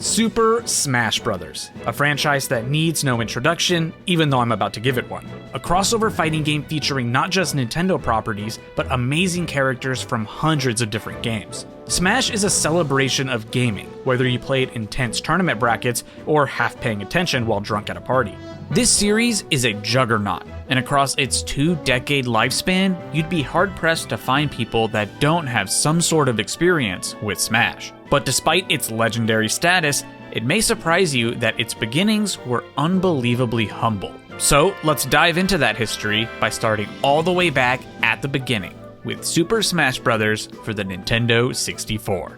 Super Smash Bros., a franchise that needs no introduction, even though I'm about to give it one. A crossover fighting game featuring not just Nintendo properties, but amazing characters from hundreds of different games. Smash is a celebration of gaming, whether you played intense tournament brackets or half paying attention while drunk at a party. This series is a juggernaut, and across its 2-decade lifespan, you'd be hard-pressed to find people that don't have some sort of experience with Smash. But despite its legendary status, it may surprise you that its beginnings were unbelievably humble. So let's dive into that history by starting all the way back at the beginning, with Super Smash Bros. For the Nintendo 64.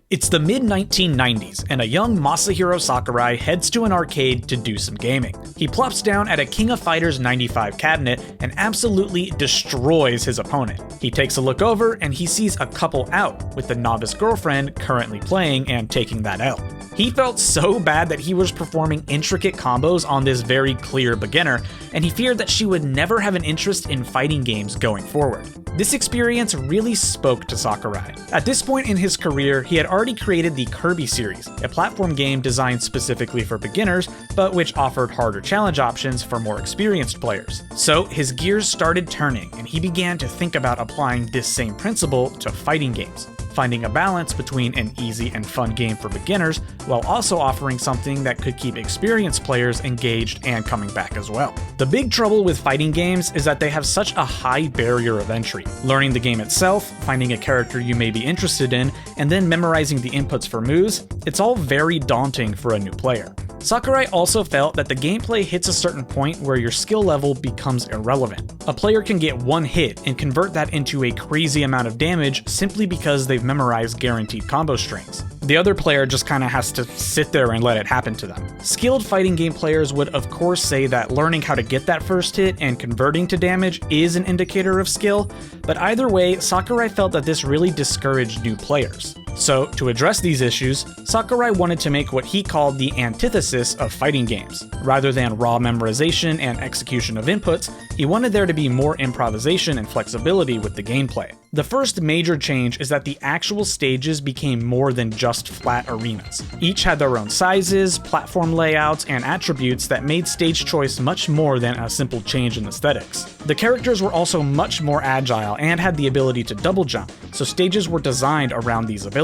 It's the mid-1990s, and a young Masahiro Sakurai heads to an arcade to do some gaming. He plops down at a King of Fighters 95 cabinet and absolutely destroys his opponent. He takes a look over and he sees a couple out, with the novice girlfriend currently playing and taking that L. He felt so bad that he was performing intricate combos on this very clear beginner, and he feared that she would never have an interest in fighting games going forward. This experience really spoke to Sakurai. At this point in his career, he had already created the Kirby series, a platform game designed specifically for beginners, but which offered harder challenge options for more experienced players. So his gears started turning, and he began to think about applying this same principle to fighting games, finding a balance between an easy and fun game for beginners, while also offering something that could keep experienced players engaged and coming back as well. The big trouble with fighting games is that they have such a high barrier of entry. Learning the game itself, finding a character you may be interested in, and then memorizing the inputs for moves, it's all very daunting for a new player. Sakurai also felt that the gameplay hits a certain point where your skill level becomes irrelevant. A player can get one hit and convert that into a crazy amount of damage simply because they've memorized guaranteed combo strings. The other player just kinda has to sit there and let it happen to them. Skilled fighting game players would of course say that learning how to get that first hit and converting to damage is an indicator of skill, but either way, Sakurai felt that this really discouraged new players. So, to address these issues, Sakurai wanted to make what he called the antithesis of fighting games. Rather than raw memorization and execution of inputs, he wanted there to be more improvisation and flexibility with the gameplay. The first major change is that the actual stages became more than just flat arenas. Each had their own sizes, platform layouts, and attributes that made stage choice much more than a simple change in aesthetics. The characters were also much more agile and had the ability to double jump, so stages were designed around these abilities.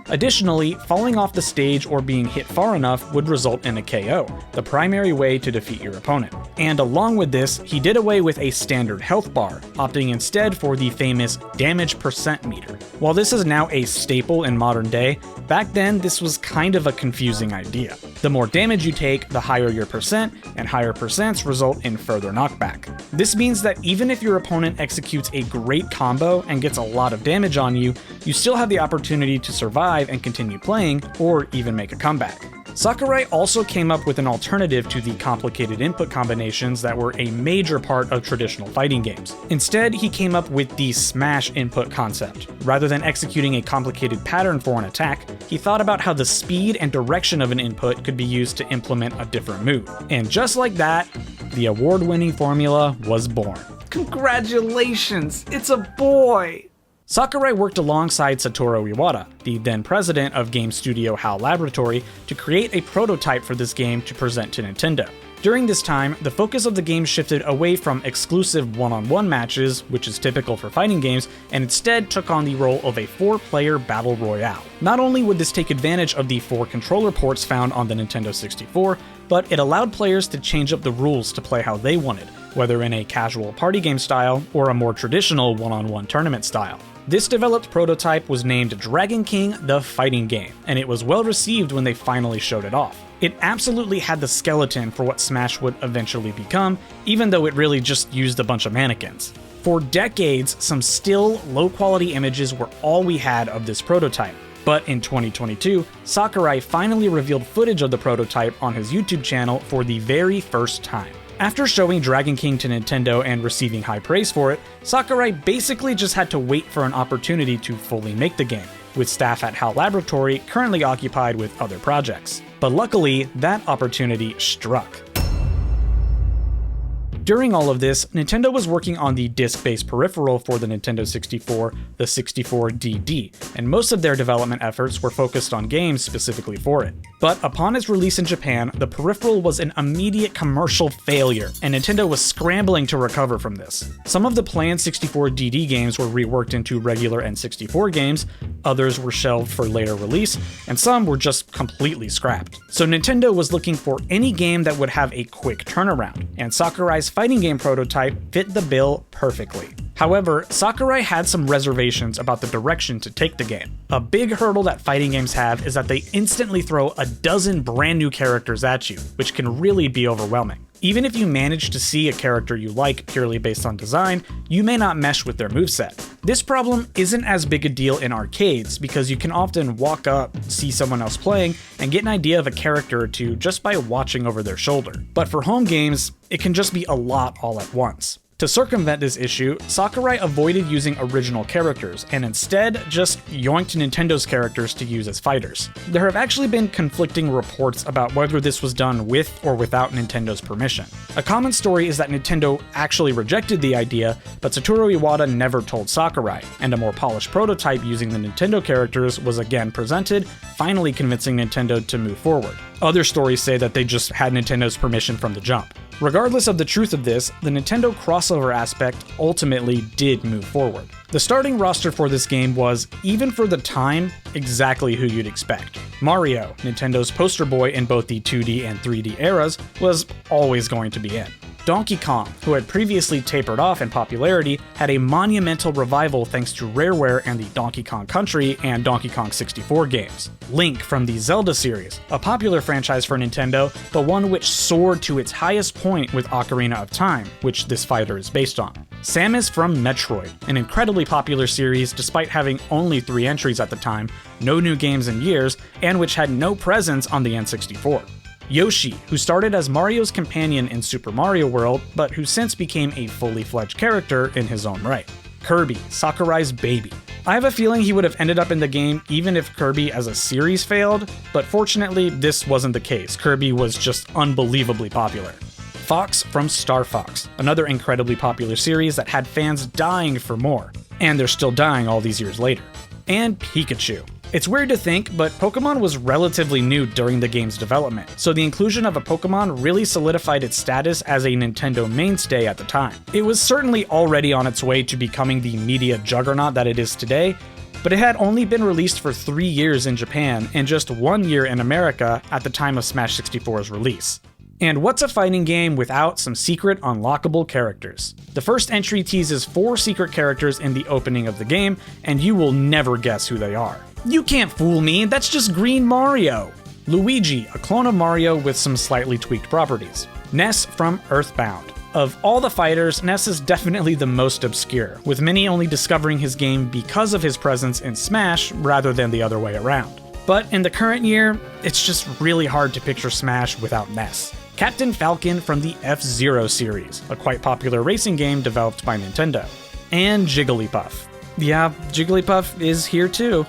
Additionally, falling off the stage or being hit far enough would result in a KO, the primary way to defeat your opponent. And along with this, he did away with a standard health bar, opting instead for the famous damage percent meter. While this is now a staple in modern day, back then this was kind of a confusing idea. The more damage you take, the higher your percent, and higher percents result in further knockback. This means that even if your opponent executes a great combo and gets a lot of damage on you, you still have the opportunity to survive and continue playing, or even make a comeback. Sakurai also came up with an alternative to the complicated input combinations that were a major part of traditional fighting games. Instead, he came up with the smash input concept. Rather than executing a complicated pattern for an attack, he thought about how the speed and direction of an input could be used to implement a different move. And just like that, the award-winning formula was born. Congratulations, it's a boy! Sakurai worked alongside Satoru Iwata, the then president of game studio HAL Laboratory, to create a prototype for this game to present to Nintendo. During this time, the focus of the game shifted away from exclusive one-on-one matches, which is typical for fighting games, and instead took on the role of a 4-player battle royale. Not only would this take advantage of the 4 controller ports found on the Nintendo 64, but it allowed players to change up the rules to play how they wanted, whether in a casual party game style or a more traditional one-on-one tournament style. This developed prototype was named Dragon King: The Fighting Game, and it was well received when they finally showed it off. It absolutely had the skeleton for what Smash would eventually become, even though it really just used a bunch of mannequins. For decades, some still, low-quality images were all we had of this prototype. But in 2022, Sakurai finally revealed footage of the prototype on his YouTube channel for the very first time. After showing Dragon King to Nintendo and receiving high praise for it, Sakurai basically just had to wait for an opportunity to fully make the game, with staff at HAL Laboratory currently occupied with other projects. But luckily, that opportunity struck. During all of this, Nintendo was working on the disc-based peripheral for the Nintendo 64, the 64DD, and most of their development efforts were focused on games specifically for it. But upon its release in Japan, the peripheral was an immediate commercial failure, and Nintendo was scrambling to recover from this. Some of the planned 64DD games were reworked into regular N64 games, others were shelved for later release, and some were just completely scrapped. So Nintendo was looking for any game that would have a quick turnaround, and Sakurai's fighting game prototype fit the bill perfectly. However, Sakurai had some reservations about the direction to take the game. A big hurdle that fighting games have is that they instantly throw a dozen brand new characters at you, which can really be overwhelming. Even if you manage to see a character you like purely based on design, you may not mesh with their moveset. This problem isn't as big a deal in arcades because you can often walk up, see someone else playing, and get an idea of a character or two just by watching over their shoulder. But for home games, it can just be a lot all at once. To circumvent this issue, Sakurai avoided using original characters, and instead just yoinked Nintendo's characters to use as fighters. There have actually been conflicting reports about whether this was done with or without Nintendo's permission. A common story is that Nintendo actually rejected the idea, but Satoru Iwata never told Sakurai, and a more polished prototype using the Nintendo characters was again presented, finally convincing Nintendo to move forward. Other stories say that they just had Nintendo's permission from the jump. Regardless of the truth of this, the Nintendo crossover aspect ultimately did move forward. The starting roster for this game was, even for the time, exactly who you'd expect. Mario, Nintendo's poster boy in both the 2D and 3D eras, was always going to be in. Donkey Kong, who had previously tapered off in popularity, had a monumental revival thanks to Rareware and the Donkey Kong Country and Donkey Kong 64 games. Link from the Zelda series, a popular franchise for Nintendo, but one which soared to its highest point with Ocarina of Time, which this fighter is based on. Samus from Metroid, an incredibly popular series despite having only 3 entries at the time, no new games in years, and which had no presence on the N64. Yoshi, who started as Mario's companion in Super Mario World, but who since became a fully fledged character in his own right. Kirby, Sakurai's baby. I have a feeling he would have ended up in the game even if Kirby as a series failed, but fortunately this wasn't the case. Kirby was just unbelievably popular. Fox from Star Fox, another incredibly popular series that had fans dying for more, and they're still dying all these years later. And Pikachu. It's weird to think, but Pokemon was relatively new during the game's development, so the inclusion of a Pokemon really solidified its status as a Nintendo mainstay at the time. It was certainly already on its way to becoming the media juggernaut that it is today, but it had only been released for 3 years in Japan and just 1 year in America at the time of Smash 64's release. And what's a fighting game without some secret unlockable characters? The first entry teases 4 secret characters in the opening of the game, and you will never guess who they are. You can't fool me, that's just Green Mario! Luigi, a clone of Mario with some slightly tweaked properties. Ness from Earthbound. Of all the fighters, Ness is definitely the most obscure, with many only discovering his game because of his presence in Smash rather than the other way around. But in the current year, it's just really hard to picture Smash without Ness. Captain Falcon from the F-Zero series, a quite popular racing game developed by Nintendo. And Jigglypuff. Yeah, Jigglypuff is here too.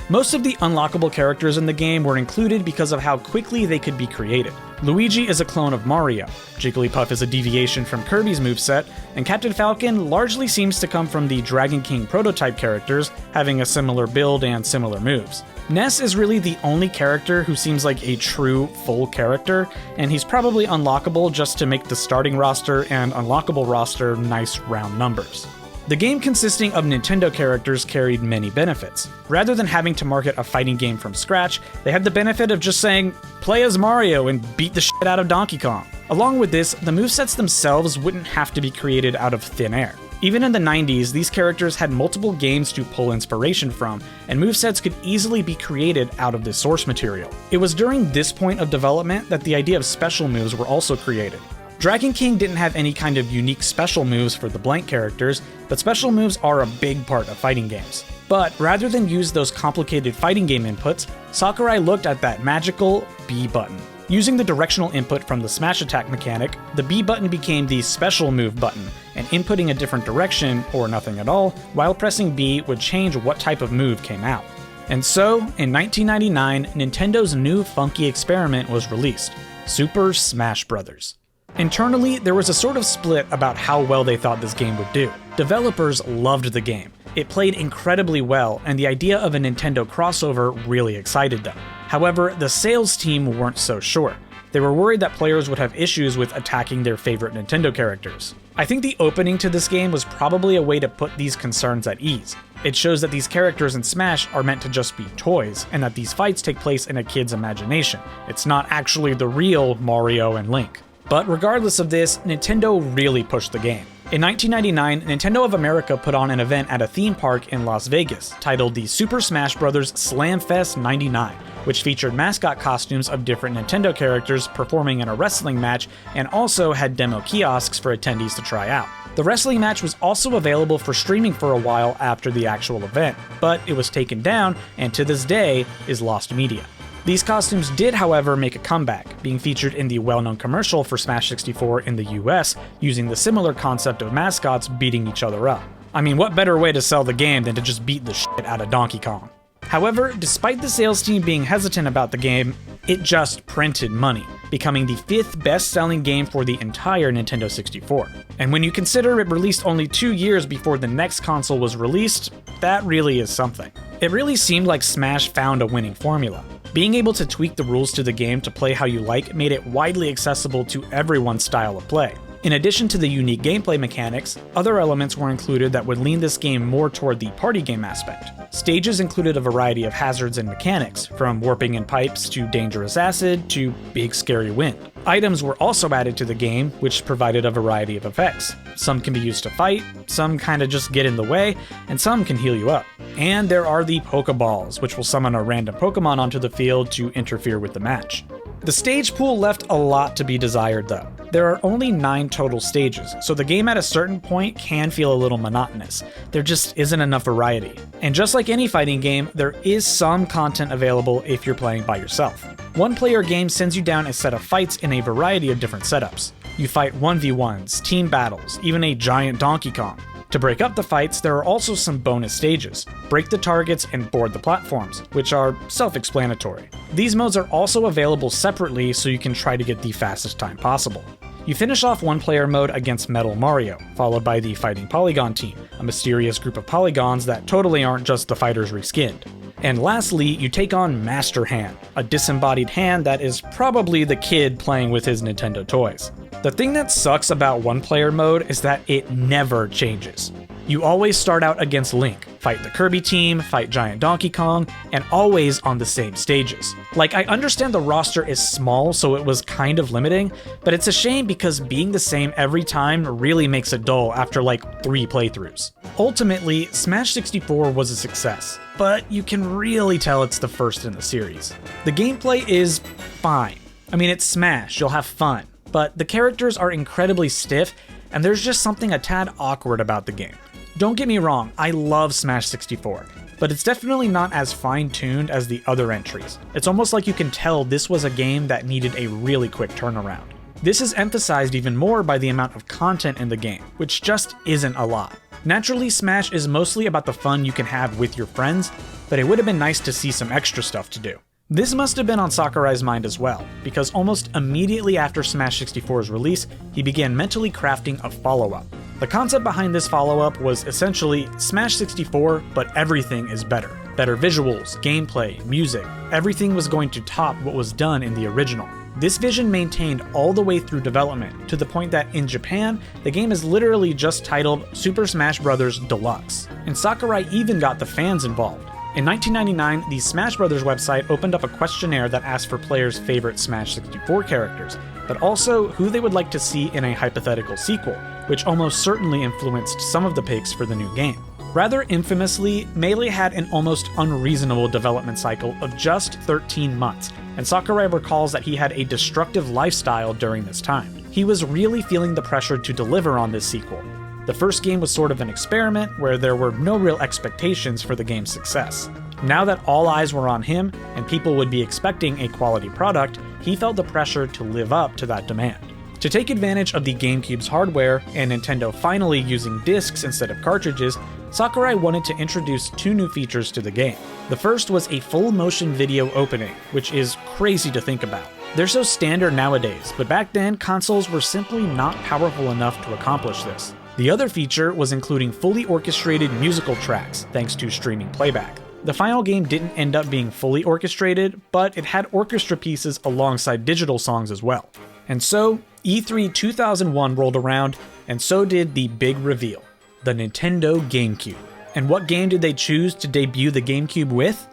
Most of the unlockable characters in the game were included because of how quickly they could be created. Luigi is a clone of Mario, Jigglypuff is a deviation from Kirby's moveset, and Captain Falcon largely seems to come from the Dragon King prototype characters, having a similar build and similar moves. Ness is really the only character who seems like a true, full character, and he's probably unlockable just to make the starting roster and unlockable roster nice round numbers. The game consisting of Nintendo characters carried many benefits. Rather than having to market a fighting game from scratch, they had the benefit of just saying, play as Mario and beat the shit out of Donkey Kong. Along with this, the movesets themselves wouldn't have to be created out of thin air. Even in the 90s, these characters had multiple games to pull inspiration from, and movesets could easily be created out of this source material. It was during this point of development that the idea of special moves were also created. Dragon King didn't have any kind of unique special moves for the blank characters, but special moves are a big part of fighting games. But rather than use those complicated fighting game inputs, Sakurai looked at that magical B button. Using the directional input from the smash attack mechanic, the B button became the special move button, and inputting a different direction, or nothing at all, while pressing B would change what type of move came out. And so, in 1999, Nintendo's new funky experiment was released, Super Smash Bros. Internally, there was a sort of split about how well they thought this game would do. Developers loved the game. It played incredibly well, and the idea of a Nintendo crossover really excited them. However, the sales team weren't so sure. They were worried that players would have issues with attacking their favorite Nintendo characters. I think the opening to this game was probably a way to put these concerns at ease. It shows that these characters in Smash are meant to just be toys, and that these fights take place in a kid's imagination. It's not actually the real Mario and Link. But regardless of this, Nintendo really pushed the game. In 1999, Nintendo of America put on an event at a theme park in Las Vegas titled the Super Smash Bros. Slam Fest 99, which featured mascot costumes of different Nintendo characters performing in a wrestling match and also had demo kiosks for attendees to try out. The wrestling match was also available for streaming for a while after the actual event, but it was taken down and to this day is lost media. These costumes did, however, make a comeback, being featured in the well-known commercial for Smash 64 in the US, using the similar concept of mascots beating each other up. I mean, what better way to sell the game than to just beat the shit out of Donkey Kong? However, despite the sales team being hesitant about the game, it just printed money, becoming the 5th best-selling game for the entire Nintendo 64. And when you consider it released only 2 years before the next console was released, that really is something. It really seemed like Smash found a winning formula. Being able to tweak the rules to the game to play how you like made it widely accessible to everyone's style of play. In addition to the unique gameplay mechanics, other elements were included that would lean this game more toward the party game aspect. Stages included a variety of hazards and mechanics, from warping in pipes to dangerous acid to big scary wind. Items were also added to the game, which provided a variety of effects. Some can be used to fight, some kinda just get in the way, and some can heal you up. And there are the Pokeballs, which will summon a random Pokemon onto the field to interfere with the match. The stage pool left a lot to be desired though. There are only 9 total stages, so the game at a certain point can feel a little monotonous. There just isn't enough variety. And just like any fighting game, there is some content available if you're playing by yourself. One-player game sends you down a set of fights in a variety of different setups. You fight 1v1s, team battles, even a giant Donkey Kong. To break up the fights, there are also some bonus stages. Break the targets and board the platforms, which are self-explanatory. These modes are also available separately so you can try to get the fastest time possible. You finish off one-player mode against Metal Mario, followed by the Fighting Polygon team, a mysterious group of polygons that totally aren't just the fighters reskinned. And lastly, you take on Master Hand, a disembodied hand that is probably the kid playing with his Nintendo toys. The thing that sucks about one-player mode is that it never changes. You always start out against Link, fight the Kirby team, fight Giant Donkey Kong, and always on the same stages. Like, I understand the roster is small, so it was kind of limiting, but it's a shame because being the same every time really makes it dull after like 3 playthroughs. Ultimately, Smash 64 was a success, but you can really tell it's the first in the series. The gameplay is fine. I mean, it's Smash, you'll have fun, but the characters are incredibly stiff, and there's just something a tad awkward about the game. Don't get me wrong, I love Smash 64, but it's definitely not as fine-tuned as the other entries. It's almost like you can tell this was a game that needed a really quick turnaround. This is emphasized even more by the amount of content in the game, which just isn't a lot. Naturally, Smash is mostly about the fun you can have with your friends, but it would have been nice to see some extra stuff to do. This must have been on Sakurai's mind as well, because almost immediately after Smash 64's release, he began mentally crafting a follow-up. The concept behind this follow-up was essentially Smash 64, but everything is better. Better visuals, gameplay, music, everything was going to top what was done in the original. This vision maintained all the way through development, to the point that in Japan, the game is literally just titled Super Smash Bros. Deluxe, and Sakurai even got the fans involved. In 1999, the Smash Bros. Website opened up a questionnaire that asked for players' favorite Smash 64 characters, but also who they would like to see in a hypothetical sequel, which almost certainly influenced some of the picks for the new game. Rather infamously, Melee had an almost unreasonable development cycle of just 13 months, and Sakurai recalls that he had a destructive lifestyle during this time. He was really feeling the pressure to deliver on this sequel. The first game was sort of an experiment where there were no real expectations for the game's success. Now that all eyes were on him, and people would be expecting a quality product, he felt the pressure to live up to that demand. To take advantage of the GameCube's hardware, and Nintendo finally using discs instead of cartridges, Sakurai wanted to introduce 2 new features to the game. The first was a full motion video opening, which is crazy to think about. They're so standard nowadays, but back then, consoles were simply not powerful enough to accomplish this. The other feature was including fully orchestrated musical tracks, thanks to streaming playback. The final game didn't end up being fully orchestrated, but it had orchestra pieces alongside digital songs as well. And so, E3 2001 rolled around, and so did the big reveal, the Nintendo GameCube. And what game did they choose to debut the GameCube with?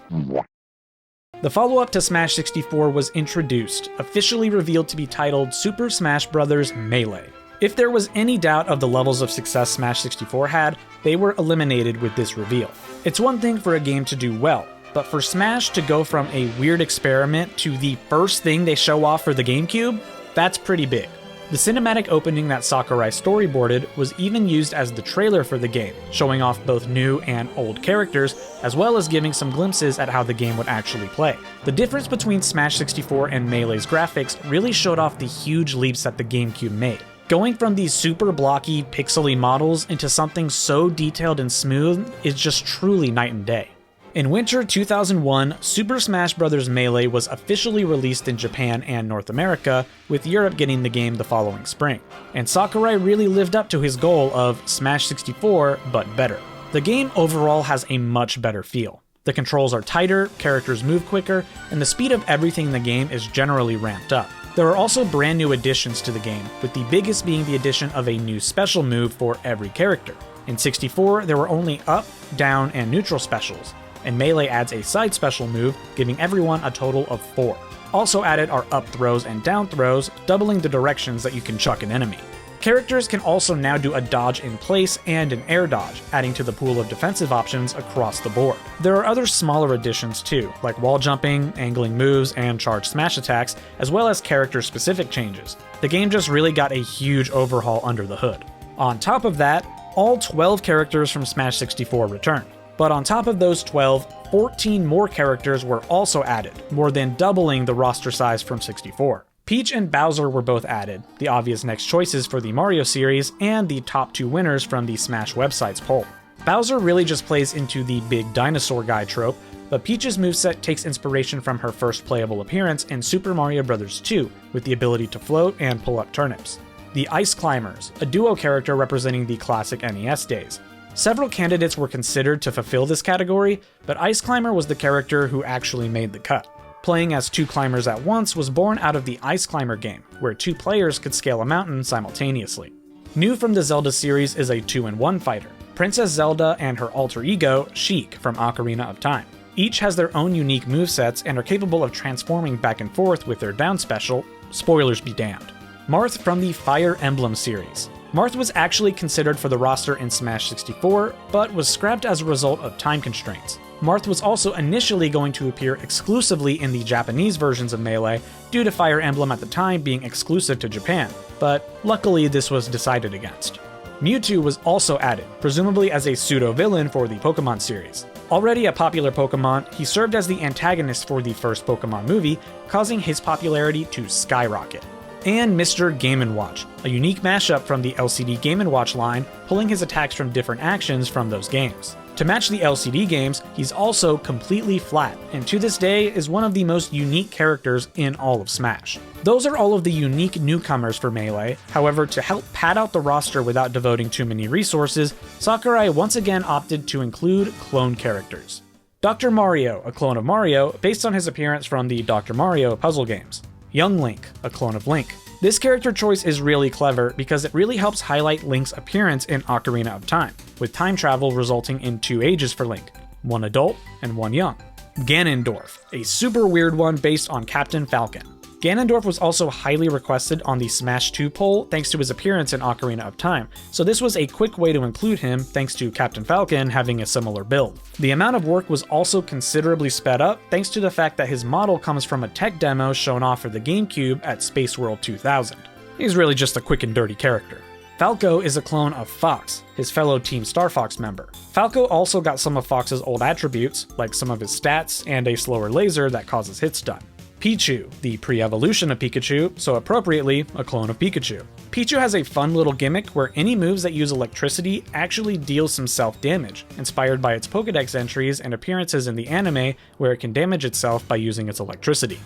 The follow-up to Smash 64 was introduced, officially revealed to be titled Super Smash Bros. Melee. If there was any doubt of the levels of success Smash 64 had, they were eliminated with this reveal. It's one thing for a game to do well, but for Smash to go from a weird experiment to the first thing they show off for the GameCube, that's pretty big. The cinematic opening that Sakurai storyboarded was even used as the trailer for the game, showing off both new and old characters, as well as giving some glimpses at how the game would actually play. The difference between Smash 64 and Melee's graphics really showed off the huge leaps that the GameCube made. Going from these super blocky, pixely models into something so detailed and smooth is just truly night and day. In winter 2001, Super Smash Bros. Melee was officially released in Japan and North America, with Europe getting the game the following spring. And Sakurai really lived up to his goal of Smash 64, but better. The game overall has a much better feel. The controls are tighter, characters move quicker, and the speed of everything in the game is generally ramped up. There are also brand new additions to the game, with the biggest being the addition of a new special move for every character. In 64, there were only up, down, and neutral specials, and Melee adds a side special move, giving everyone a total of 4. Also added are up throws and down throws, doubling the directions that you can chuck an enemy. Characters can also now do a dodge in place and an air dodge, adding to the pool of defensive options across the board. There are other smaller additions too, like wall jumping, angling moves, and charge smash attacks, as well as character-specific changes. The game just really got a huge overhaul under the hood. On top of that, all 12 characters from Smash 64 returned. But on top of those 12, 14 more characters were also added, more than doubling the roster size from 64. Peach and Bowser were both added, the obvious next choices for the Mario series, and the top 2 winners from the Smash website's poll. Bowser really just plays into the big dinosaur guy trope, but Peach's moveset takes inspiration from her first playable appearance in Super Mario Bros. 2, with the ability to float and pull up turnips. The Ice Climbers, a duo character representing the classic NES days. Several candidates were considered to fulfill this category, but Ice Climber was the character who actually made the cut. Playing as 2 climbers at once was born out of the Ice Climber game, where 2 players could scale a mountain simultaneously. New from the Zelda series is a 2-in-1 fighter, Princess Zelda and her alter ego, Sheik from Ocarina of Time. Each has their own unique movesets and are capable of transforming back and forth with their down special, spoilers be damned. Marth from the Fire Emblem series. Marth was actually considered for the roster in Smash 64, but was scrapped as a result of time constraints. Marth was also initially going to appear exclusively in the Japanese versions of Melee, due to Fire Emblem at the time being exclusive to Japan, but luckily this was decided against. Mewtwo was also added, presumably as a pseudo-villain for the Pokemon series. Already a popular Pokemon, he served as the antagonist for the first Pokemon movie, causing his popularity to skyrocket. And Mr. Game & Watch, a unique mashup from the LCD Game & Watch line, pulling his attacks from different actions from those games. To match the LCD games, he's also completely flat, and to this day is one of the most unique characters in all of Smash. Those are all of the unique newcomers for Melee, however, to help pad out the roster without devoting too many resources, Sakurai once again opted to include clone characters. Dr. Mario, a clone of Mario, based on his appearance from the Dr. Mario puzzle games. Young Link, a clone of Link. This character choice is really clever because it really helps highlight Link's appearance in Ocarina of Time, with time travel resulting in 2 ages for Link, one adult and one young. Ganondorf, a super weird one based on Captain Falcon. Ganondorf was also highly requested on the Smash 2 poll thanks to his appearance in Ocarina of Time, so this was a quick way to include him thanks to Captain Falcon having a similar build. The amount of work was also considerably sped up thanks to the fact that his model comes from a tech demo shown off for the GameCube at Space World 2000. He's really just a quick and dirty character. Falco is a clone of Fox, his fellow Team Star Fox member. Falco also got some of Fox's old attributes, like some of his stats and a slower laser that causes hit stun. Pichu, the pre-evolution of Pikachu, so appropriately, a clone of Pikachu. Pichu has a fun little gimmick where any moves that use electricity actually deal some self-damage, inspired by its Pokédex entries and appearances in the anime where it can damage itself by using its electricity.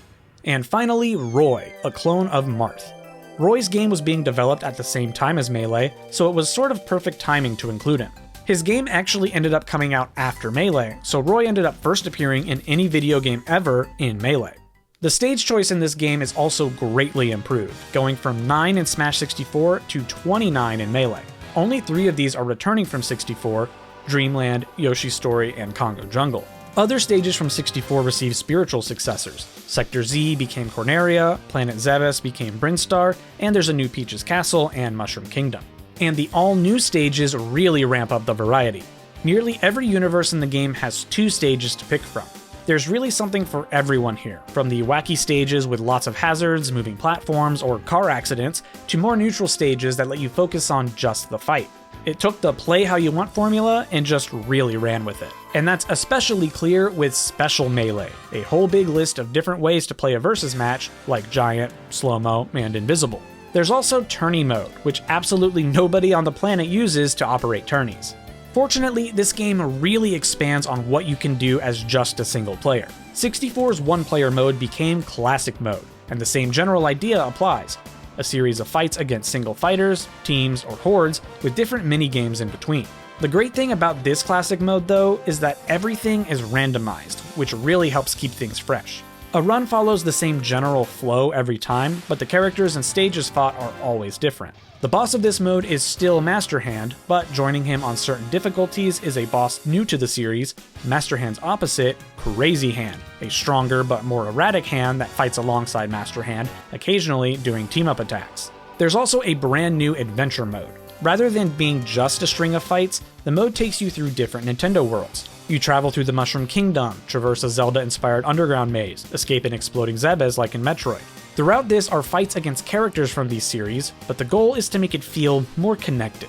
And finally, Roy, a clone of Marth. Roy's game was being developed at the same time as Melee, so it was sort of perfect timing to include him. His game actually ended up coming out after Melee, so Roy ended up first appearing in any video game ever in Melee. The stage choice in this game is also greatly improved, going from 9 in Smash 64 to 29 in Melee. Only 3 of these are returning from 64, Dreamland, Yoshi's Story, and Congo Jungle. Other stages from 64 received spiritual successors. Sector Z became Corneria, Planet Zebes became Brinstar, and there's a new Peach's Castle and Mushroom Kingdom. And the all-new stages really ramp up the variety. Nearly every universe in the game has 2 stages to pick from. There's really something for everyone here, from the wacky stages with lots of hazards, moving platforms, or car accidents, to more neutral stages that let you focus on just the fight. It took the play how you want formula and just really ran with it. And that's especially clear with Special Melee, a whole big list of different ways to play a versus match, like Giant, Slow-Mo, and Invisible. There's also Tourney mode, which absolutely nobody on the planet uses to operate tourneys. Fortunately, this game really expands on what you can do as just a single player. 64's one-player mode became Classic mode, and the same general idea applies. A series of fights against single fighters, teams, or hordes, with different mini-games in between. The great thing about this Classic mode, though, is that everything is randomized, which really helps keep things fresh. A run follows the same general flow every time, but the characters and stages fought are always different. The boss of this mode is still Master Hand, but joining him on certain difficulties is a boss new to the series, Master Hand's opposite, Crazy Hand, a stronger but more erratic hand that fights alongside Master Hand, occasionally doing team-up attacks. There's also a brand new adventure mode. Rather than being just a string of fights, the mode takes you through different Nintendo worlds. You travel through the Mushroom Kingdom, traverse a Zelda-inspired underground maze, escape an exploding Zebes like in Metroid. Throughout this are fights against characters from these series, but the goal is to make it feel more connected.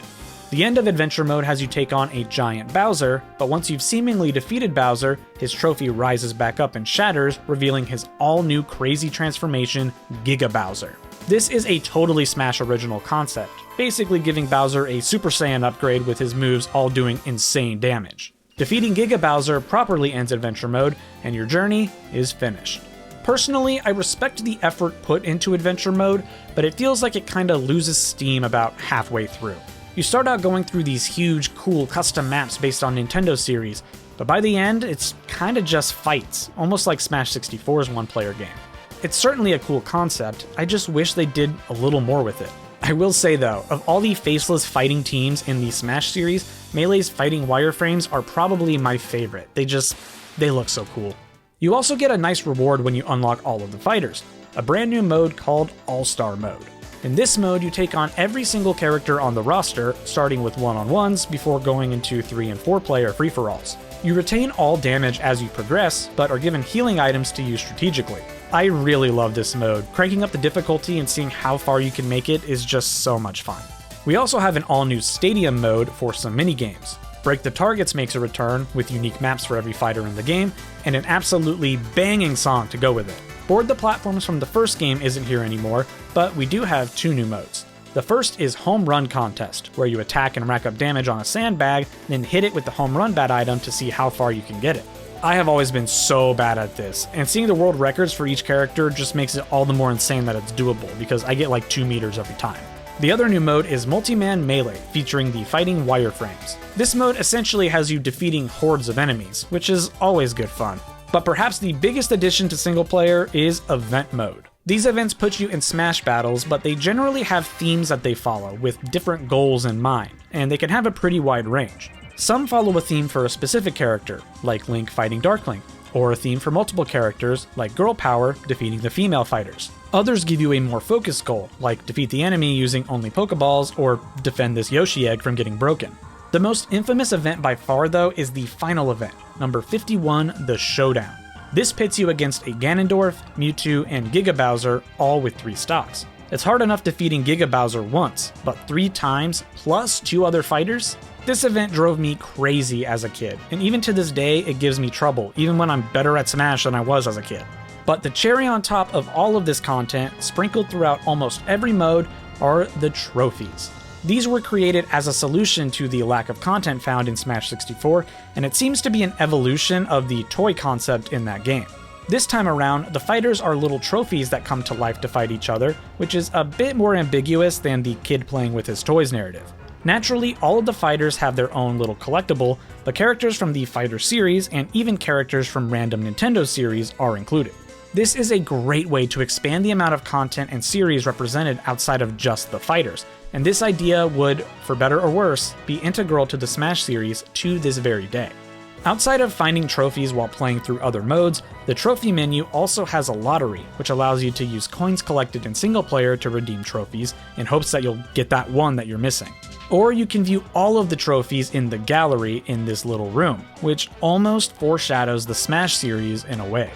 The end of Adventure Mode has you take on a giant Bowser, but once you've seemingly defeated Bowser, his trophy rises back up and shatters, revealing his all-new crazy transformation, Giga Bowser. This is a totally Smash original concept, basically giving Bowser a Super Saiyan upgrade with his moves all doing insane damage. Defeating Giga Bowser properly ends Adventure Mode, and your journey is finished. Personally, I respect the effort put into Adventure Mode, but it feels like it kinda loses steam about halfway through. You start out going through these huge, cool custom maps based on Nintendo series, but by the end, it's kinda just fights, almost like Smash 64's one-player game. It's certainly a cool concept, I just wish they did a little more with it. I will say though, of all the faceless fighting teams in the Smash series, Melee's fighting wireframes are probably my favorite. They look so cool. You also get a nice reward when you unlock all of the fighters, a brand new mode called All-Star Mode. In this mode, you take on every single character on the roster, starting with one-on-ones before going into 3 and 4 player free-for-alls. You retain all damage as you progress, but are given healing items to use strategically. I really love this mode. Cranking up the difficulty and seeing how far you can make it is just so much fun. We also have an all-new Stadium mode for some mini-games. Break the Targets makes a return, with unique maps for every fighter in the game, and an absolutely banging song to go with it. Board the Platforms from the first game isn't here anymore, but we do have 2 new modes. The first is Home Run Contest, where you attack and rack up damage on a sandbag, then hit it with the Home Run Bat item to see how far you can get it. I have always been so bad at this, and seeing the world records for each character just makes it all the more insane that it's doable, because I get like 2 meters every time. The other new mode is Multi-Man Melee, featuring the fighting wireframes. This mode essentially has you defeating hordes of enemies, which is always good fun. But perhaps the biggest addition to single player is Event Mode. These events put you in Smash battles, but they generally have themes that they follow, with different goals in mind, and they can have a pretty wide range. Some follow a theme for a specific character, like Link fighting Darkling, or a theme for multiple characters, like Girl Power defeating the female fighters. Others give you a more focused goal, like defeat the enemy using only Pokeballs, or defend this Yoshi egg from getting broken. The most infamous event by far, though, is the final event, number 51, the Showdown. This pits you against a Ganondorf, Mewtwo, and Giga Bowser, all with 3 stocks. It's hard enough defeating Giga Bowser once, but 3 times, plus 2 other fighters? This event drove me crazy as a kid, and even to this day, it gives me trouble, even when I'm better at Smash than I was as a kid. But the cherry on top of all of this content, sprinkled throughout almost every mode, are the trophies. These were created as a solution to the lack of content found in Smash 64, and it seems to be an evolution of the toy concept in that game. This time around, the fighters are little trophies that come to life to fight each other, which is a bit more ambiguous than the kid playing with his toys narrative. Naturally, all of the fighters have their own little collectible, but characters from the Fighter series and even characters from random Nintendo series are included. This is a great way to expand the amount of content and series represented outside of just the fighters, and this idea would, for better or worse, be integral to the Smash series to this very day. Outside of finding trophies while playing through other modes, the trophy menu also has a lottery, which allows you to use coins collected in single player to redeem trophies in hopes that you'll get that one that you're missing. Or you can view all of the trophies in the gallery in this little room, which almost foreshadows the Smash series in a way.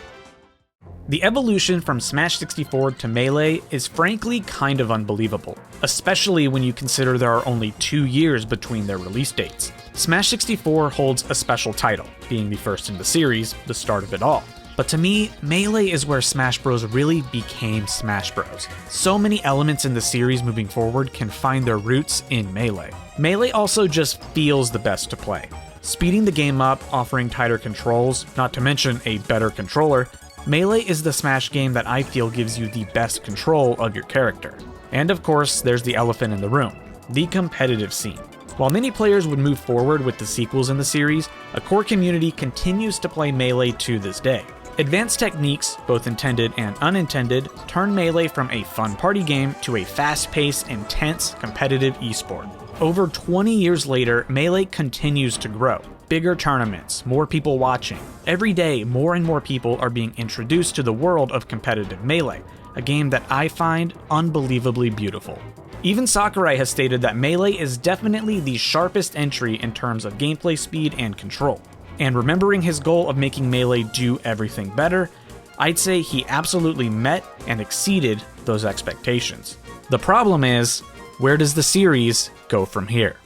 The evolution from Smash 64 to Melee is frankly kind of unbelievable, especially when you consider there are only 2 years between their release dates. Smash 64 holds a special title, being the first in the series, the start of it all. But to me, Melee is where Smash Bros. Really became Smash Bros. So many elements in the series moving forward can find their roots in Melee. Melee also just feels the best to play. Speeding the game up, offering tighter controls, not to mention a better controller, Melee is the Smash game that I feel gives you the best control of your character. And of course, there's the elephant in the room, the competitive scene. While many players would move forward with the sequels in the series, a core community continues to play Melee to this day. Advanced techniques, both intended and unintended, turn Melee from a fun party game to a fast-paced, intense, competitive esport. Over 20 years later, Melee continues to grow. Bigger tournaments, more people watching. Every day, more and more people are being introduced to the world of competitive Melee, a game that I find unbelievably beautiful. Even Sakurai has stated that Melee is definitely the sharpest entry in terms of gameplay speed and control. And remembering his goal of making Melee do everything better, I'd say he absolutely met and exceeded those expectations. The problem is, where does the series go from here?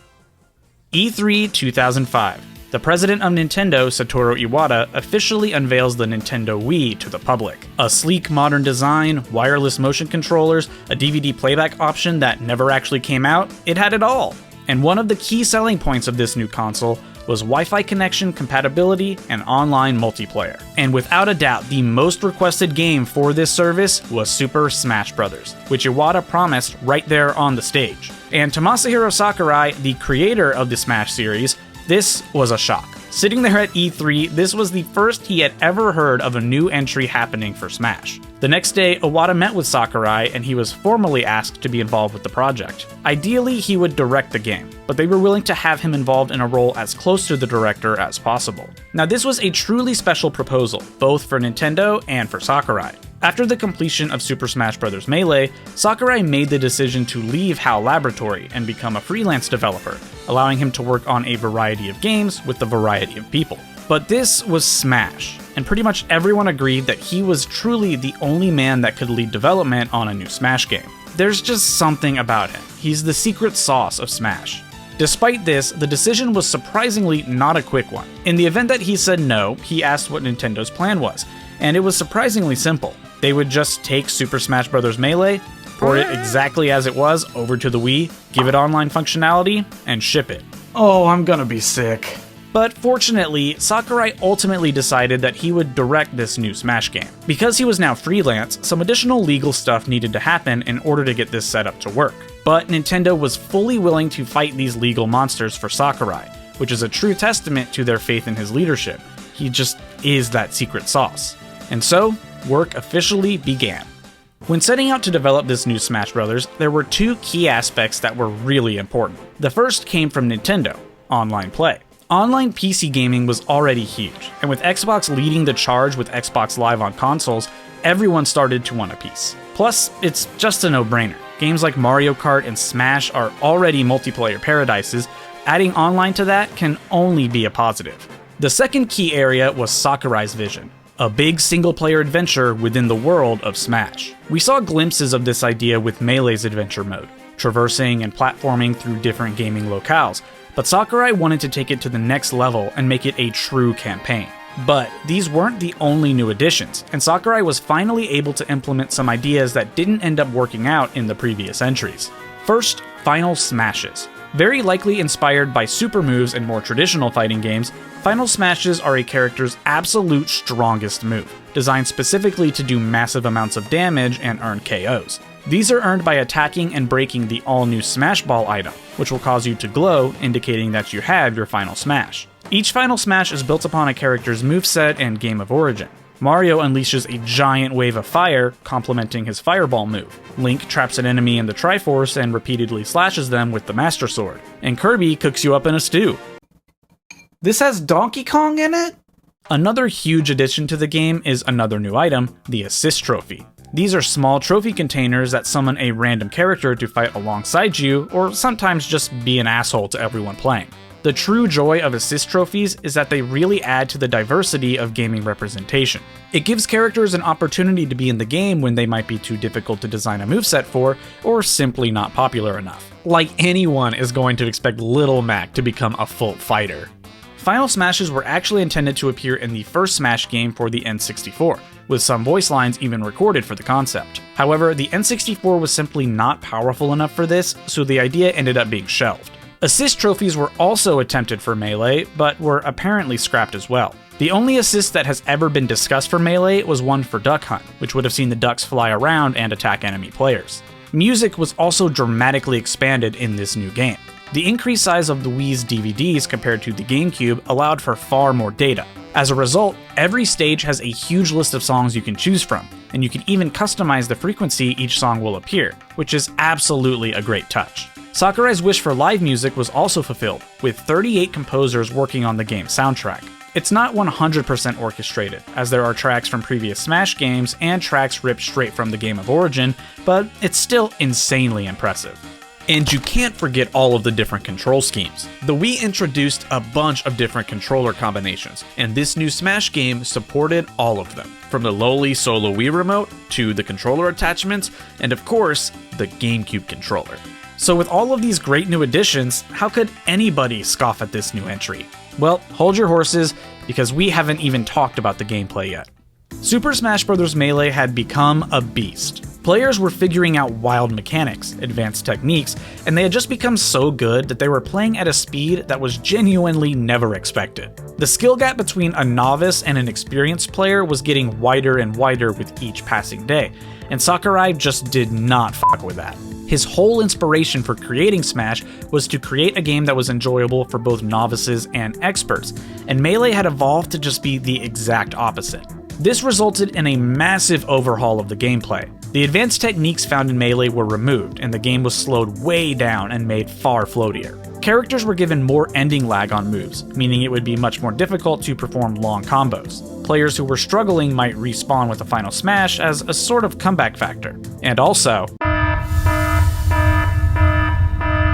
E3 2005. The president of Nintendo, Satoru Iwata, officially unveils the Nintendo Wii to the public. A sleek modern design, wireless motion controllers, a DVD playback option that never actually came out, it had it all. And one of the key selling points of this new console was Wi-Fi connection compatibility and online multiplayer. And without a doubt, the most requested game for this service was Super Smash Bros., which Iwata promised right there on the stage. And to Masahiro Sakurai, the creator of the Smash series, this was a shock. Sitting there at E3, this was the first he had ever heard of a new entry happening for Smash. The next day, Iwata met with Sakurai and he was formally asked to be involved with the project. Ideally, he would direct the game, but they were willing to have him involved in a role as close to the director as possible. Now, this was a truly special proposal, both for Nintendo and for Sakurai. After the completion of Super Smash Bros. Melee, Sakurai made the decision to leave HAL Laboratory and become a freelance developer, allowing him to work on a variety of games with a variety of people. But this was Smash, and pretty much everyone agreed that he was truly the only man that could lead development on a new Smash game. There's just something about him. He's the secret sauce of Smash. Despite this, the decision was surprisingly not a quick one. In the event that he said no, he asked what Nintendo's plan was, and it was surprisingly simple. They would just take Super Smash Bros. Melee, port it exactly as it was over to the Wii, give it online functionality, and ship it. Oh, I'm gonna be sick. But fortunately, Sakurai ultimately decided that he would direct this new Smash game. Because he was now freelance, some additional legal stuff needed to happen in order to get this setup to work. But Nintendo was fully willing to fight these legal monsters for Sakurai, which is a true testament to their faith in his leadership. He just is that secret sauce. And so, work officially began. When setting out to develop this new Smash Bros., there were two key aspects that were really important. The first came from Nintendo: online play. Online PC gaming was already huge, and with Xbox leading the charge with Xbox Live on consoles, everyone started to want a piece. Plus, it's just a no-brainer. Games like Mario Kart and Smash are already multiplayer paradises. Adding online to that can only be a positive. The second key area was Sakurai's vision: a big single-player adventure within the world of Smash. We saw glimpses of this idea with Melee's adventure mode, traversing and platforming through different gaming locales, but Sakurai wanted to take it to the next level and make it a true campaign. But these weren't the only new additions, and Sakurai was finally able to implement some ideas that didn't end up working out in the previous entries. First, final smashes. Very likely inspired by super moves in more traditional fighting games, Final Smashes are a character's absolute strongest move, designed specifically to do massive amounts of damage and earn KOs. These are earned by attacking and breaking the all-new Smash Ball item, which will cause you to glow, indicating that you have your Final Smash. Each Final Smash is built upon a character's moveset and game of origin. Mario unleashes a giant wave of fire, complementing his Fireball move. Link traps an enemy in the Triforce and repeatedly slashes them with the Master Sword. And Kirby cooks you up in a stew. This has Donkey Kong in it? Another huge addition to the game is another new item, the Assist Trophy. These are small trophy containers that summon a random character to fight alongside you, or sometimes just be an asshole to everyone playing. The true joy of assist trophies is that they really add to the diversity of gaming representation. It gives characters an opportunity to be in the game when they might be too difficult to design a moveset for, or simply not popular enough. Like anyone is going to expect Little Mac to become a full fighter. Final Smashes were actually intended to appear in the first Smash game for the N64, with some voice lines even recorded for the concept. However, the N64 was simply not powerful enough for this, so the idea ended up being shelved. Assist trophies were also attempted for Melee, but were apparently scrapped as well. The only assist that has ever been discussed for Melee was one for Duck Hunt, which would have seen the ducks fly around and attack enemy players. Music was also dramatically expanded in this new game. The increased size of the Wii's DVDs compared to the GameCube allowed for far more data. As a result, every stage has a huge list of songs you can choose from, and you can even customize the frequency each song will appear, which is absolutely a great touch. Sakurai's wish for live music was also fulfilled, with 38 composers working on the game's soundtrack. It's not 100% orchestrated, as there are tracks from previous Smash games and tracks ripped straight from the game of origin, but it's still insanely impressive. And you can't forget all of the different control schemes. The Wii introduced a bunch of different controller combinations, and this new Smash game supported all of them, from the lowly solo Wii remote to the controller attachments, and of course, the GameCube controller. So with all of these great new additions, how could anybody scoff at this new entry? Well, hold your horses, because we haven't even talked about the gameplay yet. Super Smash Bros. Melee had become a beast. Players were figuring out wild mechanics, advanced techniques, and they had just become so good that they were playing at a speed that was genuinely never expected. The skill gap between a novice and an experienced player was getting wider and wider with each passing day, and Sakurai just did not fuck with that. His whole inspiration for creating Smash was to create a game that was enjoyable for both novices and experts, and Melee had evolved to just be the exact opposite. This resulted in a massive overhaul of the gameplay. The advanced techniques found in Melee were removed, and the game was slowed way down and made far floatier. Characters were given more ending lag on moves, meaning it would be much more difficult to perform long combos. Players who were struggling might respawn with a Final Smash as a sort of comeback factor. And also,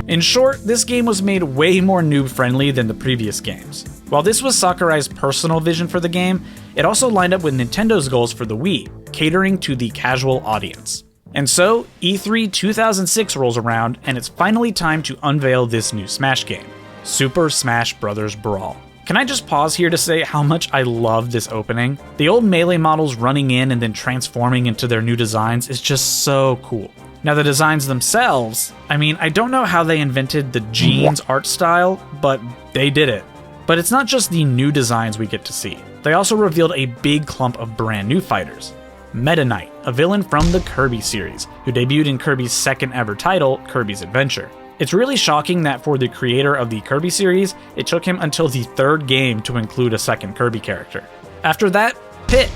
in short, this game was made way more noob-friendly than the previous games. While this was Sakurai's personal vision for the game, it also lined up with Nintendo's goals for the Wii, catering to the casual audience. And so, E3 2006 rolls around, and it's finally time to unveil this new Smash game, Super Smash Bros. Brawl. Can I just pause here to say how much I love this opening? The old Melee models running in and then transforming into their new designs is just so cool. Now the designs themselves, I don't know how they invented the jeans art style, but they did it. But it's not just the new designs we get to see. They also revealed a big clump of brand new fighters. Meta Knight, a villain from the Kirby series, who debuted in Kirby's second ever title, Kirby's Adventure. It's really shocking that for the creator of the Kirby series, it took him until the third game to include a second Kirby character. After that, Pit,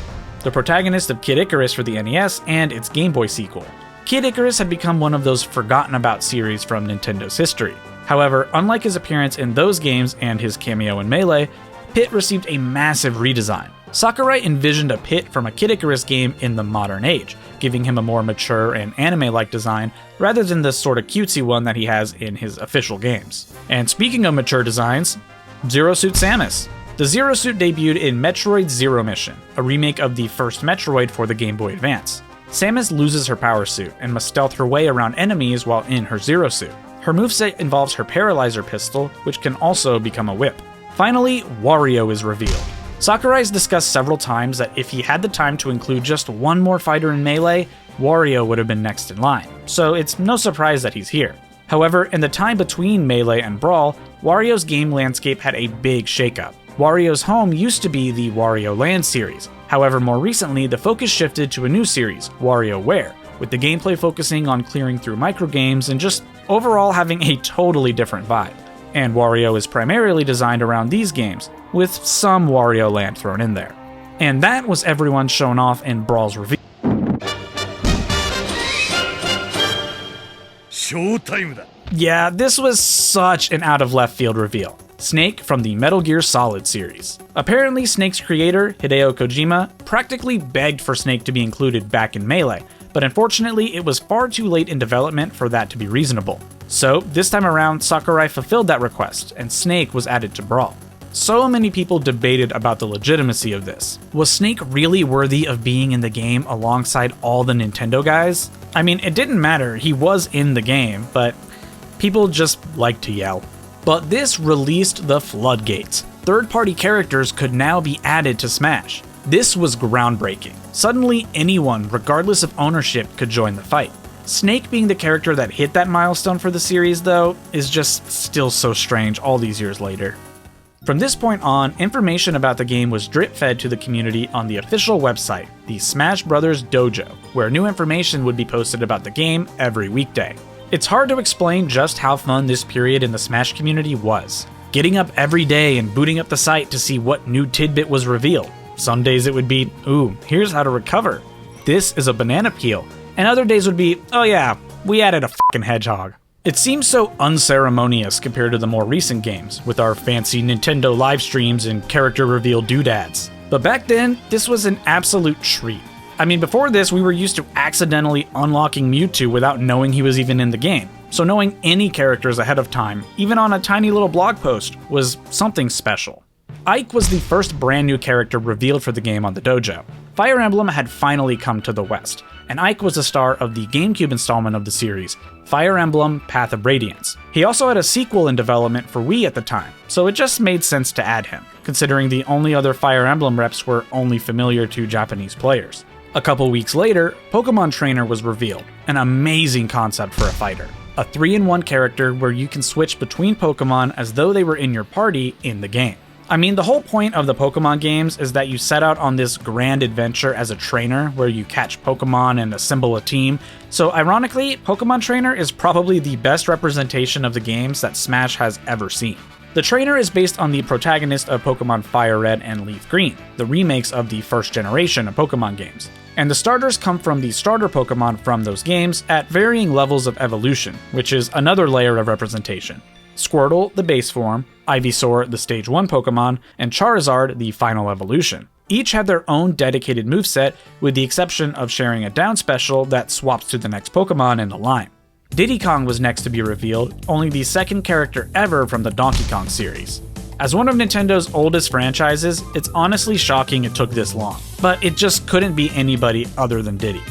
the protagonist of Kid Icarus for the NES and its Game Boy sequel. Kid Icarus had become one of those forgotten about series from Nintendo's history. However, unlike his appearance in those games and his cameo in Melee, Pit received a massive redesign. Sakurai envisioned a Pit from a Kid Icarus game in the modern age, giving him a more mature and anime-like design rather than the sort of cutesy one that he has in his official games. And speaking of mature designs, Zero Suit Samus. The Zero Suit debuted in Metroid Zero Mission, a remake of the first Metroid for the Game Boy Advance. Samus loses her power suit and must stealth her way around enemies while in her Zero Suit. Her moveset involves her Paralyzer pistol, which can also become a whip. Finally, Wario is revealed. Sakurai's discussed several times that if he had the time to include just one more fighter in Melee, Wario would have been next in line, so it's no surprise that he's here. However, in the time between Melee and Brawl, Wario's game landscape had a big shakeup. Wario's home used to be the Wario Land series. However, more recently, the focus shifted to a new series, WarioWare, with the gameplay focusing on clearing through microgames and just overall having a totally different vibe. And Wario is primarily designed around these games, with some Wario Land thrown in there. And that was everyone shown off in Brawl's reveal. Showtime da. Yeah, this was such an out of left field reveal. Snake from the Metal Gear Solid series. Apparently, Snake's creator, Hideo Kojima, practically begged for Snake to be included back in Melee, but unfortunately it was far too late in development for that to be reasonable. So, this time around, Sakurai fulfilled that request, and Snake was added to Brawl. So many people debated about the legitimacy of this. Was Snake really worthy of being in the game alongside all the Nintendo guys? I mean, it didn't matter, he was in the game, but people just like to yell. But this released the floodgates. Third-party characters could now be added to Smash. This was groundbreaking. Suddenly, anyone, regardless of ownership, could join the fight. Snake being the character that hit that milestone for the series, though, is just still so strange all these years later. From this point on, information about the game was drip-fed to the community on the official website, the Smash Bros. Dojo, where new information would be posted about the game every weekday. It's hard to explain just how fun this period in the Smash community was. Getting up every day and booting up the site to see what new tidbit was revealed. Some days it would be, ooh, here's how to recover. This is a banana peel. And other days would be, oh yeah, we added a fucking hedgehog. It seems so unceremonious compared to the more recent games, with our fancy Nintendo live streams and character reveal doodads. But back then, this was an absolute treat. I mean, before this, we were used to accidentally unlocking Mewtwo without knowing he was even in the game. So knowing any characters ahead of time, even on a tiny little blog post, was something special. Ike was the first brand new character revealed for the game on the dojo. Fire Emblem had finally come to the West, and Ike was the star of the GameCube installment of the series, Fire Emblem Path of Radiance. He also had a sequel in development for Wii at the time, so it just made sense to add him, considering the only other Fire Emblem reps were only familiar to Japanese players. A couple weeks later, Pokemon Trainer was revealed, an amazing concept for a fighter. A 3-in-1 character where you can switch between Pokemon as though they were in your party in the game. I mean, the whole point of the Pokemon games is that you set out on this grand adventure as a trainer where you catch Pokemon and assemble a team. So ironically, Pokemon Trainer is probably the best representation of the games that Smash has ever seen. The trainer is based on the protagonist of Pokemon Fire Red and Leaf Green, the remakes of the first generation of Pokemon games. And the starters come from the starter Pokemon from those games at varying levels of evolution, which is another layer of representation. Squirtle, the base form, Ivysaur, the Stage 1 Pokemon, and Charizard, the final evolution. Each had their own dedicated moveset, with the exception of sharing a down special that swaps to the next Pokemon in the line. Diddy Kong was next to be revealed, only the second character ever from the Donkey Kong series. As one of Nintendo's oldest franchises, it's honestly shocking it took this long, but it just couldn't be anybody other than Diddy.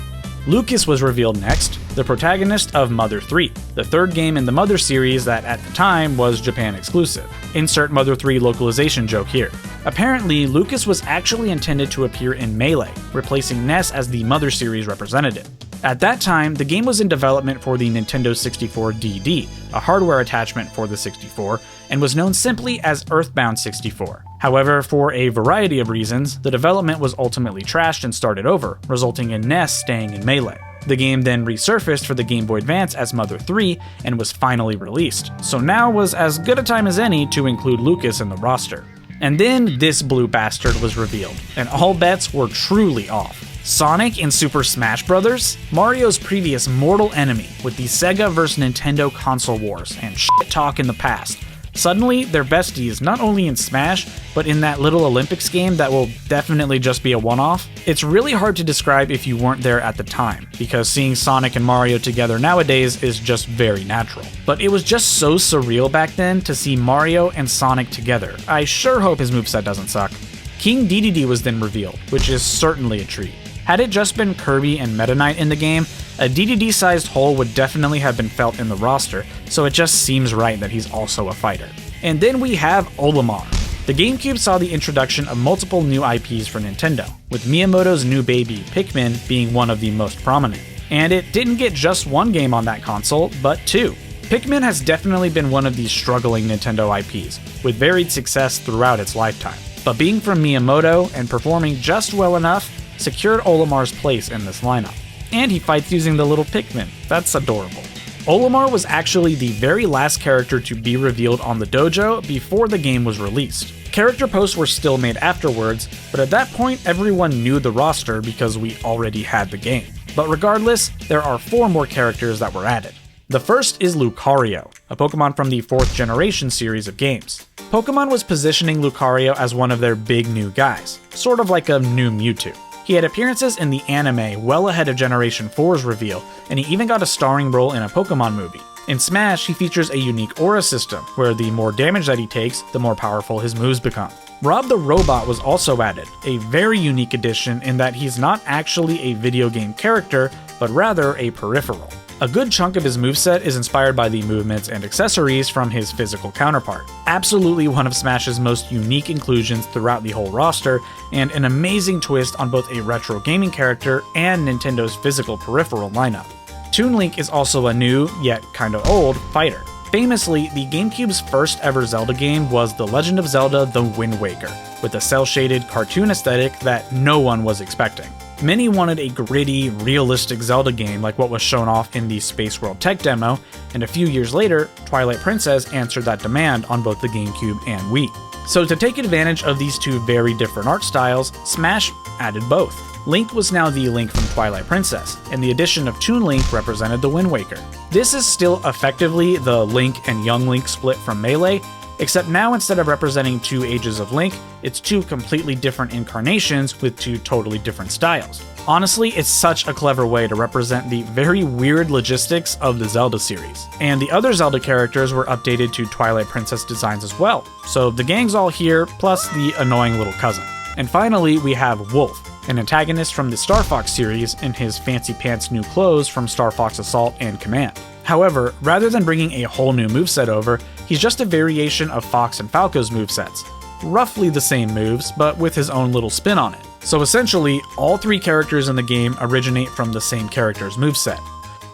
Lucas was revealed next, the protagonist of Mother 3, the third game in the Mother series that at the time was Japan exclusive. Insert Mother 3 localization joke here. Apparently, Lucas was actually intended to appear in Melee, replacing Ness as the Mother series representative. At that time, the game was in development for the Nintendo 64 DD, a hardware attachment for the 64, and was known simply as Earthbound 64. However, for a variety of reasons, the development was ultimately trashed and started over, resulting in Ness staying in Melee. The game then resurfaced for the Game Boy Advance as Mother 3 and was finally released, so now was as good a time as any to include Lucas in the roster. And then this blue bastard was revealed, and all bets were truly off. Sonic in Super Smash Bros., Mario's previous mortal enemy with the Sega vs Nintendo console wars and shit talk in the past. Suddenly, they're besties not only in Smash, but in that little Olympics game that will definitely just be a one-off. It's really hard to describe if you weren't there at the time, because seeing Sonic and Mario together nowadays is just very natural. But it was just so surreal back then to see Mario and Sonic together. I sure hope his moveset doesn't suck. King Dedede was then revealed, which is certainly a treat. Had it just been Kirby and Meta Knight in the game, a Dedede-sized hole would definitely have been felt in the roster, so it just seems right that he's also a fighter. And then we have Olimar. The GameCube saw the introduction of multiple new IPs for Nintendo, with Miyamoto's new baby, Pikmin, being one of the most prominent. And it didn't get just one game on that console, but two. Pikmin has definitely been one of these struggling Nintendo IPs, with varied success throughout its lifetime. But being from Miyamoto and performing just well enough secured Olimar's place in this lineup. And he fights using the little Pikmin. That's adorable. Olimar was actually the very last character to be revealed on the dojo before the game was released. Character posts were still made afterwards, but at that point everyone knew the roster because we already had the game. But regardless, there are 4 more characters that were added. The first is Lucario, a Pokemon from the 4th generation series of games. Pokemon was positioning Lucario as one of their big new guys, sort of like a new Mewtwo. He had appearances in the anime well ahead of Generation 4's reveal, and he even got a starring role in a Pokemon movie. In Smash, he features a unique aura system, where the more damage that he takes, the more powerful his moves become. Rob the Robot was also added, a very unique addition in that he's not actually a video game character, but rather a peripheral. A good chunk of his moveset is inspired by the movements and accessories from his physical counterpart. Absolutely one of Smash's most unique inclusions throughout the whole roster, and an amazing twist on both a retro gaming character and Nintendo's physical peripheral lineup. Toon Link is also a new, yet kinda old, fighter. Famously, the GameCube's first ever Zelda game was The Legend of Zelda: The Wind Waker, with a cel-shaded cartoon aesthetic that no one was expecting. Many wanted a gritty, realistic Zelda game like what was shown off in the Space World tech demo, and a few years later, Twilight Princess answered that demand on both the GameCube and Wii. So to take advantage of these 2 very different art styles, Smash added both. Link was now the Link from Twilight Princess, and the addition of Toon Link represented the Wind Waker. This is still effectively the Link and Young Link split from Melee, except now instead of representing 2 ages of Link, it's 2 completely different incarnations with 2 totally different styles. Honestly, it's such a clever way to represent the very weird logistics of the Zelda series. And the other Zelda characters were updated to Twilight Princess designs as well, so the gang's all here, plus the annoying little cousin. And finally, we have Wolf, an antagonist from the Star Fox series in his fancy pants new clothes from Star Fox Assault and Command. However, rather than bringing a whole new moveset over, he's just a variation of Fox and Falco's movesets. Roughly the same moves, but with his own little spin on it. So essentially, all 3 characters in the game originate from the same character's moveset.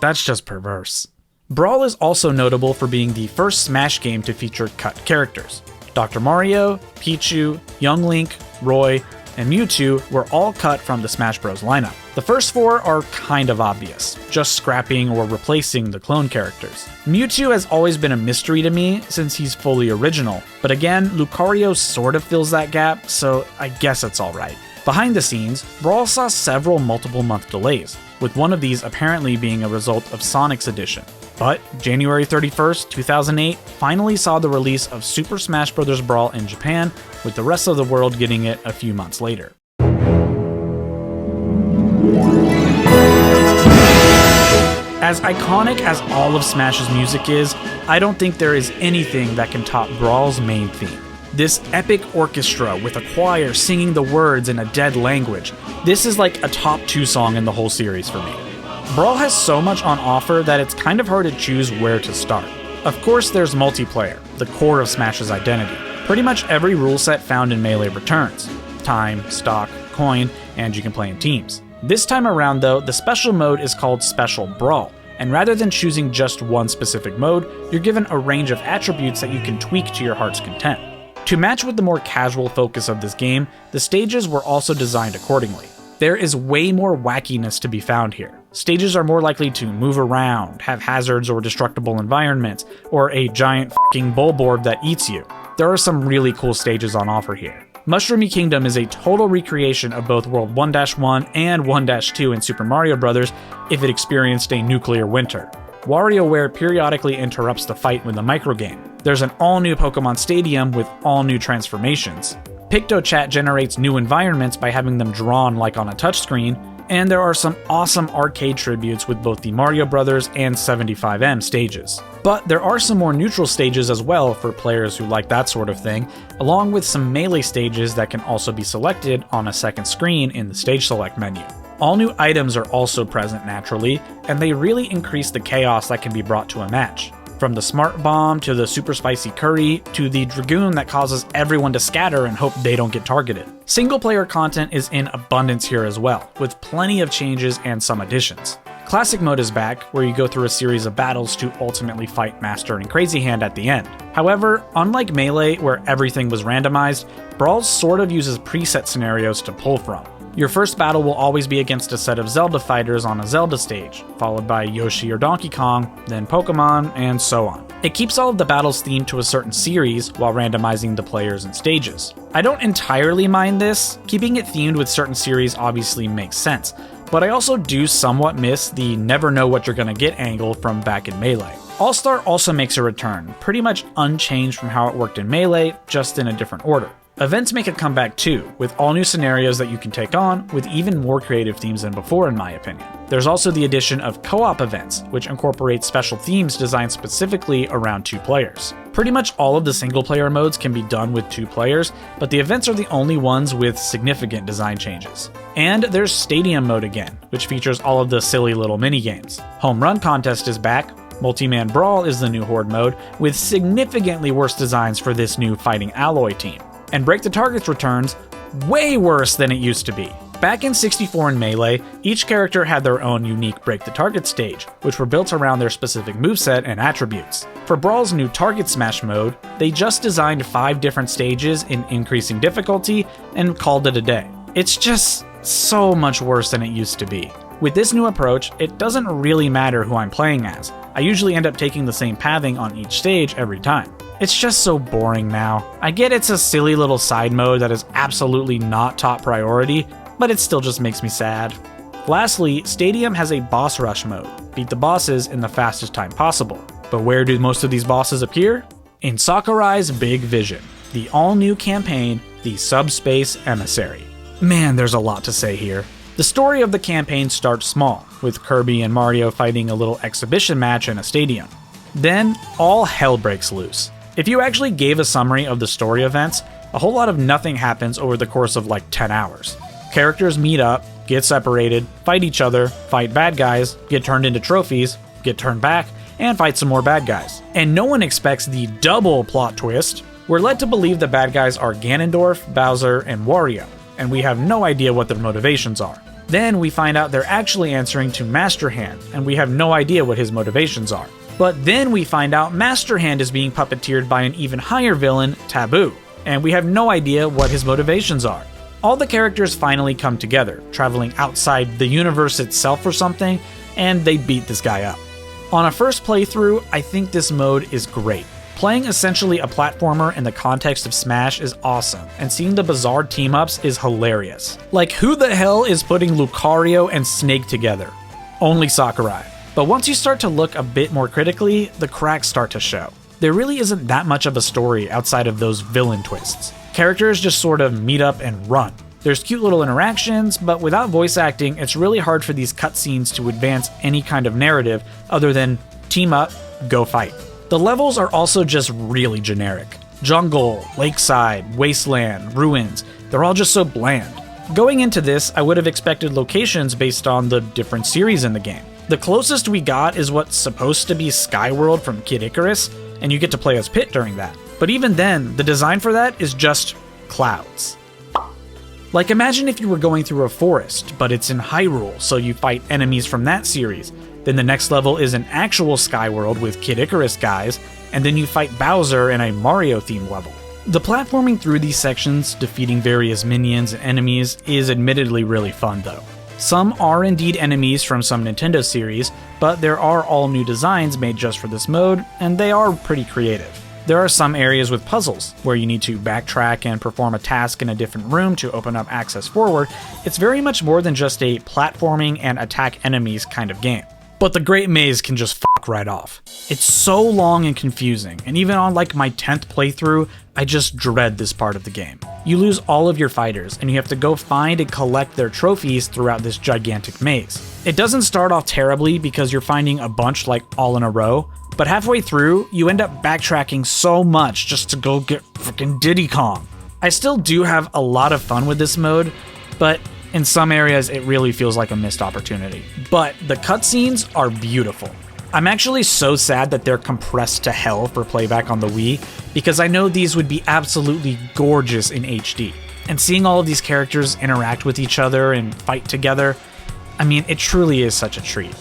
That's just perverse. Brawl is also notable for being the first Smash game to feature cut characters. Dr. Mario, Pichu, Young Link, Roy, and Mewtwo were all cut from the Smash Bros. Lineup. The first 4 are kind of obvious, just scrapping or replacing the clone characters. Mewtwo has always been a mystery to me since he's fully original, but again, Lucario sort of fills that gap, so I guess it's alright. Behind the scenes, Brawl saw several multiple-month delays, with one of these apparently being a result of Sonic's edition. But January 31st, 2008 finally saw the release of Super Smash Bros. Brawl in Japan, with the rest of the world getting it a few months later. As iconic as all of Smash's music is, I don't think there is anything that can top Brawl's main theme. This epic orchestra with a choir singing the words in a dead language, this is like a top 2 song in the whole series for me. Brawl has so much on offer that it's kind of hard to choose where to start. Of course there's multiplayer, the core of Smash's identity. Pretty much every rule set found in Melee returns. Time, stock, coin, and you can play in teams. This time around though, the special mode is called Special Brawl, and rather than choosing just one specific mode, you're given a range of attributes that you can tweak to your heart's content. To match with the more casual focus of this game, the stages were also designed accordingly. There is way more wackiness to be found here. Stages are more likely to move around, have hazards or destructible environments, or a giant f***ing bullboard that eats you. There are some really cool stages on offer here. Mushroomy Kingdom is a total recreation of both World 1-1 and 1-2 in Super Mario Bros. If it experienced a nuclear winter. WarioWare periodically interrupts the fight with a microgame. There's an all-new Pokemon Stadium with all-new transformations. PictoChat generates new environments by having them drawn like on a touchscreen, and there are some awesome arcade tributes with both the Mario Bros. And 75M stages. But there are some more neutral stages as well for players who like that sort of thing, along with some Melee stages that can also be selected on a second screen in the Stage Select menu. All new items are also present naturally, and they really increase the chaos that can be brought to a match. From the Smart Bomb, to the Super Spicy Curry, to the Dragoon that causes everyone to scatter and hope they don't get targeted. Single player content is in abundance here as well, with plenty of changes and some additions. Classic mode is back, where you go through a series of battles to ultimately fight Master and Crazy Hand at the end. However, unlike Melee, where everything was randomized, Brawl sort of uses preset scenarios to pull from. Your first battle will always be against a set of Zelda fighters on a Zelda stage, followed by Yoshi or Donkey Kong, then Pokemon, and so on. It keeps all of the battles themed to a certain series while randomizing the players and stages. I don't entirely mind this, keeping it themed with certain series obviously makes sense, but I also do somewhat miss the never know what you're gonna get angle from back in Melee. All-Star also makes a return, pretty much unchanged from how it worked in Melee, just in a different order. Events make a comeback too, with all new scenarios that you can take on, with even more creative themes than before in my opinion. There's also the addition of co-op events, which incorporate special themes designed specifically around 2 players. Pretty much all of the single-player modes can be done with 2 players, but the events are the only ones with significant design changes. And there's Stadium mode again, which features all of the silly little minigames. Home Run Contest is back, Multi-Man Brawl is the new Horde mode, with significantly worse designs for this new Fighting Alloy team. And Break the Targets returns, way worse than it used to be. Back in 64 and Melee, each character had their own unique Break the Target stage, which were built around their specific moveset and attributes. For Brawl's new Target Smash mode, they just designed 5 different stages in increasing difficulty and called it a day. It's just so much worse than it used to be. With this new approach, it doesn't really matter who I'm playing as. I usually end up taking the same pathing on each stage every time. It's just so boring now. I get it's a silly little side mode that is absolutely not top priority, but it still just makes me sad. Lastly, Stadium has a boss rush mode. Beat the bosses in the fastest time possible. But where do most of these bosses appear? In Sakurai's Big Vision, the all-new campaign, the Subspace Emissary. Man, there's a lot to say here. The story of the campaign starts small, with Kirby and Mario fighting a little exhibition match in a stadium. Then, all hell breaks loose. If you actually gave a summary of the story events, a whole lot of nothing happens over the course of like 10 hours. Characters meet up, get separated, fight each other, fight bad guys, get turned into trophies, get turned back, and fight some more bad guys. And no one expects the double plot twist. We're led to believe the bad guys are Ganondorf, Bowser, and Wario, and we have no idea what their motivations are. Then we find out they're actually answering to Master Hand, and we have no idea what his motivations are. But then we find out Master Hand is being puppeteered by an even higher villain, Taboo, and we have no idea what his motivations are. All the characters finally come together, traveling outside the universe itself or something, and they beat this guy up. On a first playthrough, I think this mode is great. Playing essentially a platformer in the context of Smash is awesome, and seeing the bizarre team-ups is hilarious. Like, who the hell is putting Lucario and Snake together? Only Sakurai. But once you start to look a bit more critically, the cracks start to show. There really isn't that much of a story outside of those villain twists. Characters just sort of meet up and run. There's cute little interactions, but without voice acting, it's really hard for these cutscenes to advance any kind of narrative other than team up, go fight. The levels are also just really generic. Jungle, lakeside, wasteland, ruins, they're all just so bland. Going into this, I would have expected locations based on the different series in the game. The closest we got is what's supposed to be Skyworld from Kid Icarus, and you get to play as Pit during that. But even then, the design for that is just clouds. Like, imagine if you were going through a forest, but it's in Hyrule, so you fight enemies from that series. Then the next level is an actual Skyworld with Kid Icarus guys, and then you fight Bowser in a Mario-themed level. The platforming through these sections, defeating various minions and enemies, is admittedly really fun though. Some are indeed enemies from some Nintendo series, but there are all new designs made just for this mode, and they are pretty creative. There are some areas with puzzles, where you need to backtrack and perform a task in a different room to open up access forward. It's very much more than just a platforming and attack enemies kind of game. But the Great Maze can just fuck right off. It's so long and confusing, and even on like my 10th playthrough, I just dread this part of the game. You lose all of your fighters, and you have to go find and collect their trophies throughout this gigantic maze. It doesn't start off terribly because you're finding a bunch like all in a row, but halfway through, you end up backtracking so much just to go get frickin' Diddy Kong. I still do have a lot of fun with this mode, but in some areas it really feels like a missed opportunity. But the cutscenes are beautiful. I'm actually so sad that they're compressed to hell for playback on the Wii, because I know these would be absolutely gorgeous in HD. And seeing all of these characters interact with each other and fight together, I mean, it truly is such a treat.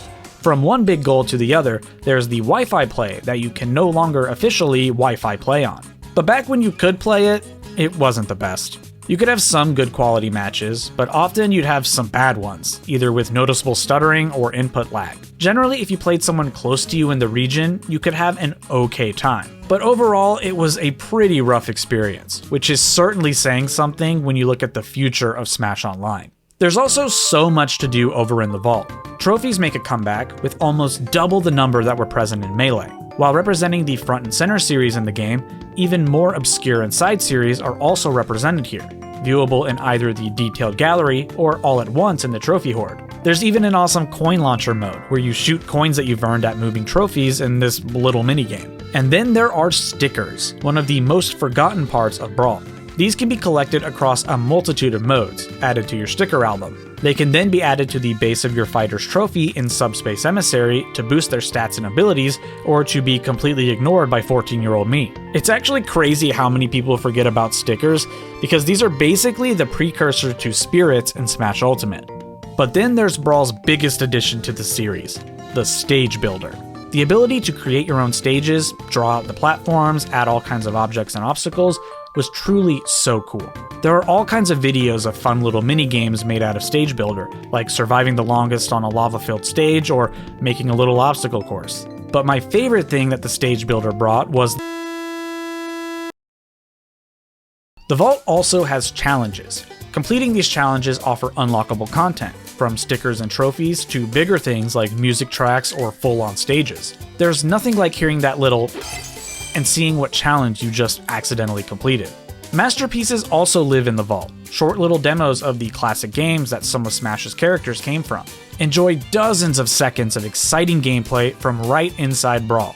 From one big goal to the other, there's the Wi-Fi play that you can no longer officially Wi-Fi play on. But back when you could play it, it wasn't the best. You could have some good quality matches, but often you'd have some bad ones, either with noticeable stuttering or input lag. Generally, if you played someone close to you in the region, you could have an okay time. But overall, it was a pretty rough experience, which is certainly saying something when you look at the future of Smash Online. There's also so much to do over in the Vault. Trophies make a comeback, with almost double the number that were present in Melee. While representing the front and center series in the game, even more obscure and side series are also represented here, viewable in either the detailed gallery or all at once in the trophy hoard. There's even an awesome coin launcher mode, where you shoot coins that you've earned at moving trophies in this little minigame. And then there are stickers, one of the most forgotten parts of Brawl. These can be collected across a multitude of modes, added to your sticker album. They can then be added to the base of your fighter's trophy in Subspace Emissary to boost their stats and abilities, or to be completely ignored by 14-year-old me. It's actually crazy how many people forget about stickers, because these are basically the precursor to spirits in Smash Ultimate. But then there's Brawl's biggest addition to the series, the Stage Builder. The ability to create your own stages, draw out the platforms, add all kinds of objects and obstacles, was truly so cool. There are all kinds of videos of fun little mini-games made out of Stage Builder, like surviving the longest on a lava-filled stage or making a little obstacle course. But my favorite thing that the Stage Builder brought was the Vault also has challenges. Completing these challenges offer unlockable content, from stickers and trophies to bigger things like music tracks or full-on stages. There's nothing like hearing that little and seeing what challenge you just accidentally completed. Masterpieces also live in the Vault, short little demos of the classic games that some of Smash's characters came from. Enjoy dozens of seconds of exciting gameplay from right inside Brawl.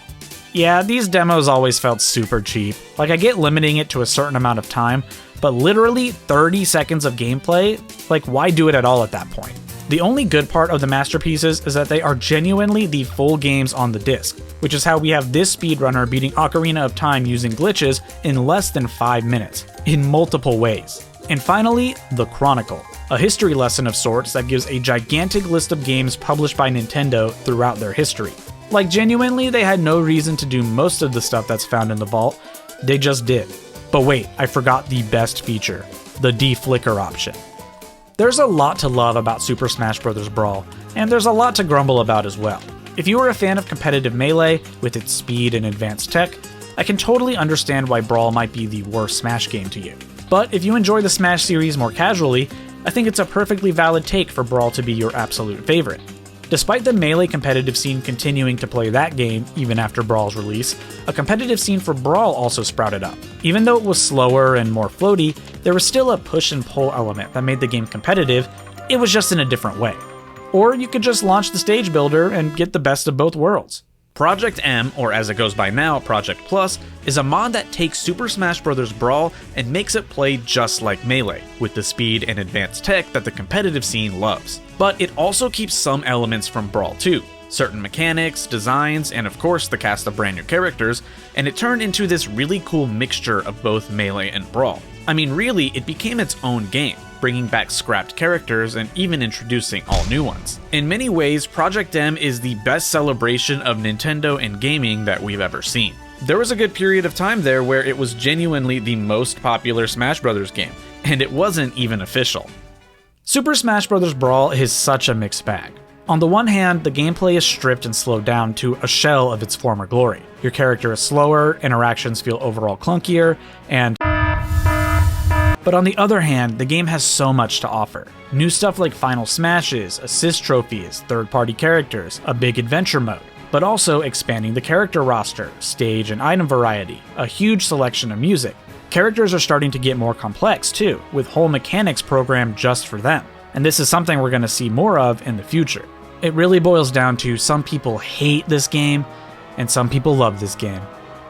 Yeah, these demos always felt super cheap. Like, I get limiting it to a certain amount of time, but literally 30 seconds of gameplay? Like, why do it at all at that point? The only good part of the masterpieces is that they are genuinely the full games on the disc, which is how we have this speedrunner beating Ocarina of Time using glitches in less than 5 minutes, in multiple ways. And finally, the Chronicle, a history lesson of sorts that gives a gigantic list of games published by Nintendo throughout their history. Like, genuinely, they had no reason to do most of the stuff that's found in the Vault, they just did. But wait, I forgot the best feature, the deflicker option. There's a lot to love about Super Smash Bros. Brawl, and there's a lot to grumble about as well. If you are a fan of competitive Melee, with its speed and advanced tech, I can totally understand why Brawl might be the worst Smash game to you. But if you enjoy the Smash series more casually, I think it's a perfectly valid take for Brawl to be your absolute favorite. Despite the Melee competitive scene continuing to play that game even after Brawl's release, a competitive scene for Brawl also sprouted up. Even though it was slower and more floaty, there was still a push and pull element that made the game competitive, it was just in a different way. Or you could just launch the Stage Builder and get the best of both worlds. Project M, or as it goes by now, Project Plus, is a mod that takes Super Smash Bros. Brawl and makes it play just like Melee, with the speed and advanced tech that the competitive scene loves. But it also keeps some elements from Brawl too, certain mechanics, designs, and of course the cast of brand new characters, and it turned into this really cool mixture of both Melee and Brawl. I mean, really, it became its own game, bringing back scrapped characters and even introducing all new ones. In many ways, Project M is the best celebration of Nintendo and gaming that we've ever seen. There was a good period of time there where it was genuinely the most popular Smash Bros. Game, and it wasn't even official. Super Smash Bros. Brawl is such a mixed bag. On the one hand, the gameplay is stripped and slowed down to a shell of its former glory. Your character is slower, interactions feel overall clunkier, but on the other hand, the game has so much to offer. New stuff like final smashes, assist trophies, third-party characters, a big adventure mode, but also expanding the character roster, stage and item variety, a huge selection of music. Characters are starting to get more complex too, with whole mechanics programmed just for them. And this is something we're going to see more of in the future. It really boils down to some people hate this game, and some people love this game.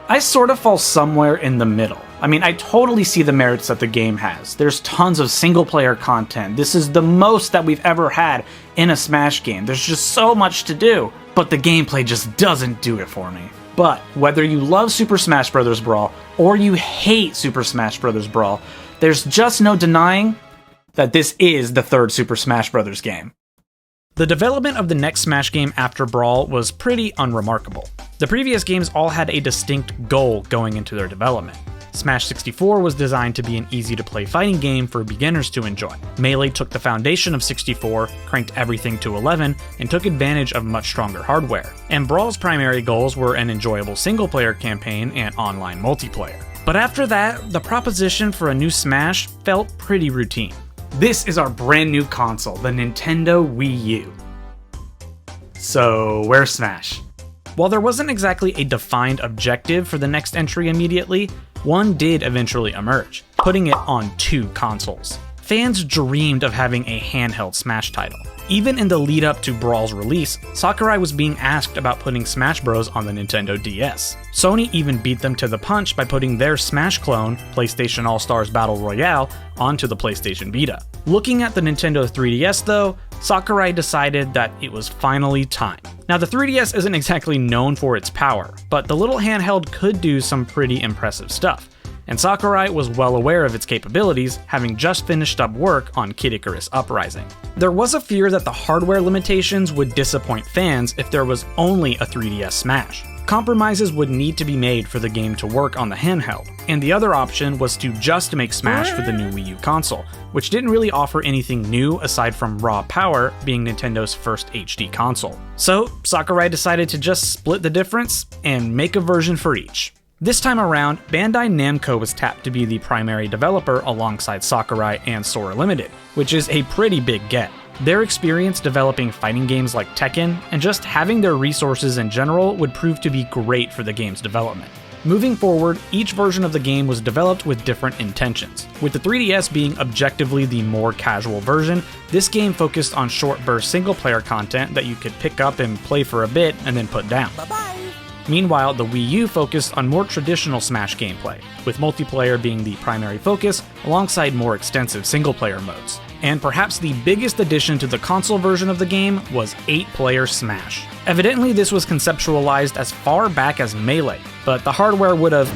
I sort of fall somewhere in the middle. I mean, I totally see the merits that the game has. There's tons of single-player content. This is the most that we've ever had in a Smash game. There's just so much to do, but the gameplay just doesn't do it for me. But whether you love Super Smash Bros. Brawl or you hate Super Smash Bros. Brawl, there's just no denying that this is the third Super Smash Bros. Game. The development of the next Smash game after Brawl was pretty unremarkable. The previous games all had a distinct goal going into their development. Smash 64 was designed to be an easy-to-play fighting game for beginners to enjoy. Melee took the foundation of 64, cranked everything to 11, and took advantage of much stronger hardware. And Brawl's primary goals were an enjoyable single-player campaign and online multiplayer. But after that, the proposition for a new Smash felt pretty routine. This is our brand new console, the Nintendo Wii U. So, where's Smash? While there wasn't exactly a defined objective for the next entry immediately, one did eventually emerge, putting it on 2 consoles. Fans dreamed of having a handheld Smash title. Even in the lead up to Brawl's release, Sakurai was being asked about putting Smash Bros on the Nintendo DS. Sony even beat them to the punch by putting their Smash clone, PlayStation All-Stars Battle Royale, onto the PlayStation Vita. Looking at the Nintendo 3DS though, Sakurai decided that it was finally time. Now the 3DS isn't exactly known for its power, but the little handheld could do some pretty impressive stuff. And Sakurai was well aware of its capabilities, having just finished up work on Kid Icarus Uprising. There was a fear that the hardware limitations would disappoint fans if there was only a 3DS Smash. Compromises would need to be made for the game to work on the handheld, and the other option was to just make Smash for the new Wii U console, which didn't really offer anything new aside from raw power being Nintendo's first HD console. So Sakurai decided to just split the difference and make a version for each. This time around, Bandai Namco was tapped to be the primary developer alongside Sakurai and Sora Limited, which is a pretty big get. Their experience developing fighting games like Tekken, and just having their resources in general would prove to be great for the game's development. Moving forward, each version of the game was developed with different intentions. With the 3DS being objectively the more casual version, this game focused on short burst single-player content that you could pick up and play for a bit and then put down. Bye-bye. Meanwhile, the Wii U focused on more traditional Smash gameplay, with multiplayer being the primary focus alongside more extensive single-player modes. And perhaps the biggest addition to the console version of the game was 8-player Smash. Evidently, this was conceptualized as far back as Melee, but the hardware would have...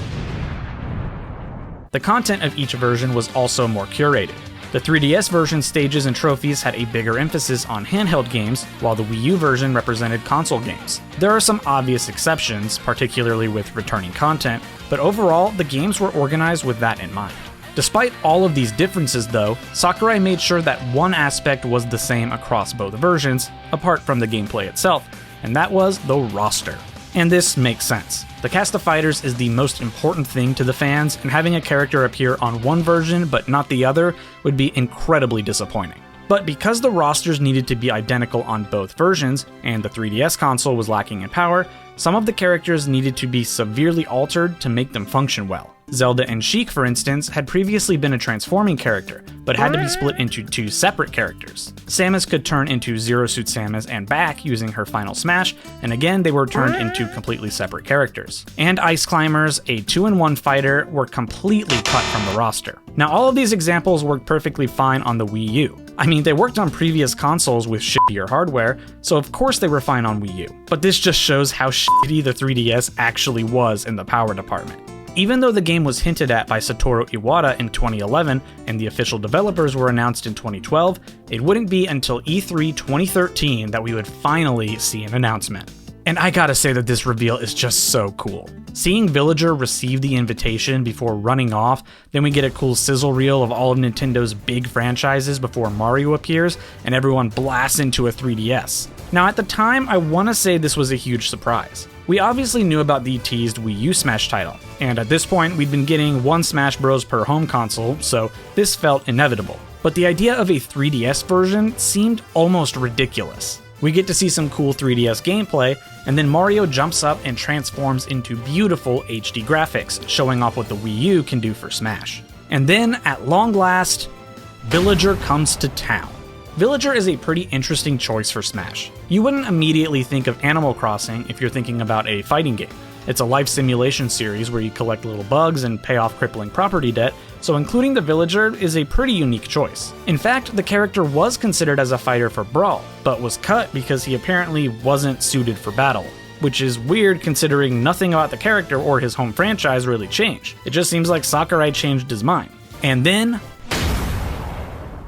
The content of each version was also more curated. The 3DS version stages and trophies had a bigger emphasis on handheld games, while the Wii U version represented console games. There are some obvious exceptions, particularly with returning content, but overall, the games were organized with that in mind. Despite all of these differences though, Sakurai made sure that one aspect was the same across both versions, apart from the gameplay itself, and that was the roster. And this makes sense. The cast of fighters is the most important thing to the fans, and having a character appear on one version but not the other would be incredibly disappointing. But because the rosters needed to be identical on both versions, and the 3DS console was lacking in power, some of the characters needed to be severely altered to make them function well. Zelda and Sheik, for instance, had previously been a transforming character, but had to be split into 2 separate characters. Samus could turn into Zero Suit Samus and back using her final smash, and again they were turned into completely separate characters. And Ice Climbers, a 2-in-1 fighter, were completely cut from the roster. Now all of these examples worked perfectly fine on the Wii U. I mean, they worked on previous consoles with shittier hardware, so of course they were fine on Wii U. But this just shows how shitty the 3DS actually was in the power department. Even though the game was hinted at by Satoru Iwata in 2011 and the official developers were announced in 2012, it wouldn't be until E3 2013 that we would finally see an announcement. And I gotta say that this reveal is just so cool. Seeing Villager receive the invitation before running off, then we get a cool sizzle reel of all of Nintendo's big franchises before Mario appears, and everyone blasts into a 3DS. Now at the time, I wanna say this was a huge surprise. We obviously knew about the teased Wii U Smash title, and at this point we'd been getting one Smash Bros per home console, so this felt inevitable. But the idea of a 3DS version seemed almost ridiculous. We get to see some cool 3DS gameplay, and then Mario jumps up and transforms into beautiful HD graphics, showing off what the Wii U can do for Smash. And then, at long last, Villager comes to town. Villager is a pretty interesting choice for Smash. You wouldn't immediately think of Animal Crossing if you're thinking about a fighting game. It's a life simulation series where you collect little bugs and pay off crippling property debt, so including the Villager is a pretty unique choice. In fact, the character was considered as a fighter for Brawl, but was cut because he apparently wasn't suited for battle. Which is weird considering nothing about the character or his home franchise really changed. It just seems like Sakurai changed his mind. And then...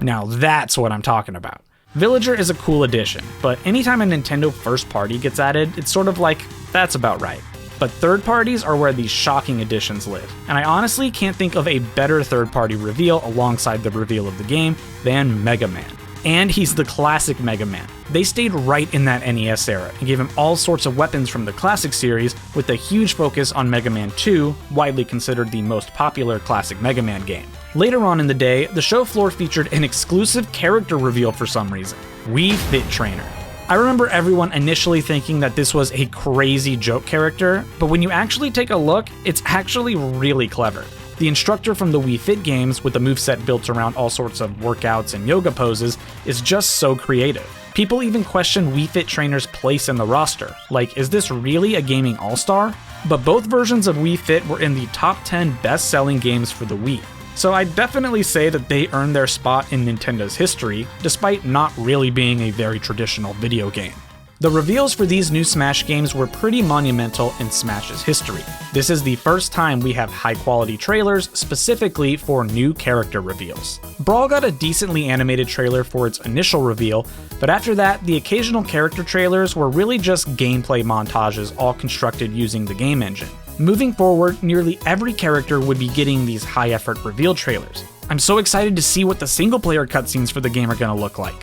Now that's what I'm talking about. Villager is a cool addition, but anytime a Nintendo first party gets added, it's sort of like, that's about right. But third parties are where these shocking additions live, and I honestly can't think of a better third party reveal alongside the reveal of the game than Mega Man. And he's the classic Mega Man. They stayed right in that NES era and gave him all sorts of weapons from the classic series, with a huge focus on Mega Man 2, widely considered the most popular classic Mega Man game. Later on in the day, the show floor featured an exclusive character reveal for some reason: Wii Fit Trainer. I remember everyone initially thinking that this was a crazy joke character, but when you actually take a look, it's actually really clever. The instructor from the Wii Fit games, with a moveset built around all sorts of workouts and yoga poses, is just so creative. People even question Wii Fit Trainer's place in the roster, like, is this really a gaming all-star? But both versions of Wii Fit were in the top 10 best-selling games for the Wii. So I'd definitely say that they earned their spot in Nintendo's history, despite not really being a very traditional video game. The reveals for these new Smash games were pretty monumental in Smash's history. This is the first time we have high-quality trailers specifically for new character reveals. Brawl got a decently animated trailer for its initial reveal, but after that, the occasional character trailers were really just gameplay montages all constructed using the game engine. Moving forward, nearly every character would be getting these high-effort reveal trailers. I'm so excited to see what the single-player cutscenes for the game are gonna look like.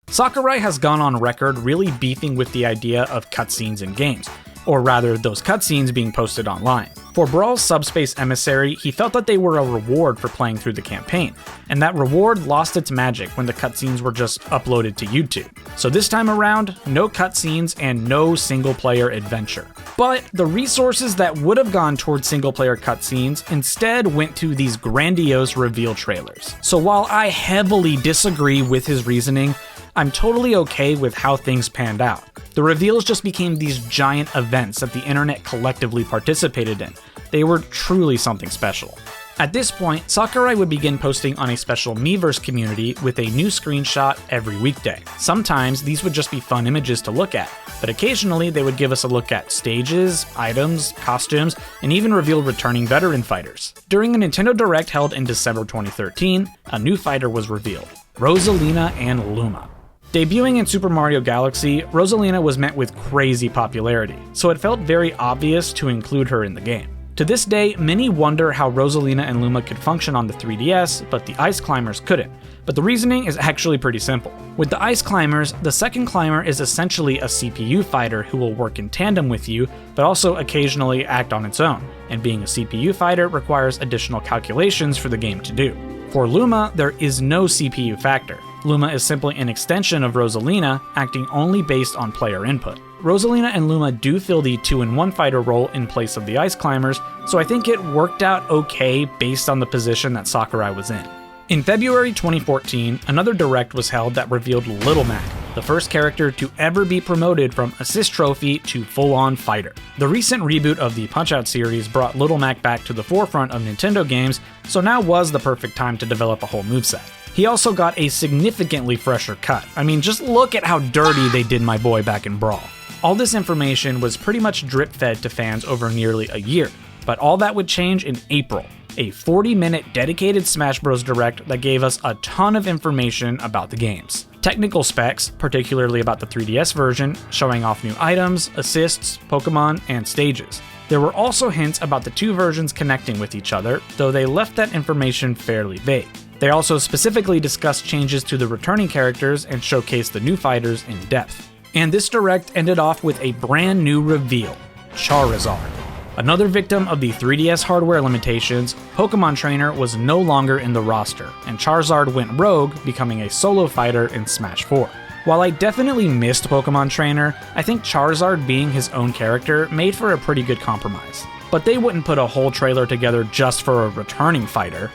Sakurai has gone on record really beefing with the idea of cutscenes in games, or rather, those cutscenes being posted online. For Brawl's Subspace Emissary, he felt that they were a reward for playing through the campaign, and that reward lost its magic when the cutscenes were just uploaded to YouTube. So this time around, no cutscenes and no single-player adventure. But the resources that would have gone towards single-player cutscenes instead went to these grandiose reveal trailers. So while I heavily disagree with his reasoning, I'm totally okay with how things panned out. The reveals just became these giant events that the internet collectively participated in. They were truly something special. At this point, Sakurai would begin posting on a special Miiverse community with a new screenshot every weekday. Sometimes these would just be fun images to look at, but occasionally they would give us a look at stages, items, costumes, and even reveal returning veteran fighters. During a Nintendo Direct held in December 2013, a new fighter was revealed: Rosalina and Luma. Debuting in Super Mario Galaxy, Rosalina was met with crazy popularity, so it felt very obvious to include her in the game. To this day, many wonder how Rosalina and Luma could function on the 3DS, but the Ice Climbers couldn't. But the reasoning is actually pretty simple. With the Ice Climbers, the second climber is essentially a CPU fighter who will work in tandem with you, but also occasionally act on its own, and being a CPU fighter requires additional calculations for the game to do. For Luma, there is no CPU factor. Luma is simply an extension of Rosalina, acting only based on player input. Rosalina and Luma do fill the 2-in-1 fighter role in place of the Ice Climbers, so I think it worked out okay based on the position that Sakurai was in. In February 2014, another Direct was held that revealed Little Mac, the first character to ever be promoted from Assist Trophy to full-on fighter. The recent reboot of the Punch-Out series brought Little Mac back to the forefront of Nintendo games, so now was the perfect time to develop a whole moveset. He also got a significantly fresher cut. I mean, just look at how dirty they did my boy back in Brawl. All this information was pretty much drip-fed to fans over nearly a year, but all that would change in April. A 40-minute dedicated Smash Bros. Direct that gave us a ton of information about the games. Technical specs, particularly about the 3DS version, showing off new items, assists, Pokemon, and stages. There were also hints about the two versions connecting with each other, though they left that information fairly vague. They also specifically discussed changes to the returning characters and showcased the new fighters in depth. And this Direct ended off with a brand new reveal: Charizard. Another victim of the 3DS hardware limitations, Pokemon Trainer was no longer in the roster, and Charizard went rogue, becoming a solo fighter in Smash 4. While I definitely missed Pokemon Trainer, I think Charizard being his own character made for a pretty good compromise. But they wouldn't put a whole trailer together just for a returning fighter.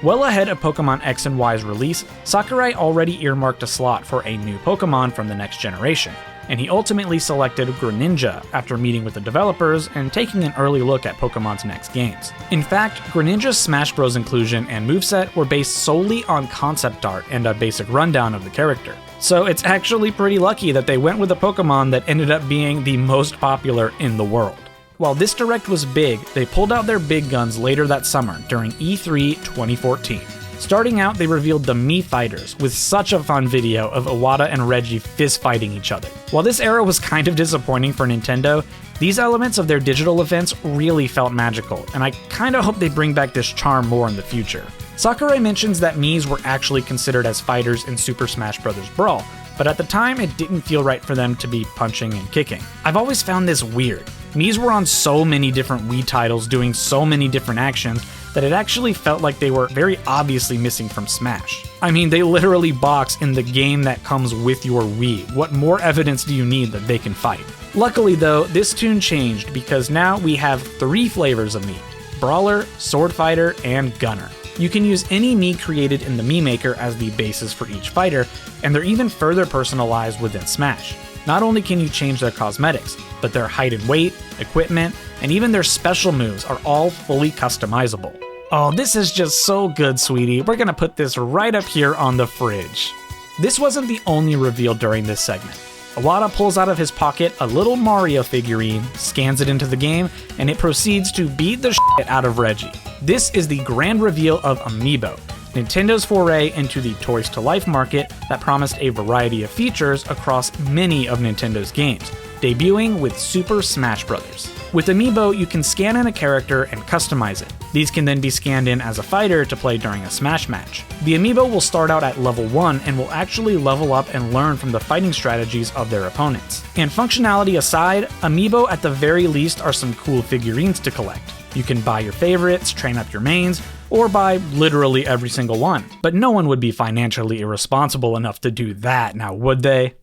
Well ahead of Pokemon X and Y's release, Sakurai already earmarked a slot for a new Pokemon from the next generation, and he ultimately selected Greninja after meeting with the developers and taking an early look at Pokemon's next games. In fact, Greninja's Smash Bros. Inclusion and moveset were based solely on concept art and a basic rundown of the character. So it's actually pretty lucky that they went with a Pokemon that ended up being the most popular in the world. While this direct was big, they pulled out their big guns later that summer during E3 2014. Starting out, they revealed the Mii Fighters with such a fun video of Iwata and Reggie fist fighting each other. While this era was kind of disappointing for Nintendo, these elements of their digital events really felt magical, and I kinda hope they bring back this charm more in the future. Sakurai mentions that Miis were actually considered as fighters in Super Smash Bros. Brawl, but at the time it didn't feel right for them to be punching and kicking. I've always found this weird. Miis were on so many different Wii titles doing so many different actions that it actually felt like they were very obviously missing from Smash. I mean, they literally box in the game that comes with your Wii. What more evidence do you need that they can fight? Luckily though, this tune changed because now we have 3 flavors of Mii: Brawler, Sword Fighter, and Gunner. You can use any Mii created in the Mii Maker as the basis for each fighter, and they're even further personalized within Smash. Not only can you change their cosmetics, but their height and weight, equipment, and even their special moves are all fully customizable. Oh, this is just so good, sweetie. We're gonna put this right up here on the fridge. This wasn't the only reveal during this segment. Iwata pulls out of his pocket a little Mario figurine, scans it into the game, and it proceeds to beat the shit out of Reggie. This is the grand reveal of Amiibo, Nintendo's foray into the Toys to Life market that promised a variety of features across many of Nintendo's games, debuting with Super Smash Bros. With Amiibo, you can scan in a character and customize it. These can then be scanned in as a fighter to play during a Smash match. The Amiibo will start out at level 1 and will actually level up and learn from the fighting strategies of their opponents. And functionality aside, Amiibo at the very least are some cool figurines to collect. You can buy your favorites, train up your mains, or buy literally every single one. But no one would be financially irresponsible enough to do that now, would they?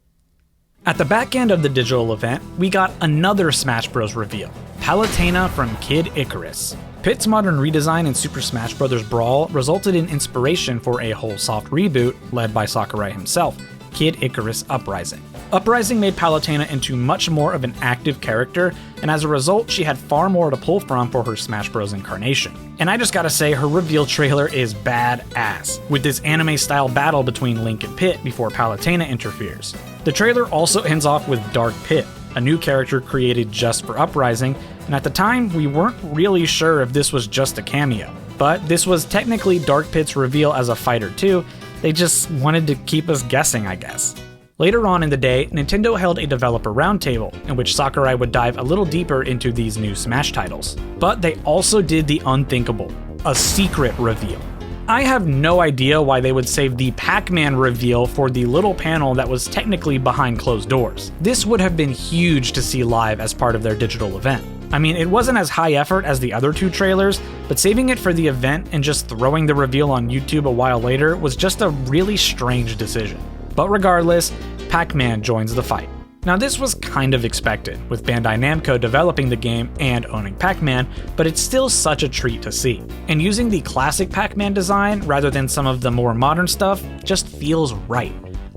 At the back end of the digital event, we got another Smash Bros. Reveal, Palutena from Kid Icarus. Pit's modern redesign in Super Smash Bros. Brawl resulted in inspiration for a whole soft reboot led by Sakurai himself, Kid Icarus Uprising. Uprising made Palutena into much more of an active character, and as a result, she had far more to pull from for her Smash Bros. Incarnation. And I just gotta say, her reveal trailer is badass, with this anime-style battle between Link and Pit before Palutena interferes. The trailer also ends off with Dark Pit, a new character created just for Uprising, and at the time, we weren't really sure if this was just a cameo. But this was technically Dark Pit's reveal as a fighter too. They just wanted to keep us guessing, I guess. Later on in the day, Nintendo held a developer roundtable in which Sakurai would dive a little deeper into these new Smash titles. But they also did the unthinkable, a secret reveal. I have no idea why they would save the Pac-Man reveal for the little panel that was technically behind closed doors. This would have been huge to see live as part of their digital event. I mean, it wasn't as high effort as the other 2 trailers, but saving it for the event and just throwing the reveal on YouTube a while later was just a really strange decision. But regardless, Pac-Man joins the fight. Now this was kind of expected, with Bandai Namco developing the game and owning Pac-Man, but it's still such a treat to see. And using the classic Pac-Man design rather than some of the more modern stuff just feels right.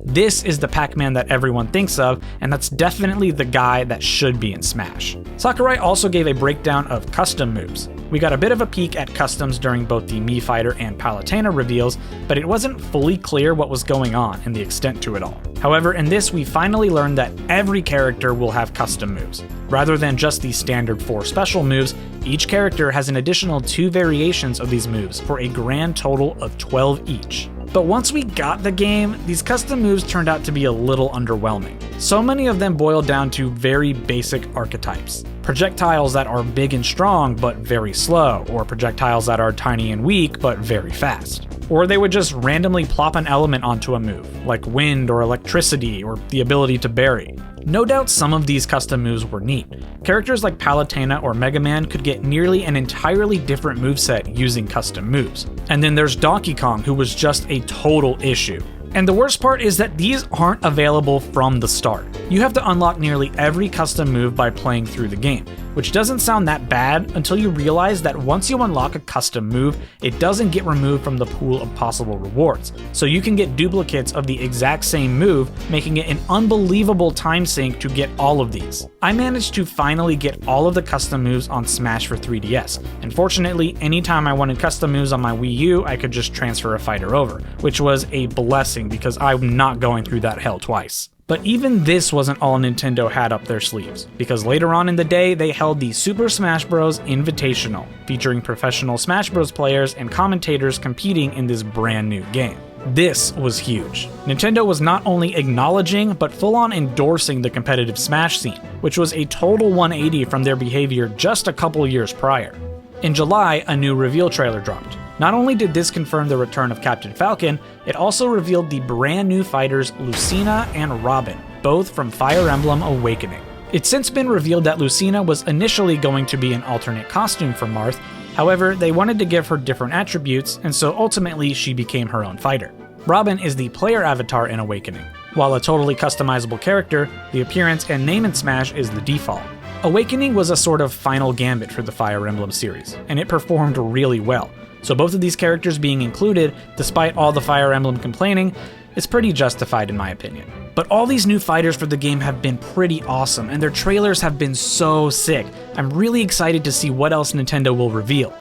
This is the Pac-Man that everyone thinks of, and that's definitely the guy that should be in Smash. Sakurai also gave a breakdown of custom moves. We got a bit of a peek at customs during both the Mii Fighter and Palutena reveals, but it wasn't fully clear what was going on and the extent to it all. However, in this we finally learned that every character will have custom moves. Rather than just the standard 4 special moves, each character has an additional 2 variations of these moves for a grand total of 12 each. But once we got the game, these custom moves turned out to be a little underwhelming. So many of them boiled down to very basic archetypes. Projectiles that are big and strong but very slow, or projectiles that are tiny and weak but very fast. Or they would just randomly plop an element onto a move, like wind or electricity or the ability to bury. No doubt some of these custom moves were neat. Characters like Palutena or Mega Man could get nearly an entirely different moveset using custom moves. And then there's Donkey Kong, who was just a total issue. And the worst part is that these aren't available from the start. You have to unlock nearly every custom move by playing through the game, which doesn't sound that bad until you realize that once you unlock a custom move, it doesn't get removed from the pool of possible rewards. So you can get duplicates of the exact same move, making it an unbelievable time sink to get all of these. I managed to finally get all of the custom moves on Smash for 3DS, and fortunately, anytime I wanted custom moves on my Wii U, I could just transfer a fighter over, which was a blessing because I'm not going through that hell twice. But even this wasn't all Nintendo had up their sleeves, because later on in the day they held the Super Smash Bros. Invitational, featuring professional Smash Bros. Players and commentators competing in this brand new game. This was huge. Nintendo was not only acknowledging, but full-on endorsing the competitive Smash scene, which was a total 180 from their behavior just a couple years prior. In July, a new reveal trailer dropped. Not only did this confirm the return of Captain Falcon, it also revealed the brand new fighters Lucina and Robin, both from Fire Emblem Awakening. It's since been revealed that Lucina was initially going to be an alternate costume for Marth, however, they wanted to give her different attributes, and so ultimately she became her own fighter. Robin is the player avatar in Awakening. While a totally customizable character, the appearance and name in Smash is the default. Awakening was a sort of final gambit for the Fire Emblem series, and it performed really well. So both of these characters being included, despite all the Fire Emblem complaining, is pretty justified in my opinion. But all these new fighters for the game have been pretty awesome, and their trailers have been so sick. I'm really excited to see what else Nintendo will reveal.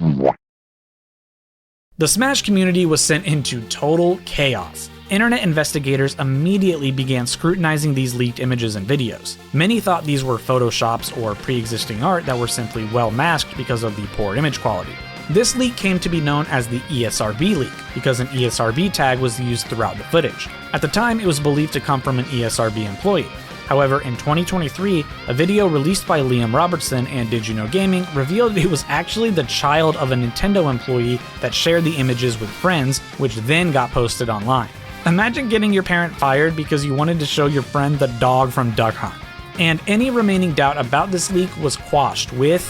The Smash community was sent into total chaos. Internet investigators immediately began scrutinizing these leaked images and videos. Many thought these were photoshops or pre-existing art that were simply well masked because of the poor image quality. This leak came to be known as the ESRB leak, because an ESRB tag was used throughout the footage. At the time, it was believed to come from an ESRB employee. However, in 2023, a video released by Liam Robertson and Did You Know Gaming revealed it was actually the child of a Nintendo employee that shared the images with friends, which then got posted online. Imagine getting your parent fired because you wanted to show your friend the dog from Duck Hunt. And any remaining doubt about this leak was quashed with...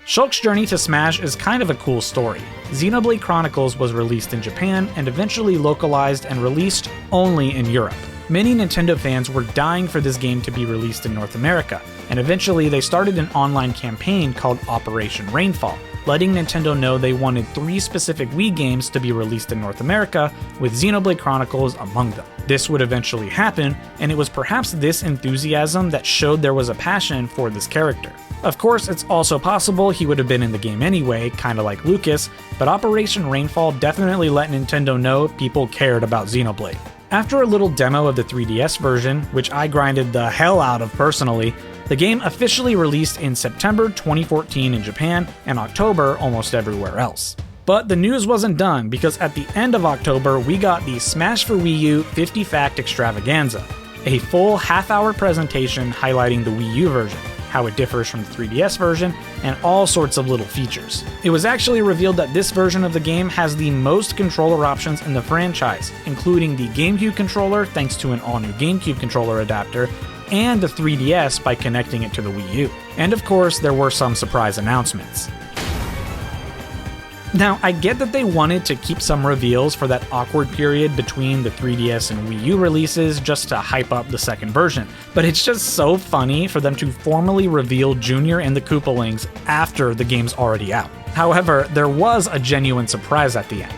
Shulk's journey to Smash is kind of a cool story. Xenoblade Chronicles was released in Japan and eventually localized and released only in Europe. Many Nintendo fans were dying for this game to be released in North America, and eventually they started an online campaign called Operation Rainfall, letting Nintendo know they wanted 3 specific Wii games to be released in North America, with Xenoblade Chronicles among them. This would eventually happen, and it was perhaps this enthusiasm that showed there was a passion for this character. Of course, it's also possible he would have been in the game anyway, kinda like Lucas, but Operation Rainfall definitely let Nintendo know people cared about Xenoblade. After a little demo of the 3DS version, which I grinded the hell out of personally, the game officially released in September 2014 in Japan and October almost everywhere else. But the news wasn't done, because at the end of October we got the Smash for Wii U 50 Fact Extravaganza, a full half-hour presentation highlighting the Wii U version, how it differs from the 3DS version, and all sorts of little features. It was actually revealed that this version of the game has the most controller options in the franchise, including the GameCube controller thanks to an all-new GameCube controller adapter, and the 3DS by connecting it to the Wii U. And of course, there were some surprise announcements. Now, I get that they wanted to keep some reveals for that awkward period between the 3DS and Wii U releases just to hype up the second version, but it's just so funny for them to formally reveal Junior and the Koopalings after the game's already out. However, there was a genuine surprise at the end.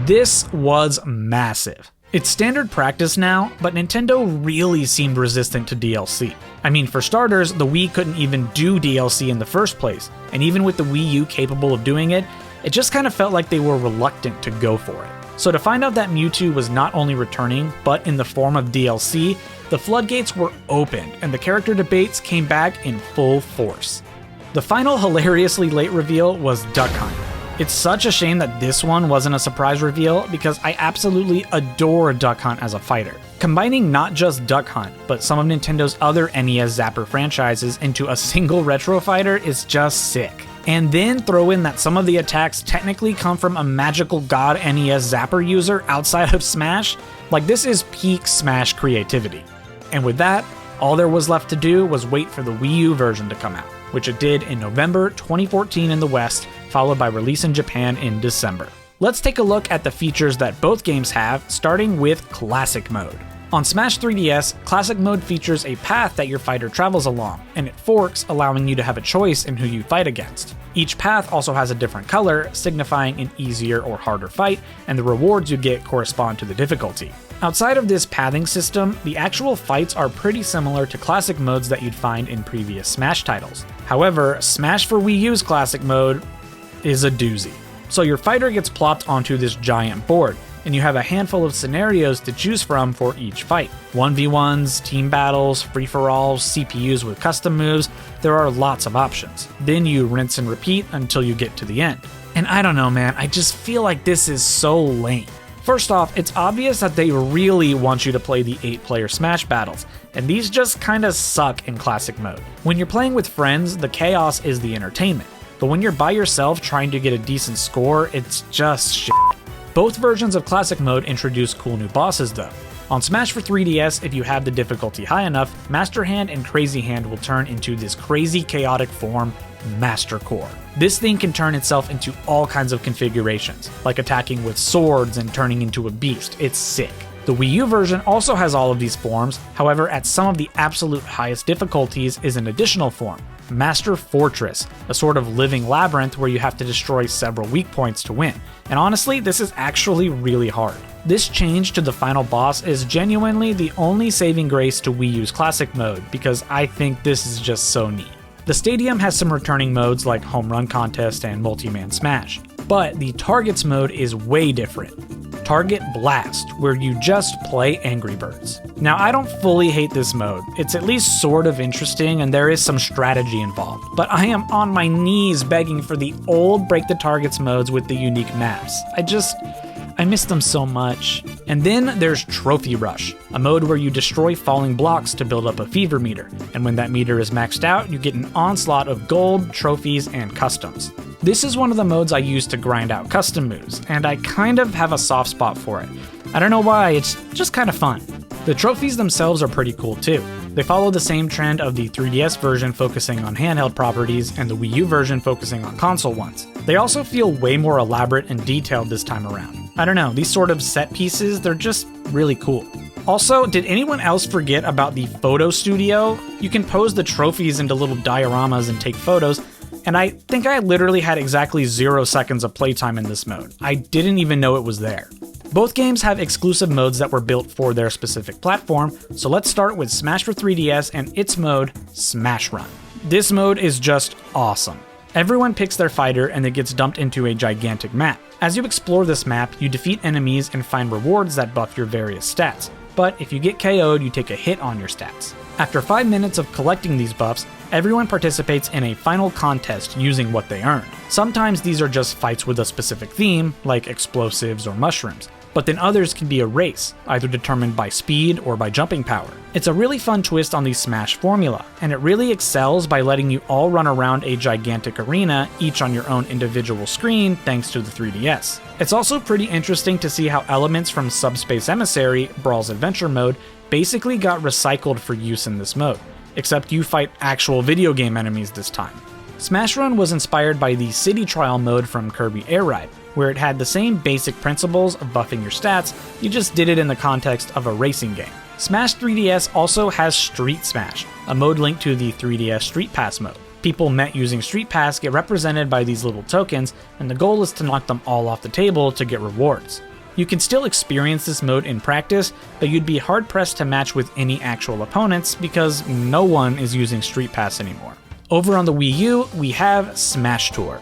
This was massive. It's standard practice now, but Nintendo really seemed resistant to DLC. I mean, for starters, the Wii couldn't even do DLC in the first place, and even with the Wii U capable of doing it, it just kind of felt like they were reluctant to go for it. So to find out that Mewtwo was not only returning, but in the form of DLC, the floodgates were opened, and the character debates came back in full force. The final hilariously late reveal was Duck Hunt. It's such a shame that this one wasn't a surprise reveal, because I absolutely adore Duck Hunt as a fighter. Combining not just Duck Hunt, but some of Nintendo's other NES Zapper franchises into a single retro fighter is just sick. And then throw in that some of the attacks technically come from a magical god NES Zapper user outside of Smash, like this is peak Smash creativity. And with that, all there was left to do was wait for the Wii U version to come out, which it did in November 2014 in the West, followed by release in Japan in December. Let's take a look at the features that both games have, starting with Classic Mode. On Smash 3DS, Classic Mode features a path that your fighter travels along, and it forks, allowing you to have a choice in who you fight against. Each path also has a different color, signifying an easier or harder fight, and the rewards you get correspond to the difficulty. Outside of this pathing system, the actual fights are pretty similar to Classic Modes that you'd find in previous Smash titles. However, Smash for Wii U's Classic Mode is a doozy. So your fighter gets plopped onto this giant board, and you have a handful of scenarios to choose from for each fight. 1v1s, team battles, free-for-alls, CPUs with custom moves, there are lots of options. Then you rinse and repeat until you get to the end. And I don't know, man, I just feel like this is so lame. First off, it's obvious that they really want you to play the 8-player Smash battles, and these just kinda suck in classic mode. When you're playing with friends, the chaos is the entertainment, but when you're by yourself trying to get a decent score, it's just shit. Both versions of classic mode introduce cool new bosses though. On Smash for 3DS, if you have the difficulty high enough, Master Hand and Crazy Hand will turn into this crazy chaotic form, Master Core. This thing can turn itself into all kinds of configurations, like attacking with swords and turning into a beast. It's sick. The Wii U version also has all of these forms, however at some of the absolute highest difficulties is an additional form, Master Fortress, a sort of living labyrinth where you have to destroy several weak points to win. And honestly, this is actually really hard. This change to the final boss is genuinely the only saving grace to Wii U's classic mode, because I think this is just so neat. The stadium has some returning modes like Home Run Contest and Multi-Man Smash, but the Targets mode is way different. Target Blast, where you just play Angry Birds. Now, I don't fully hate this mode. It's at least sort of interesting and there is some strategy involved, but I am on my knees begging for the old Break the Targets modes with the unique maps. I miss them so much. And then there's Trophy Rush, a mode where you destroy falling blocks to build up a fever meter, and when that meter is maxed out, you get an onslaught of gold, trophies, and customs. This is one of the modes I use to grind out custom moves, and I kind of have a soft spot for it. I don't know why, it's just kind of fun. The trophies themselves are pretty cool too. They follow the same trend of the 3DS version focusing on handheld properties and the Wii U version focusing on console ones. They also feel way more elaborate and detailed this time around. I don't know, these sort of set pieces, they're just really cool. Also, did anyone else forget about the photo studio? You can pose the trophies into little dioramas and take photos, and I think I literally had exactly 0 seconds of playtime in this mode. I didn't even know it was there. Both games have exclusive modes that were built for their specific platform, so let's start with Smash for 3DS and its mode, Smash Run. This mode is just awesome. Everyone picks their fighter and it gets dumped into a gigantic map. As you explore this map, you defeat enemies and find rewards that buff your various stats, but if you get KO'd, you take a hit on your stats. After 5 minutes of collecting these buffs, everyone participates in a final contest using what they earned. Sometimes these are just fights with a specific theme, like explosives or mushrooms, but then others can be a race, either determined by speed or by jumping power. It's a really fun twist on the Smash formula, and it really excels by letting you all run around a gigantic arena, each on your own individual screen thanks to the 3DS. It's also pretty interesting to see how elements from Subspace Emissary, Brawl's adventure mode, basically got recycled for use in this mode, except you fight actual video game enemies this time. Smash Run was inspired by the City Trial mode from Kirby Air Ride, where it had the same basic principles of buffing your stats, you just did it in the context of a racing game. Smash 3DS also has Street Smash, a mode linked to the 3DS Street Pass mode. People met using Street Pass get represented by these little tokens, and the goal is to knock them all off the table to get rewards. You can still experience this mode in practice, but you'd be hard-pressed to match with any actual opponents because no one is using Street Pass anymore. Over on the Wii U, we have Smash Tour.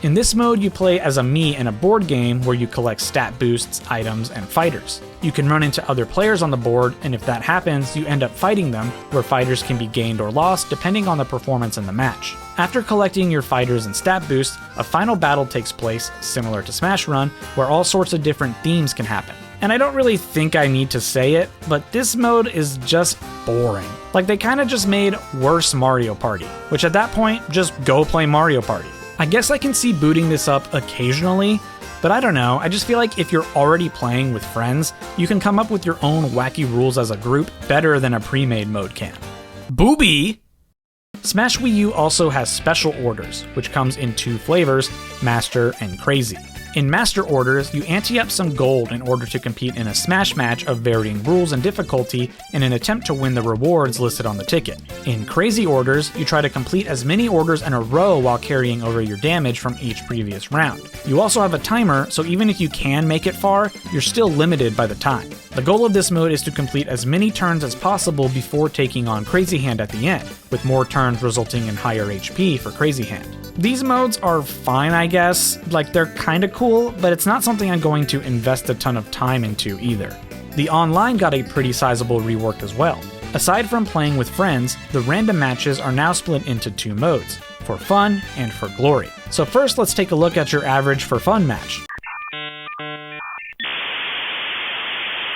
In this mode, you play as a Mii in a board game where you collect stat boosts, items, and fighters. You can run into other players on the board, and if that happens, you end up fighting them, where fighters can be gained or lost depending on the performance in the match. After collecting your fighters and stat boosts, a final battle takes place, similar to Smash Run, where all sorts of different themes can happen. And I don't really think I need to say it, but this mode is just boring. Like they kinda just made worse Mario Party, which at that point, just go play Mario Party. I guess I can see booting this up occasionally, but I don't know, I just feel like if you're already playing with friends, you can come up with your own wacky rules as a group better than a pre-made mode can. Booby! Smash Wii U also has Special Orders, which comes in 2 flavors, Master and Crazy. In Master Orders, you ante up some gold in order to compete in a Smash match of varying rules and difficulty in an attempt to win the rewards listed on the ticket. In Crazy Orders, you try to complete as many orders in a row while carrying over your damage from each previous round. You also have a timer, so even if you can make it far, you're still limited by the time. The goal of this mode is to complete as many turns as possible before taking on Crazy Hand at the end, with more turns resulting in higher HP for Crazy Hand. These modes are fine, I guess, like they're kinda cool, but it's not something I'm going to invest a ton of time into either. The online got a pretty sizable rework as well. Aside from playing with friends, the random matches are now split into 2 modes, for fun and for glory. So first let's take a look at your average for fun match.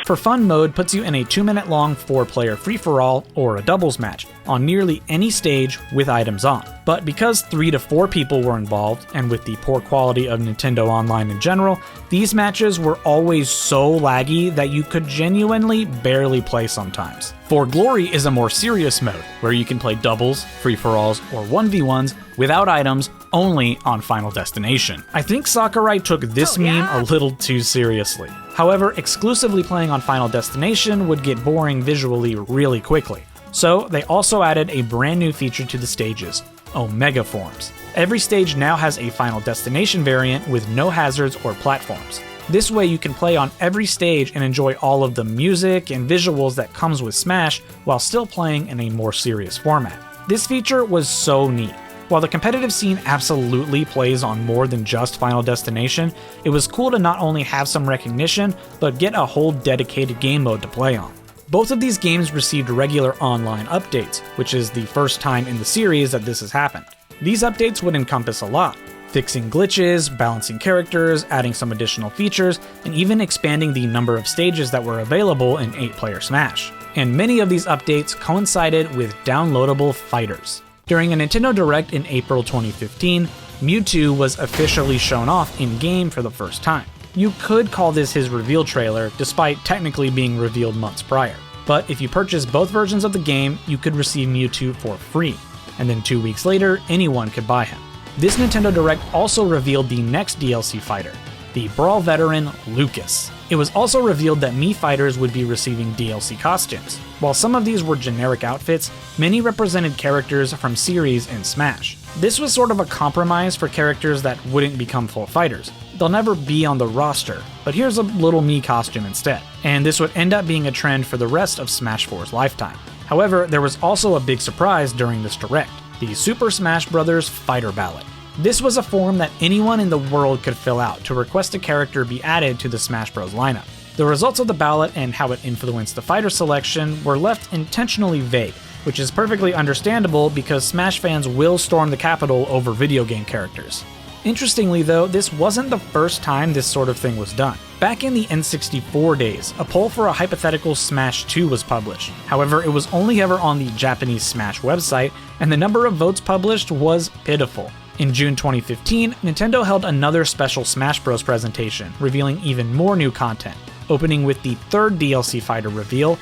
For Fun mode puts you in a 2-minute long 4-player free-for-all or a doubles match on nearly any stage with items on. But because 3 to 4 people were involved, and with the poor quality of Nintendo Online in general, these matches were always so laggy that you could genuinely barely play sometimes. For Glory is a more serious mode, where you can play doubles, free-for-alls, or 1v1s without items only on Final Destination. I think Sakurai took this meme a little too seriously. However, exclusively playing on Final Destination would get boring visually really quickly. So they also added a brand new feature to the stages, Omega Forms. Every stage now has a Final Destination variant with no hazards or platforms. This way you can play on every stage and enjoy all of the music and visuals that comes with Smash while still playing in a more serious format. This feature was so neat. While the competitive scene absolutely plays on more than just Final Destination, it was cool to not only have some recognition, but get a whole dedicated game mode to play on. Both of these games received regular online updates, which is the first time in the series that this has happened. These updates would encompass a lot: fixing glitches, balancing characters, adding some additional features, and even expanding the number of stages that were available in 8-player Smash. And many of these updates coincided with downloadable fighters. During a Nintendo Direct in April 2015, Mewtwo was officially shown off in-game for the first time. You could call this his reveal trailer, despite technically being revealed months prior. But if you purchase both versions of the game, you could receive Mewtwo for free, and then 2 weeks later, anyone could buy him. This Nintendo Direct also revealed the next DLC fighter, the Brawl veteran Lucas. It was also revealed that Mii fighters would be receiving DLC costumes. While some of these were generic outfits, many represented characters from series in Smash. This was sort of a compromise for characters that wouldn't become full fighters. They'll never be on the roster, but here's a little Mii costume instead. And this would end up being a trend for the rest of Smash 4's lifetime. However, there was also a big surprise during this Direct: the Super Smash Bros. Fighter Ballot. This was a form that anyone in the world could fill out to request a character be added to the Smash Bros. Lineup. The results of the ballot and how it influenced the fighter selection were left intentionally vague, which is perfectly understandable because Smash fans will storm the Capitol over video game characters. Interestingly though, this wasn't the first time this sort of thing was done. Back in the N64 days, a poll for a hypothetical Smash 2 was published. However, it was only ever on the Japanese Smash website, and the number of votes published was pitiful. In June 2015, Nintendo held another special Smash Bros. Presentation, revealing even more new content, opening with the third DLC fighter reveal,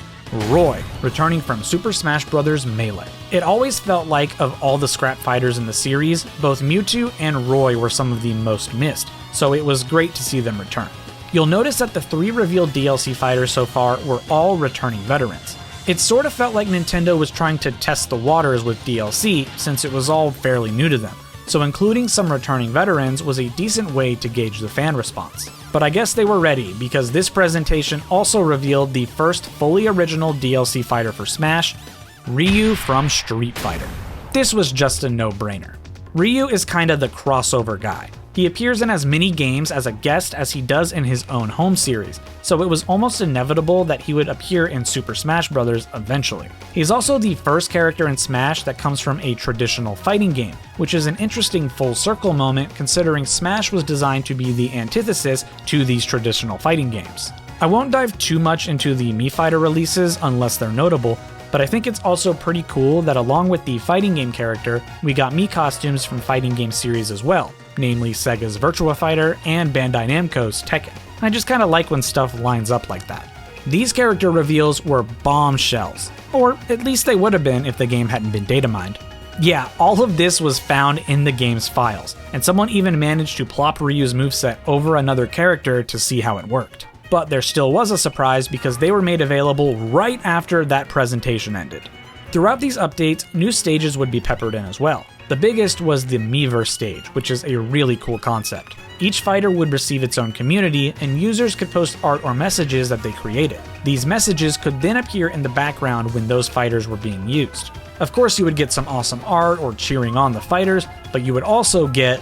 Roy, returning from Super Smash Bros. Melee. It always felt like, of all the scrap fighters in the series, both Mewtwo and Roy were some of the most missed, so it was great to see them return. You'll notice that the 3 revealed DLC fighters so far were all returning veterans. It sort of felt like Nintendo was trying to test the waters with DLC, since it was all fairly new to them. So including some returning veterans was a decent way to gauge the fan response. But I guess they were ready, because this presentation also revealed the first fully original DLC fighter for Smash, Ryu from Street Fighter. This was just a no-brainer. Ryu is kinda the crossover guy. He appears in as many games as a guest as he does in his own home series, so it was almost inevitable that he would appear in Super Smash Bros. Eventually. He's also the first character in Smash that comes from a traditional fighting game, which is an interesting full circle moment considering Smash was designed to be the antithesis to these traditional fighting games. I won't dive too much into the Mii Fighter releases unless they're notable, but I think it's also pretty cool that along with the fighting game character, we got Mii costumes from fighting game series as well, namely Sega's Virtua Fighter and Bandai Namco's Tekken. I just kinda like when stuff lines up like that. These character reveals were bombshells, or at least they would have been if the game hadn't been data mined. Yeah, all of this was found in the game's files, and someone even managed to plop Ryu's moveset over another character to see how it worked. But there still was a surprise because they were made available right after that presentation ended. Throughout these updates, new stages would be peppered in as well. The biggest was the Miiverse stage, which is a really cool concept. Each fighter would receive its own community, and users could post art or messages that they created. These messages could then appear in the background when those fighters were being used. Of course, you would get some awesome art or cheering on the fighters, but you would also get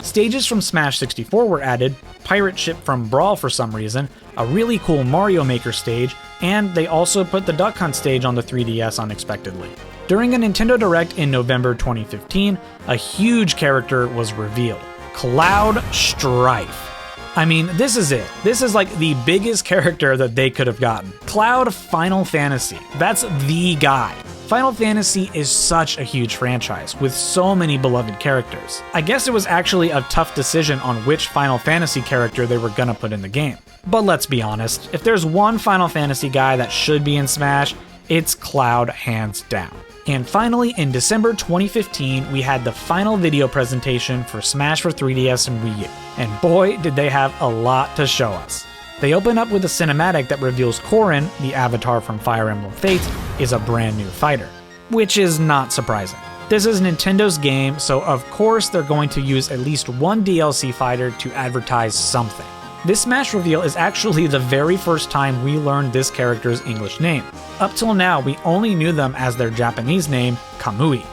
stages from Smash 64 were added, pirate ship from Brawl for some reason, a really cool Mario Maker stage, and they also put the Duck Hunt stage on the 3DS unexpectedly. During a Nintendo Direct in November 2015, a huge character was revealed: Cloud Strife. I mean, this is it. This is like the biggest character that they could have gotten. Cloud Final Fantasy. That's the guy. Final Fantasy is such a huge franchise, with so many beloved characters. I guess it was actually a tough decision on which Final Fantasy character they were gonna put in the game. But let's be honest, if there's one Final Fantasy guy that should be in Smash, it's Cloud hands down. And finally, in December 2015, we had the final video presentation for Smash for 3DS and Wii U. And boy, did they have a lot to show us. They open up with a cinematic that reveals Corrin, the avatar from Fire Emblem Fates, is a brand new fighter. Which is not surprising. This is Nintendo's game, so of course they're going to use at least one DLC fighter to advertise something. This Smash reveal is actually the very first time we learned this character's English name. Up till now, we only knew them as their Japanese name, Kamui.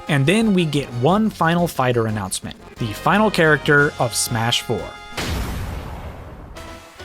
And then we get one final fighter announcement, the final character of Smash 4.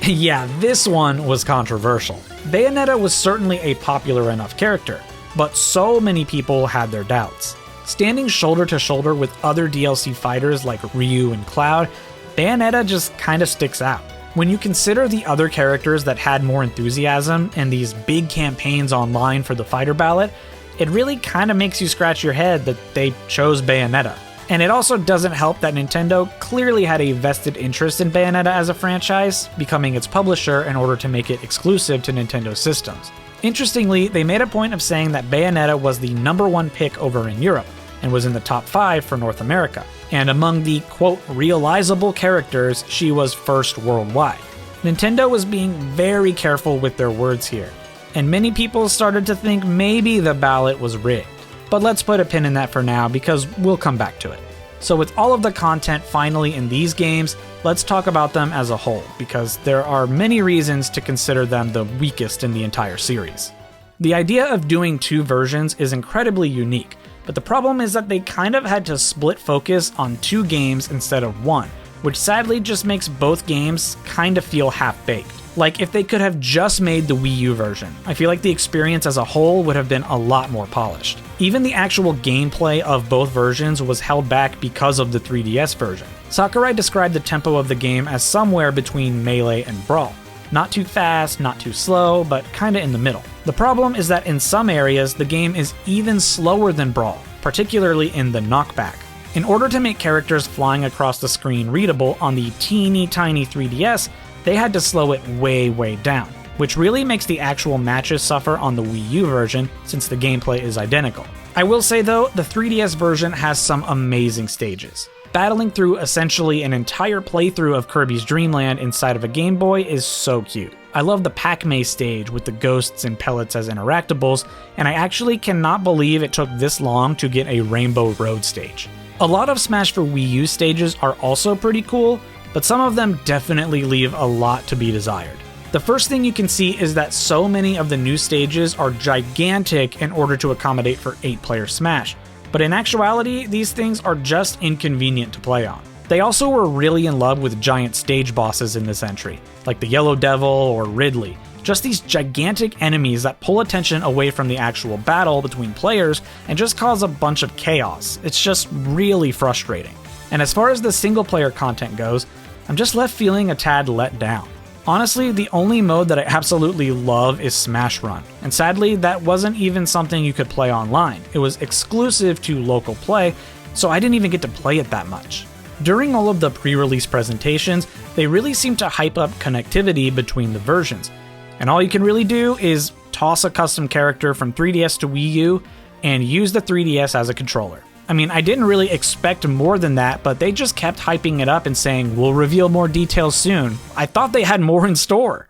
Yeah, this one was controversial. Bayonetta was certainly a popular enough character, but so many people had their doubts. Standing shoulder to shoulder with other DLC fighters like Ryu and Cloud, Bayonetta just kinda sticks out. When you consider the other characters that had more enthusiasm and these big campaigns online for the fighter ballot, it really kinda makes you scratch your head that they chose Bayonetta. And it also doesn't help that Nintendo clearly had a vested interest in Bayonetta as a franchise, becoming its publisher in order to make it exclusive to Nintendo systems. Interestingly, they made a point of saying that Bayonetta was the #1 pick over in Europe, and was in the top 5 for North America. And among the, quote, realizable characters, she was first worldwide. Nintendo was being very careful with their words here, and many people started to think maybe the ballot was rigged. But let's put a pin in that for now, because we'll come back to it. So with all of the content finally in these games, let's talk about them as a whole, because there are many reasons to consider them the weakest in the entire series. The idea of doing 2 versions is incredibly unique, but the problem is that they kind of had to split focus on 2 games instead of 1, which sadly just makes both games kind of feel half-baked. Like if they could have just made the Wii U version, I feel like the experience as a whole would have been a lot more polished. Even the actual gameplay of both versions was held back because of the 3DS version. Sakurai described the tempo of the game as somewhere between Melee and Brawl. Not too fast, not too slow, but kinda in the middle. The problem is that in some areas, the game is even slower than Brawl, particularly in the knockback. In order to make characters flying across the screen readable on the teeny tiny 3DS, they had to slow it way down, which really makes the actual matches suffer on the Wii U version since the gameplay is identical. I will say though, the 3DS version has some amazing stages. Battling through essentially an entire playthrough of Kirby's Dream Land inside of a Game Boy is so cute. I love the Pac-Man stage with the ghosts and pellets as interactables, and I actually cannot believe it took this long to get a Rainbow Road stage. A lot of Smash for Wii U stages are also pretty cool, but some of them definitely leave a lot to be desired. The first thing you can see is that so many of the new stages are gigantic in order to accommodate for 8-player Smash, but in actuality, these things are just inconvenient to play on. They also were really in love with giant stage bosses in this entry, like the Yellow Devil or Ridley. Just these gigantic enemies that pull attention away from the actual battle between players and just cause a bunch of chaos. It's just really frustrating. And as far as the single player content goes, I'm just left feeling a tad let down. Honestly, the only mode that I absolutely love is Smash Run, and sadly that wasn't even something you could play online. It was exclusive to local play, so I didn't even get to play it that much. During all of the pre-release presentations, they really seemed to hype up connectivity between the versions, and all you can really do is toss a custom character from 3DS to Wii U and use the 3DS as a controller. I mean, I didn't really expect more than that, but they just kept hyping it up and saying, we'll reveal more details soon. I thought they had more in store.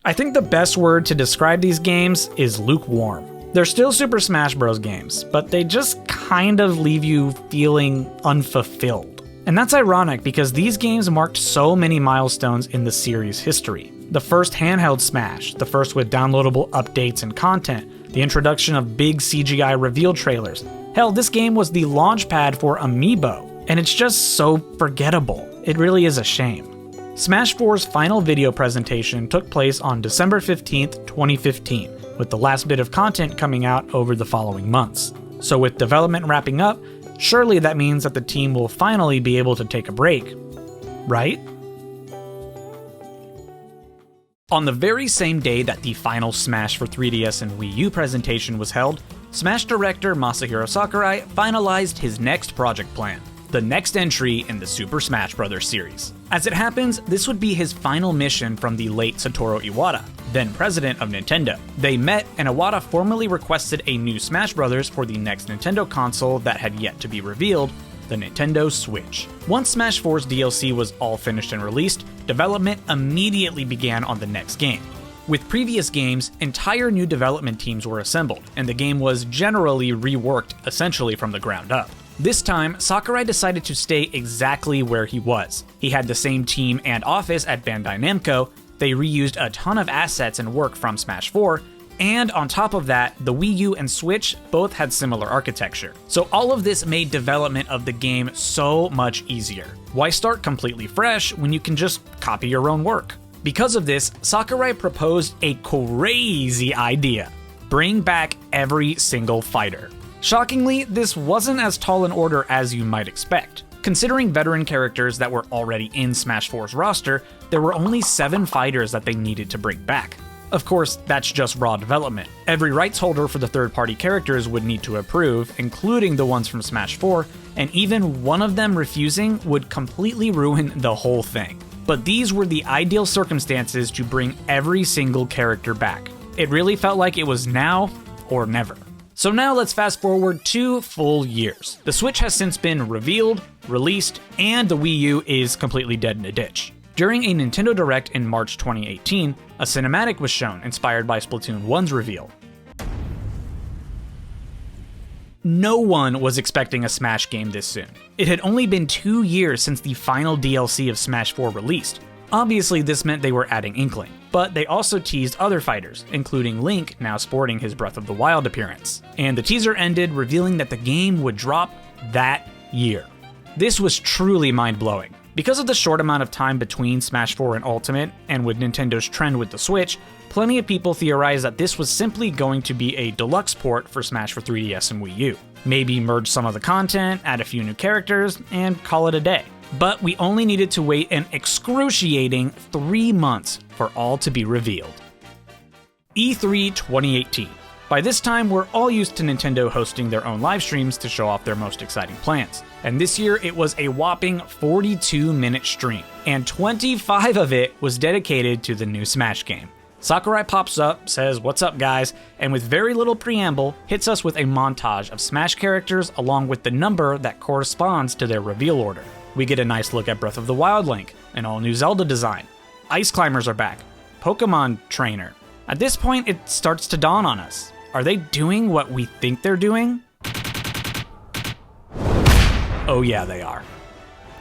I think the best word to describe these games is lukewarm. They're still Super Smash Bros. Games, but they just kind of leave you feeling unfulfilled. And that's ironic because these games marked so many milestones in the series' history. The first handheld Smash, the first with downloadable updates and content, the introduction of big CGI reveal trailers. Hell, this game was the launchpad for Amiibo, and it's just so forgettable. It really is a shame. Smash 4's final video presentation took place on December 15th, 2015, with the last bit of content coming out over the following months. So with development wrapping up, surely that means that the team will finally be able to take a break, right? On the very same day that the final Smash for 3DS and Wii U presentation was held, Smash director Masahiro Sakurai finalized his next project plan, the next entry in the Super Smash Bros. Series. As it happens, this would be his final mission from the late Satoru Iwata, then president of Nintendo. They met, and Iwata formally requested a new Smash Bros. For the next Nintendo console that had yet to be revealed, the Nintendo Switch. Once Smash 4's DLC was all finished and released, development immediately began on the next game. With previous games, entire new development teams were assembled, and the game was generally reworked essentially from the ground up. This time, Sakurai decided to stay exactly where he was. He had the same team and office at Bandai Namco, they reused a ton of assets and work from Smash 4, and on top of that, the Wii U and Switch both had similar architecture. So all of this made development of the game so much easier. Why start completely fresh when you can just copy your own work? Because of this, Sakurai proposed a crazy idea: bring back every single fighter. Shockingly, this wasn't as tall an order as you might expect. Considering veteran characters that were already in Smash 4's roster, there were only 7 fighters that they needed to bring back. Of course, that's just raw development. Every rights holder for the third-party characters would need to approve, including the ones from Smash 4, and even one of them refusing would completely ruin the whole thing. But these were the ideal circumstances to bring every single character back. It really felt like it was now or never. So now let's fast forward 2 full years. The Switch has since been revealed, released, and the Wii U is completely dead in a ditch. During a Nintendo Direct in March 2018, a cinematic was shown inspired by Splatoon 1's reveal. No one was expecting a Smash game this soon. It had only been 2 years since the final DLC of Smash 4 released. Obviously, this meant they were adding Inkling, but they also teased other fighters, including Link now sporting his Breath of the Wild appearance. And the teaser ended revealing that the game would drop that year. This was truly mind-blowing. Because of the short amount of time between Smash 4 and Ultimate, and with Nintendo's trend with the Switch, plenty of people theorized that this was simply going to be a deluxe port for Smash for 3DS and Wii U. Maybe merge some of the content, add a few new characters, and call it a day. But we only needed to wait an excruciating 3 months for all to be revealed. E3 2018. By this time, we're all used to Nintendo hosting their own live streams to show off their most exciting plans. And this year, it was a whopping 42-minute stream, and 25 of it was dedicated to the new Smash game. Sakurai pops up, says, "What's up, guys?" and with very little preamble, hits us with a montage of Smash characters along with the number that corresponds to their reveal order. We get a nice look at Breath of the Wild Link, an all-new Zelda design. Ice Climbers are back. Pokemon Trainer. At this point, it starts to dawn on us. Are they doing what we think they're doing? Oh yeah, they are.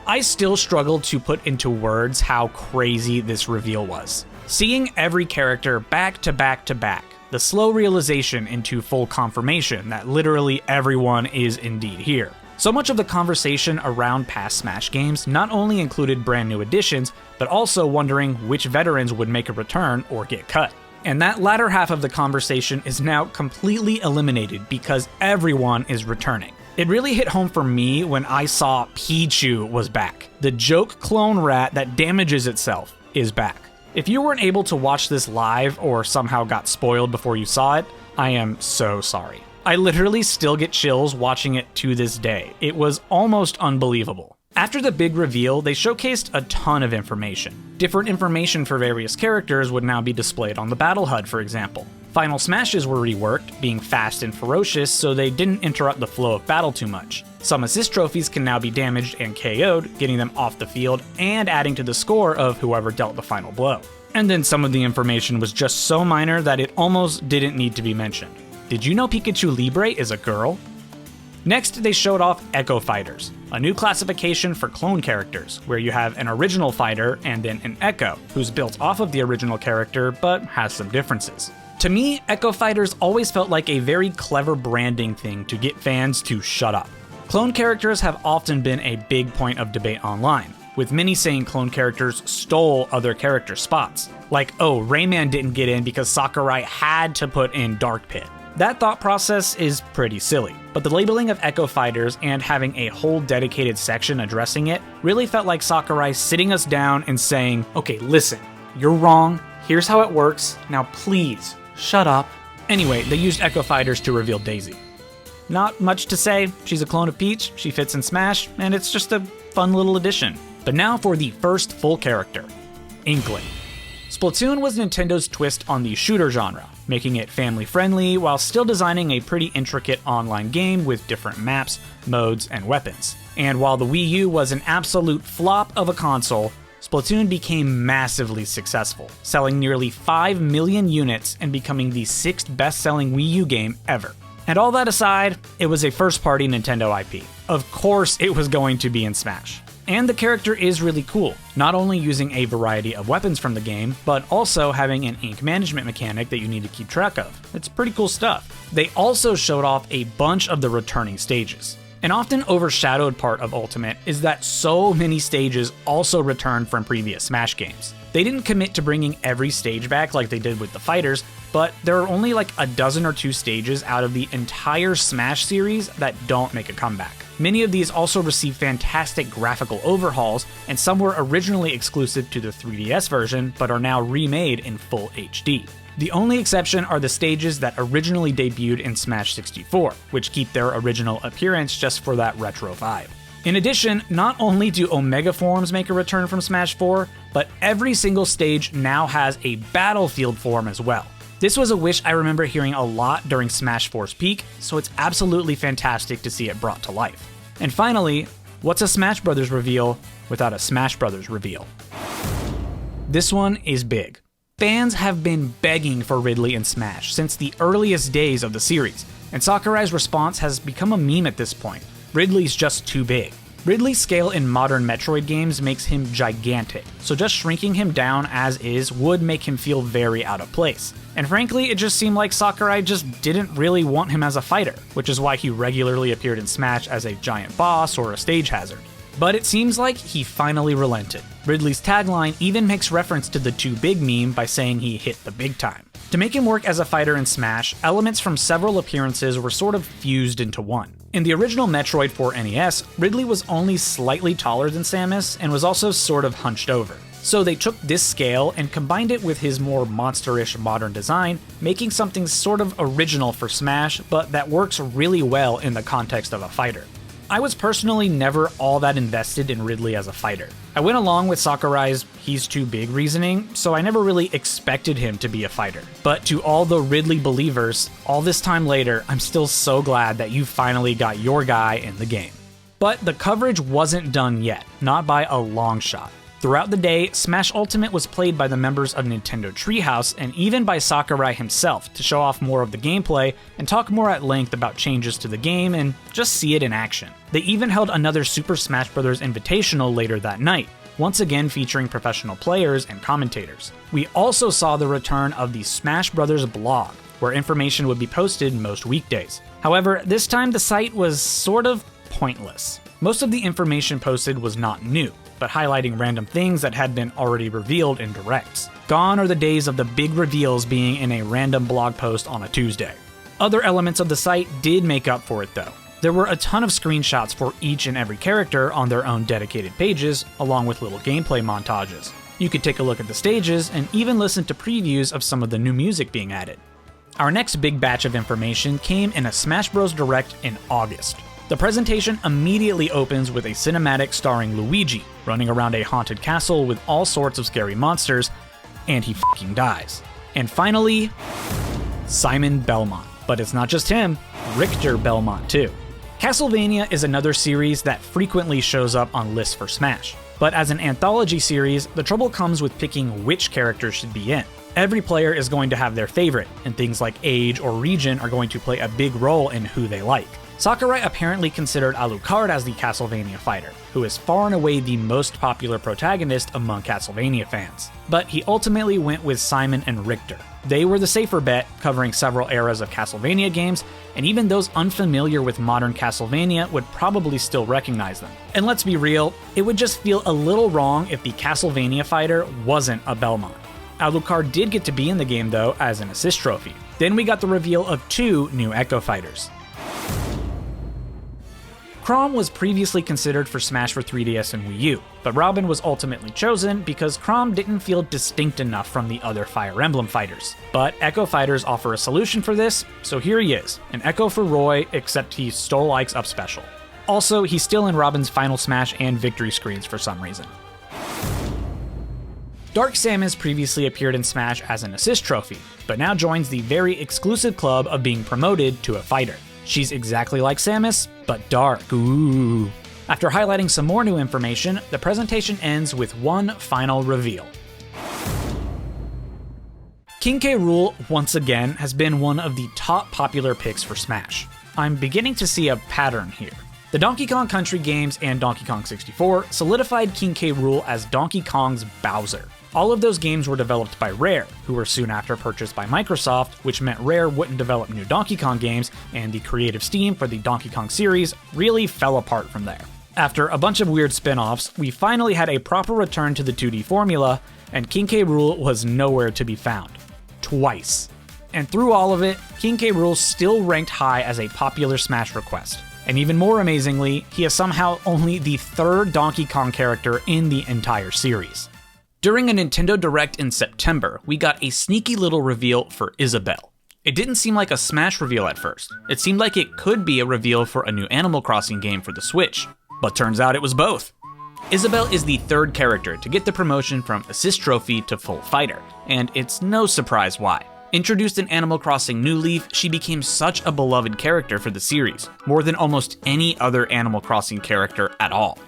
I still struggle to put into words how crazy this reveal was. Seeing every character back to back to back, the slow realization into full confirmation that literally everyone is indeed here. So much of the conversation around past Smash games not only included brand new additions, but also wondering which veterans would make a return or get cut. And that latter half of the conversation is now completely eliminated because everyone is returning. It really hit home for me when I saw Pichu was back. The joke clone rat that damages itself is back. If you weren't able to watch this live or somehow got spoiled before you saw it, I am so sorry. I literally still get chills watching it to this day. It was almost unbelievable. After the big reveal, they showcased a ton of information. Different information for various characters would now be displayed on the Battle HUD, for example. Final Smashes were reworked, being fast and ferocious so they didn't interrupt the flow of battle too much. Some assist trophies can now be damaged and KO'd, getting them off the field and adding to the score of whoever dealt the final blow. And then some of the information was just so minor that it almost didn't need to be mentioned. Did you know Pikachu Libre is a girl? Next, they showed off Echo Fighters, a new classification for clone characters, where you have an original fighter and then an Echo, who's built off of the original character but has some differences. To me, Echo Fighters always felt like a very clever branding thing to get fans to shut up. Clone characters have often been a big point of debate online, with many saying clone characters stole other character spots. Like, oh, Rayman didn't get in because Sakurai had to put in Dark Pit. That thought process is pretty silly, but the labeling of Echo Fighters and having a whole dedicated section addressing it really felt like Sakurai sitting us down and saying, okay, listen, you're wrong, here's how it works, now please, shut up. Anyway, they used Echo Fighters to reveal Daisy. Not much to say, she's a clone of Peach, she fits in Smash, and it's just a fun little addition. But now for the first full character, Inkling. Splatoon was Nintendo's twist on the shooter genre, making it family-friendly while still designing a pretty intricate online game with different maps, modes, and weapons. And while the Wii U was an absolute flop of a console, Splatoon became massively successful, selling nearly 5 million units and becoming the 6th best-selling Wii U game ever. And all that aside, it was a first-party Nintendo IP. Of course it was going to be in Smash. And the character is really cool, not only using a variety of weapons from the game, but also having an ink management mechanic that you need to keep track of. It's pretty cool stuff. They also showed off a bunch of the returning stages. An often overshadowed part of Ultimate is that so many stages also return from previous Smash games. They didn't commit to bringing every stage back like they did with the fighters, but there are only like a dozen or two stages out of the entire Smash series that don't make a comeback. Many of these also received fantastic graphical overhauls, and some were originally exclusive to the 3DS version, but are now remade in full HD. The only exception are the stages that originally debuted in Smash 64, which keep their original appearance just for that retro vibe. In addition, not only do Omega forms make a return from Smash 4, but every single stage now has a Battlefield form as well. This was a wish I remember hearing a lot during Smash 4's peak, so it's absolutely fantastic to see it brought to life. And finally, what's a Smash Bros. Reveal without a Smash Bros. Reveal? This one is big. Fans have been begging for Ridley in Smash since the earliest days of the series, and Sakurai's response has become a meme at this point. Ridley's just too big. Ridley's scale in modern Metroid games makes him gigantic, so just shrinking him down as is would make him feel very out of place. And frankly, it just seemed like Sakurai just didn't really want him as a fighter, which is why he regularly appeared in Smash as a giant boss or a stage hazard. But it seems like he finally relented. Ridley's tagline even makes reference to the too big meme by saying he hit the big time. To make him work as a fighter in Smash, elements from several appearances were sort of fused into one. In the original Metroid for NES, Ridley was only slightly taller than Samus and was also sort of hunched over. So they took this scale and combined it with his more monsterish modern design, making something sort of original for Smash, but that works really well in the context of a fighter. I was personally never all that invested in Ridley as a fighter. I went along with Sakurai's he's too big reasoning, so I never really expected him to be a fighter. But to all the Ridley believers, all this time later, I'm still so glad that you finally got your guy in the game. But the coverage wasn't done yet, not by a long shot. Throughout the day, Smash Ultimate was played by the members of Nintendo Treehouse and even by Sakurai himself to show off more of the gameplay and talk more at length about changes to the game and just see it in action. They even held another Super Smash Bros. Invitational later that night, once again featuring professional players and commentators. We also saw the return of the Smash Bros. Blog, where information would be posted most weekdays. However, this time the site was sort of pointless. Most of the information posted was not new, but highlighting random things that had been already revealed in directs. Gone are the days of the big reveals being in a random blog post on a Tuesday. Other elements of the site did make up for it though. There were a ton of screenshots for each and every character on their own dedicated pages, along with little gameplay montages. You could take a look at the stages and even listen to previews of some of the new music being added. Our next big batch of information came in a Smash Bros. Direct in August. The presentation immediately opens with a cinematic starring Luigi, running around a haunted castle with all sorts of scary monsters, and he fucking dies. And finally, Simon Belmont. But it's not just him, Richter Belmont too. Castlevania is another series that frequently shows up on lists for Smash. But as an anthology series, the trouble comes with picking which characters should be in. Every player is going to have their favorite, and things like age or region are going to play a big role in who they like. Sakurai apparently considered Alucard as the Castlevania fighter, who is far and away the most popular protagonist among Castlevania fans. But he ultimately went with Simon and Richter. They were the safer bet, covering several eras of Castlevania games, and even those unfamiliar with modern Castlevania would probably still recognize them. And let's be real, it would just feel a little wrong if the Castlevania fighter wasn't a Belmont. Alucard did get to be in the game though as an assist trophy. Then we got the reveal of 2 new Echo Fighters. Chrom was previously considered for Smash for 3DS and Wii U, but Robin was ultimately chosen because Chrom didn't feel distinct enough from the other Fire Emblem fighters. But Echo Fighters offer a solution for this, so here he is, an Echo for Roy, except he stole Ike's up special. Also, he's still in Robin's Final Smash and victory screens for some reason. Dark Samus previously appeared in Smash as an assist trophy, but now joins the very exclusive club of being promoted to a fighter. She's exactly like Samus, but dark. Ooh. After highlighting some more new information, the presentation ends with one final reveal. King K. Rool, once again, has been one of the top popular picks for Smash. I'm beginning to see a pattern here. The Donkey Kong Country games and Donkey Kong 64 solidified King K. Rool as Donkey Kong's Bowser. All of those games were developed by Rare, who were soon after purchased by Microsoft, which meant Rare wouldn't develop new Donkey Kong games, and the creative steam for the Donkey Kong series really fell apart from there. After a bunch of weird spin-offs, we finally had a proper return to the 2D formula, and King K. Rool was nowhere to be found. Twice. And through all of it, King K. Rool still ranked high as a popular Smash request. And even more amazingly, he is somehow only the 3rd Donkey Kong character in the entire series. During a Nintendo Direct in September, we got a sneaky little reveal for Isabelle. It didn't seem like a Smash reveal at first. It seemed like it could be a reveal for a new Animal Crossing game for the Switch, but turns out it was both. Isabelle is the 3rd character to get the promotion from Assist Trophy to Full Fighter, and it's no surprise why. Introduced in Animal Crossing New Leaf, she became such a beloved character for the series, more than almost any other Animal Crossing character at all.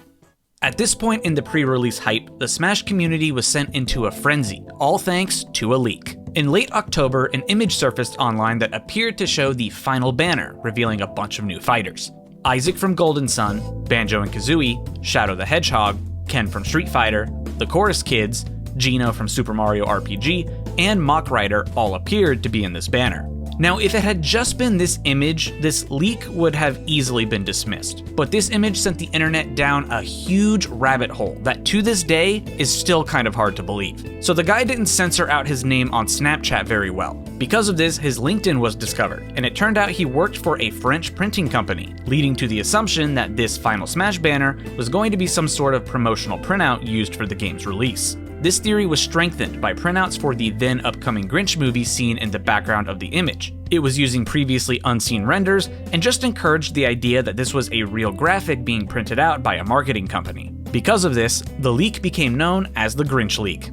At this point in the pre-release hype, the Smash community was sent into a frenzy, all thanks to a leak. In late October, an image surfaced online that appeared to show the final banner, revealing a bunch of new fighters. Isaac from Golden Sun, Banjo and Kazooie, Shadow the Hedgehog, Ken from Street Fighter, the Chorus Kids, Gino from Super Mario RPG, and Mach Rider all appeared to be in this banner. Now, if it had just been this image, this leak would have easily been dismissed. But this image sent the internet down a huge rabbit hole that to this day is still kind of hard to believe. So the guy didn't censor out his name on Snapchat very well. Because of this, his LinkedIn was discovered, and it turned out he worked for a French printing company, leading to the assumption that this Final Smash banner was going to be some sort of promotional printout used for the game's release. This theory was strengthened by printouts for the then upcoming Grinch movie seen in the background of the image. It was using previously unseen renders and just encouraged the idea that this was a real graphic being printed out by a marketing company. Because of this, the leak became known as the Grinch leak.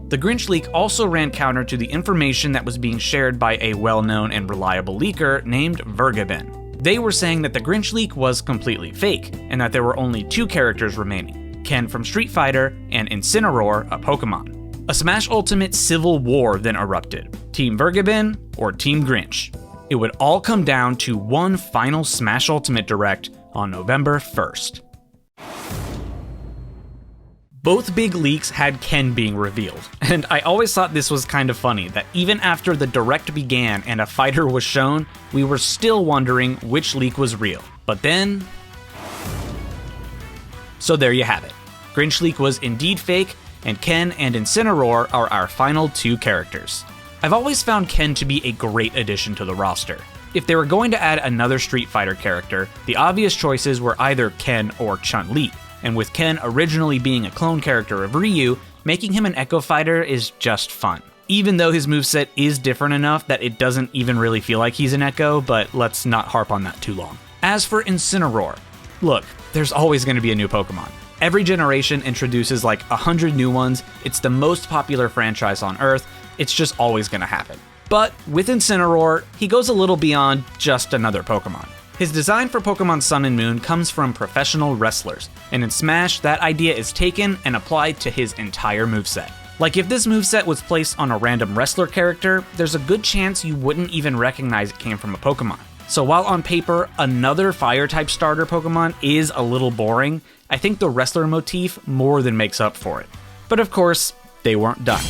The Grinch leak also ran counter to the information that was being shared by a well-known and reliable leaker named Vergaben. They were saying that the Grinch leak was completely fake, and that there were only 2 characters remaining. Ken from Street Fighter, and Incineroar, a Pokemon. A Smash Ultimate civil war then erupted. Team Vergaben or Team Grinch. It would all come down to one final Smash Ultimate Direct on November 1st. Both big leaks had Ken being revealed, and I always thought this was kind of funny that even after the Direct began and a fighter was shown, we were still wondering which leak was real. But then... So there you have it. Grinch leak was indeed fake, and Ken and Incineroar are our final 2 characters. I've always found Ken to be a great addition to the roster. If they were going to add another Street Fighter character, the obvious choices were either Ken or Chun-Li, and with Ken originally being a clone character of Ryu, making him an Echo Fighter is just fun. Even though his moveset is different enough that it doesn't even really feel like he's an Echo, but let's not harp on that too long. As for Incineroar, look, there's always going to be a new Pokemon. Every generation introduces like 100 new ones, it's the most popular franchise on Earth, it's just always going to happen. But with Incineroar, he goes a little beyond just another Pokemon. His design for Pokemon Sun and Moon comes from professional wrestlers, and in Smash, that idea is taken and applied to his entire moveset. Like if this moveset was placed on a random wrestler character, there's a good chance you wouldn't even recognize it came from a Pokemon. So while on paper, another fire-type starter Pokemon is a little boring, I think the wrestler motif more than makes up for it. But of course, they weren't done.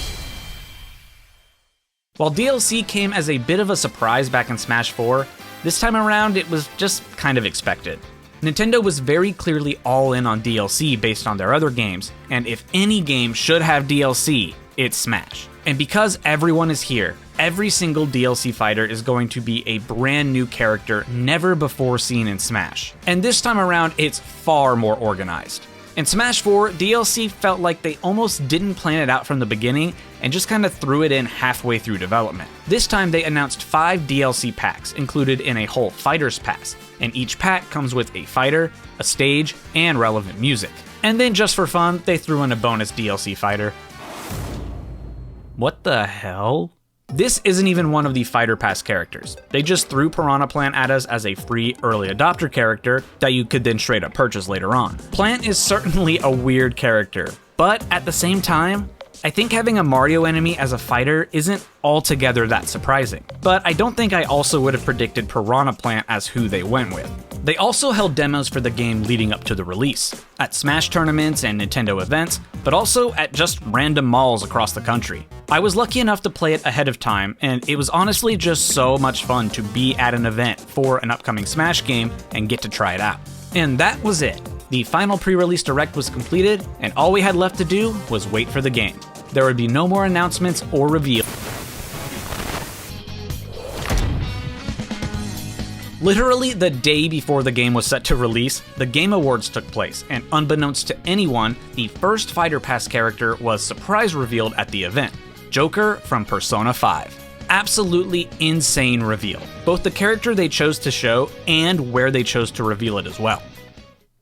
While DLC came as a bit of a surprise back in Smash 4, this time around it was just kind of expected. Nintendo was very clearly all in on DLC based on their other games, and if any game should have DLC, it's Smash. And because everyone is here, every single DLC fighter is going to be a brand new character never before seen in Smash. And this time around, it's far more organized. In Smash 4, DLC felt like they almost didn't plan it out from the beginning and just kind of threw it in halfway through development. This time they announced 5 DLC packs included in a whole Fighters Pass, and each pack comes with a fighter, a stage, and relevant music. And then just for fun, they threw in a bonus DLC fighter. What the hell? This isn't even one of the Fighter Pass characters. They just threw Piranha Plant at us as a free early adopter character that you could then straight up purchase later on. Plant is certainly a weird character, but at the same time, I think having a Mario enemy as a fighter isn't altogether that surprising. But I don't think I also would have predicted Piranha Plant as who they went with. They also held demos for the game leading up to the release, at Smash tournaments and Nintendo events, but also at just random malls across the country. I was lucky enough to play it ahead of time, and it was honestly just so much fun to be at an event for an upcoming Smash game and get to try it out. And that was it. The final pre-release direct was completed, and all we had left to do was wait for the game. There would be no more announcements or reveals. Literally the day before the game was set to release, the Game Awards took place, and unbeknownst to anyone, the first Fighter Pass character was surprise revealed at the event. Joker from Persona 5. Absolutely insane reveal. Both the character they chose to show and where they chose to reveal it as well.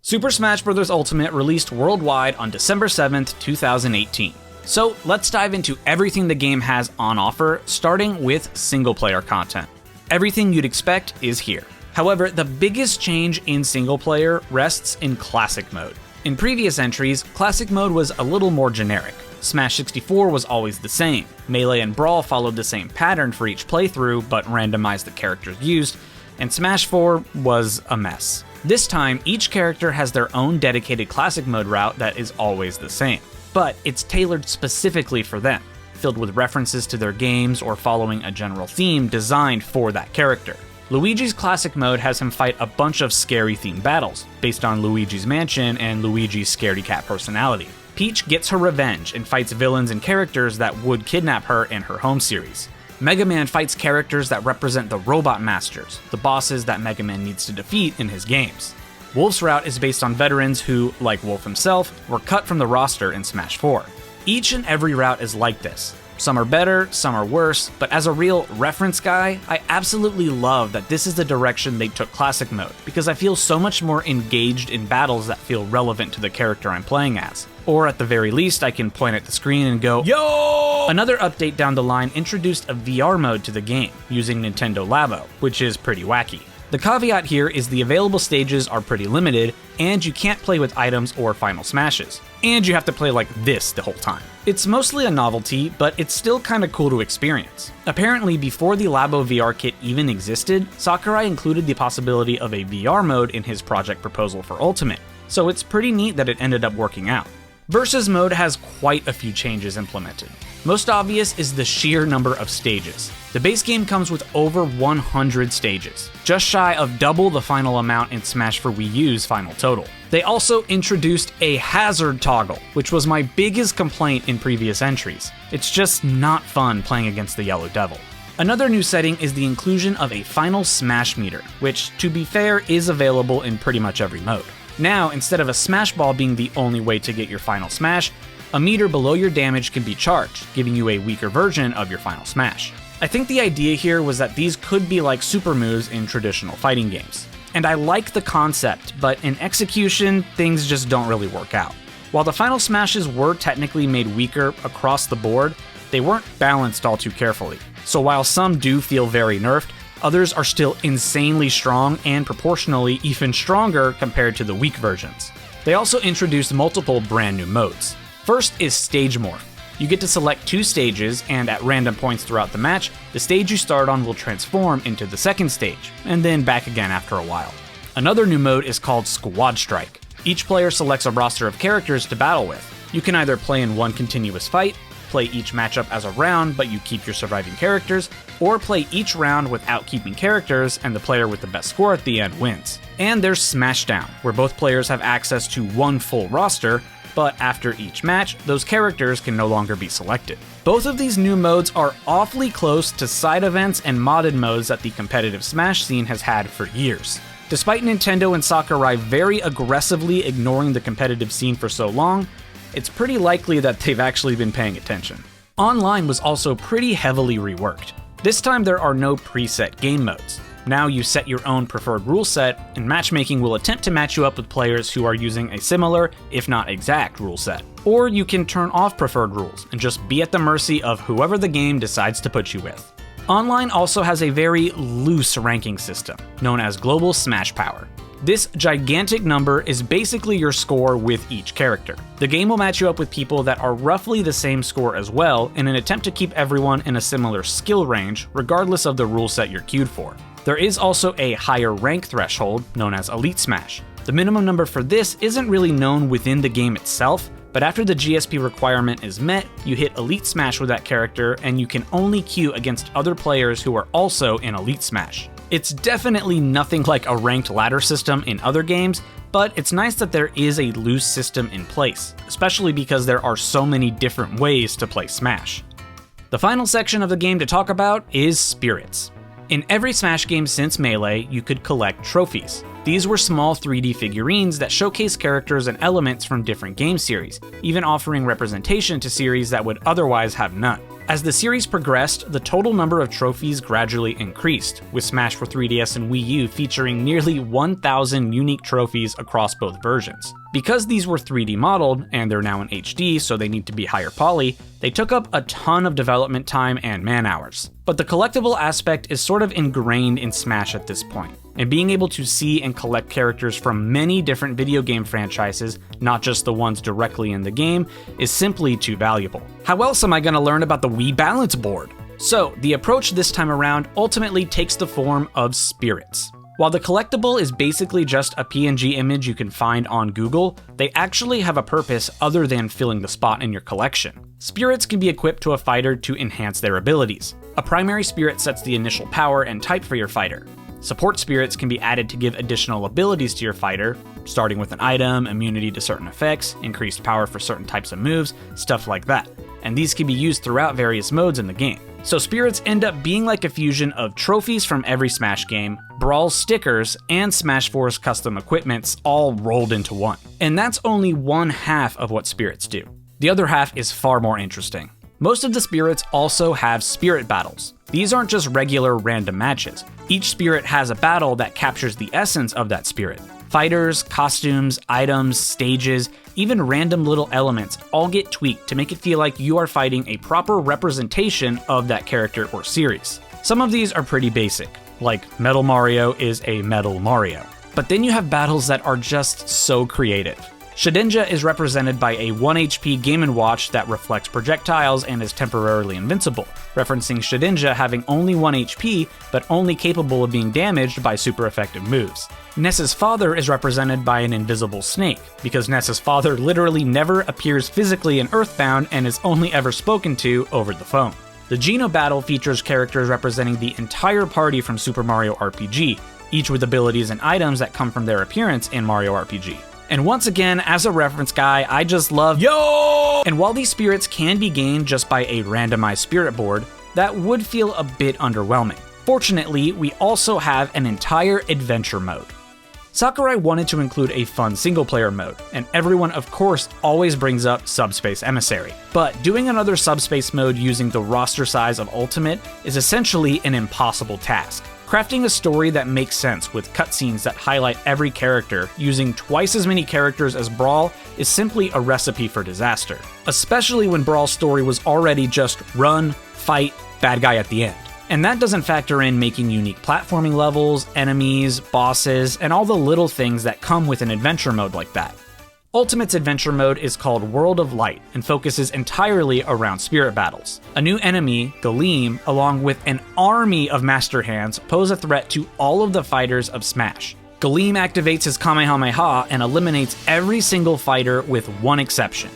Super Smash Bros. Ultimate released worldwide on December 7th, 2018. So let's dive into everything the game has on offer, starting with single-player content. Everything you'd expect is here. However, the biggest change in single-player rests in Classic Mode. In previous entries, Classic Mode was a little more generic. Smash 64 was always the same. Melee and Brawl followed the same pattern for each playthrough, but randomized the characters used, and Smash 4 was a mess. This time, each character has their own dedicated Classic Mode route that is always the same, but it's tailored specifically for them, filled with references to their games or following a general theme designed for that character. Luigi's Classic Mode has him fight a bunch of scary themed battles, based on Luigi's Mansion and Luigi's scaredy cat personality. Peach gets her revenge and fights villains and characters that would kidnap her in her home series. Mega Man fights characters that represent the Robot Masters, the bosses that Mega Man needs to defeat in his games. Wolf's route is based on veterans who, like Wolf himself, were cut from the roster in Smash 4. Each and every route is like this. Some are better, some are worse, but as a real reference guy, I absolutely love that this is the direction they took Classic Mode, because I feel so much more engaged in battles that feel relevant to the character I'm playing as. Or at the very least, I can point at the screen and go, "Yo!" Another update down the line introduced a VR mode to the game, using Nintendo Labo, which is pretty wacky. The caveat here is the available stages are pretty limited, and you can't play with items or final smashes. And you have to play like this the whole time. It's mostly a novelty, but it's still kinda cool to experience. Apparently, before the Labo VR kit even existed, Sakurai included the possibility of a VR mode in his project proposal for Ultimate, so it's pretty neat that it ended up working out. Versus mode has quite a few changes implemented. Most obvious is the sheer number of stages. The base game comes with over 100 stages, just shy of double the final amount in Smash for Wii U's final total. They also introduced a hazard toggle, which was my biggest complaint in previous entries. It's just not fun playing against the Yellow Devil. Another new setting is the inclusion of a final smash meter, which, to be fair, is available in pretty much every mode. Now, instead of a smash ball being the only way to get your final smash, a meter below your damage can be charged, giving you a weaker version of your final smash. I think the idea here was that these could be like super moves in traditional fighting games. And I like the concept, but in execution, things just don't really work out. While the final smashes were technically made weaker across the board, they weren't balanced all too carefully. So while some do feel very nerfed, others are still insanely strong and proportionally even stronger compared to the weak versions. They also introduced multiple brand new modes. First is Stage Morph. You get to select 2 stages, and at random points throughout the match, the stage you start on will transform into the second stage, and then back again after a while. Another new mode is called Squad Strike. Each player selects a roster of characters to battle with. You can either play in one continuous fight, play each matchup as a round but you keep your surviving characters, or play each round without keeping characters and the player with the best score at the end wins. And there's Smashdown, where both players have access to one full roster, but after each match, those characters can no longer be selected. Both of these new modes are awfully close to side events and modded modes that the competitive Smash scene has had for years. Despite Nintendo and Sakurai very aggressively ignoring the competitive scene for so long, it's pretty likely that they've actually been paying attention. Online was also pretty heavily reworked. This time there are no preset game modes. Now you set your own preferred rule set, and matchmaking will attempt to match you up with players who are using a similar, if not exact, rule set. Or you can turn off preferred rules and just be at the mercy of whoever the game decides to put you with. Online also has a very loose ranking system, known as Global Smash Power. This gigantic number is basically your score with each character. The game will match you up with people that are roughly the same score as well in an attempt to keep everyone in a similar skill range, regardless of the rule set you're queued for. There is also a higher rank threshold, known as Elite Smash. The minimum number for this isn't really known within the game itself, but after the GSP requirement is met, you hit Elite Smash with that character, and you can only queue against other players who are also in Elite Smash. It's definitely nothing like a ranked ladder system in other games, but it's nice that there is a loose system in place, especially because there are so many different ways to play Smash. The final section of the game to talk about is Spirits. In every Smash game since Melee, you could collect trophies. These were small 3D figurines that showcase characters and elements from different game series, even offering representation to series that would otherwise have none. As the series progressed, the total number of trophies gradually increased, with Smash for 3DS and Wii U featuring nearly 1,000 unique trophies across both versions. Because these were 3D modeled, and they're now in HD so they need to be higher poly, they took up a ton of development time and man-hours. But the collectible aspect is sort of ingrained in Smash at this point, and being able to see and collect characters from many different video game franchises, not just the ones directly in the game, is simply too valuable. How else am I going to learn about the Wii Balance Board? So, the approach this time around ultimately takes the form of Spirits. While the collectible is basically just a PNG image you can find on Google, they actually have a purpose other than filling the spot in your collection. Spirits can be equipped to a fighter to enhance their abilities. A primary spirit sets the initial power and type for your fighter. Support spirits can be added to give additional abilities to your fighter, starting with an item, immunity to certain effects, increased power for certain types of moves, stuff like that. And these can be used throughout various modes in the game. So spirits end up being like a fusion of trophies from every Smash game, Brawl stickers, and Smash 4's custom equipments all rolled into one. And that's only one half of what spirits do. The other half is far more interesting. Most of the spirits also have spirit battles. These aren't just regular random matches. Each spirit has a battle that captures the essence of that spirit. Fighters, costumes, items, stages, even random little elements all get tweaked to make it feel like you are fighting a proper representation of that character or series. Some of these are pretty basic, like Metal Mario is a Metal Mario. But then you have battles that are just so creative. Shedinja is represented by a 1 HP Game & Watch that reflects projectiles and is temporarily invincible, referencing Shedinja having only 1 HP, but only capable of being damaged by super effective moves. Ness's father is represented by an invisible snake, because Ness's father literally never appears physically in Earthbound and is only ever spoken to over the phone. The Geno battle features characters representing the entire party from Super Mario RPG, each with abilities and items that come from their appearance in Mario RPG. And once again, as a reference guy, I just love YO! And while these spirits can be gained just by a randomized spirit board, that would feel a bit underwhelming. Fortunately, we also have an entire adventure mode. Sakurai wanted to include a fun single-player mode, and everyone of course always brings up Subspace Emissary. But doing another Subspace mode using the roster size of Ultimate is essentially an impossible task. Crafting a story that makes sense with cutscenes that highlight every character using twice as many characters as Brawl is simply a recipe for disaster. Especially when Brawl's story was already just run, fight, bad guy at the end. And that doesn't factor in making unique platforming levels, enemies, bosses, and all the little things that come with an adventure mode like that. Ultimate's adventure mode is called World of Light and focuses entirely around spirit battles. A new enemy, Galeem, along with an army of Master Hands, pose a threat to all of the fighters of Smash. Galeem activates his Kamehameha and eliminates every single fighter with one exception: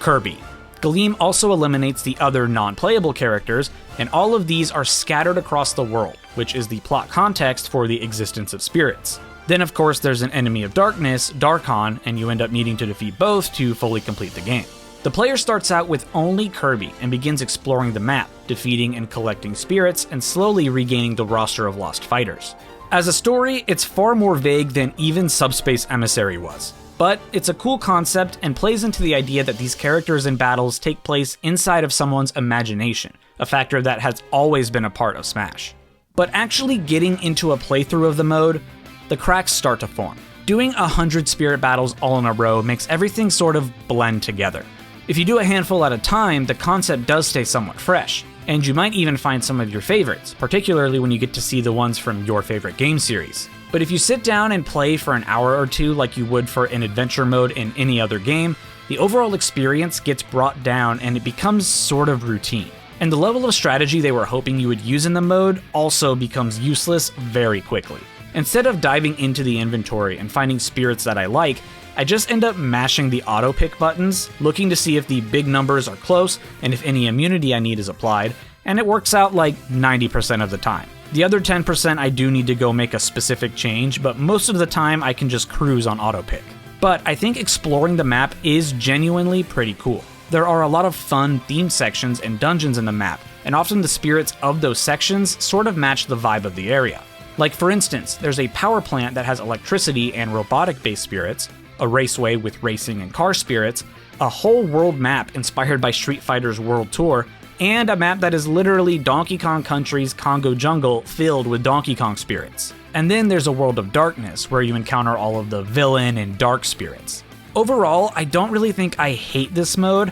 Kirby. Galeem also eliminates the other non-playable characters, and all of these are scattered across the world, which is the plot context for the existence of spirits. Then of course there's an enemy of darkness, Darkon, and you end up needing to defeat both to fully complete the game. The player starts out with only Kirby and begins exploring the map, defeating and collecting spirits, and slowly regaining the roster of lost fighters. As a story, it's far more vague than even Subspace Emissary was. But it's a cool concept and plays into the idea that these characters and battles take place inside of someone's imagination, a factor that has always been a part of Smash. But actually getting into a playthrough of the mode, the cracks start to form. Doing 100 spirit battles all in a row makes everything sort of blend together. If you do a handful at a time, the concept does stay somewhat fresh, and you might even find some of your favorites, particularly when you get to see the ones from your favorite game series. But if you sit down and play for an hour or two like you would for an adventure mode in any other game, the overall experience gets brought down and it becomes sort of routine. And the level of strategy they were hoping you would use in the mode also becomes useless very quickly. Instead of diving into the inventory and finding spirits that I like, I just end up mashing the auto pick buttons, looking to see if the big numbers are close and if any immunity I need is applied, and it works out like 90% of the time. The other 10% I do need to go make a specific change, but most of the time I can just cruise on auto pick. But I think exploring the map is genuinely pretty cool. There are a lot of fun themed sections and dungeons in the map, and often the spirits of those sections sort of match the vibe of the area. Like for instance, there's a power plant that has electricity and robotic-based spirits, a raceway with racing and car spirits, a whole world map inspired by Street Fighter's World Tour, and a map that is literally Donkey Kong Country's Congo Jungle filled with Donkey Kong spirits. And then there's a world of darkness where you encounter all of the villain and dark spirits. Overall, I don't really think I hate this mode,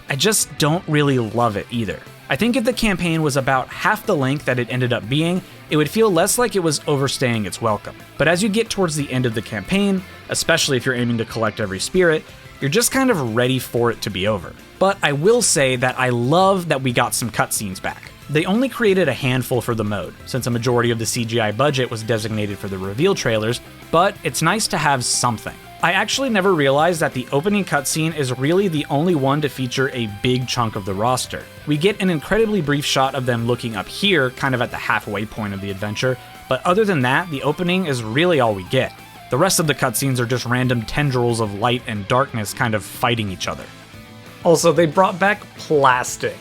I just don't really love it either. I think if the campaign was about half the length that it ended up being, it would feel less like it was overstaying its welcome. But as you get towards the end of the campaign, especially if you're aiming to collect every spirit, you're just kind of ready for it to be over. But I will say that I love that we got some cutscenes back. They only created a handful for the mode, since a majority of the CGI budget was designated for the reveal trailers, but it's nice to have something. I actually never realized that the opening cutscene is really the only one to feature a big chunk of the roster. We get an incredibly brief shot of them looking up here, kind of at the halfway point of the adventure, but other than that, the opening is really all we get. The rest of the cutscenes are just random tendrils of light and darkness kind of fighting each other. Also, they brought back plastic.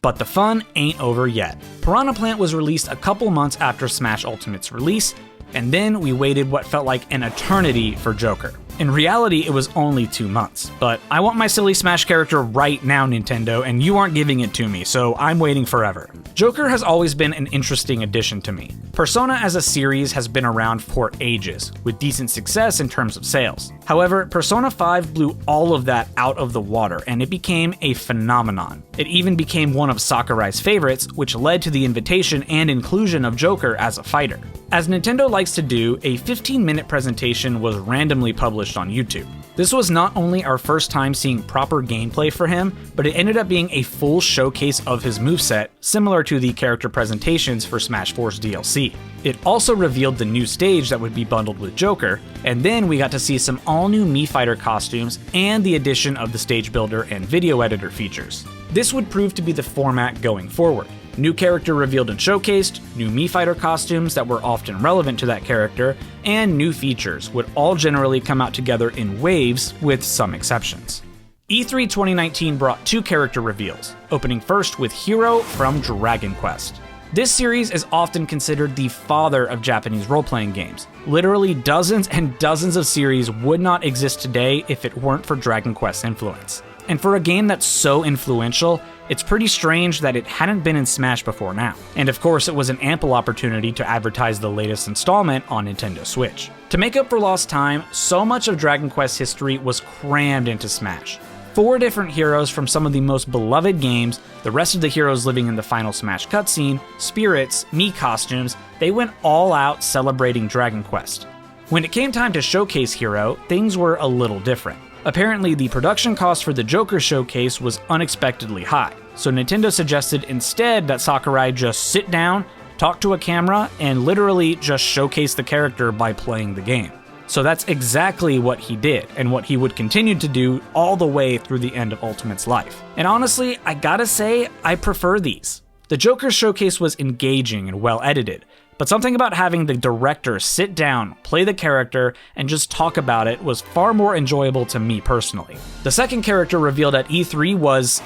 But the fun ain't over yet. Piranha Plant was released a couple months after Smash Ultimate's release, and then we waited what felt like an eternity for Joker. In reality, it was only 2 months, but I want my silly Smash character right now, Nintendo, and you aren't giving it to me, so I'm waiting forever. Joker has always been an interesting addition to me. Persona as a series has been around for ages, with decent success in terms of sales. However, Persona 5 blew all of that out of the water, and it became a phenomenon. It even became one of Sakurai's favorites, which led to the invitation and inclusion of Joker as a fighter. As Nintendo likes to do, a 15-minute presentation was randomly published on YouTube. This was not only our first time seeing proper gameplay for him, but it ended up being a full showcase of his moveset, similar to the character presentations for Smash 4's DLC. It also revealed the new stage that would be bundled with Joker, and then we got to see some all-new Mii Fighter costumes and the addition of the stage builder and video editor features. This would prove to be the format going forward. New character revealed and showcased, new Mii Fighter costumes that were often relevant to that character, and new features would all generally come out together in waves, with some exceptions. E3 2019 brought 2 character reveals, opening first with Hero from Dragon Quest. This series is often considered the father of Japanese role-playing games. Literally dozens and dozens of series would not exist today if it weren't for Dragon Quest's influence. And for a game that's so influential, it's pretty strange that it hadn't been in Smash before now. And of course, it was an ample opportunity to advertise the latest installment on Nintendo Switch. To make up for lost time, so much of Dragon Quest history was crammed into Smash. 4 different heroes from some of the most beloved games, the rest of the heroes living in the final Smash cutscene, spirits, Mii costumes, they went all out celebrating Dragon Quest. When it came time to showcase Hero, things were a little different. Apparently, the production cost for the Joker showcase was unexpectedly high, so Nintendo suggested instead that Sakurai just sit down, talk to a camera, and literally just showcase the character by playing the game. So that's exactly what he did, and what he would continue to do all the way through the end of Ultimate's life. And honestly, I gotta say, I prefer these. The Joker showcase was engaging and well edited, but something about having the director sit down, play the character, and just talk about it was far more enjoyable to me personally. The second character revealed at E3 was...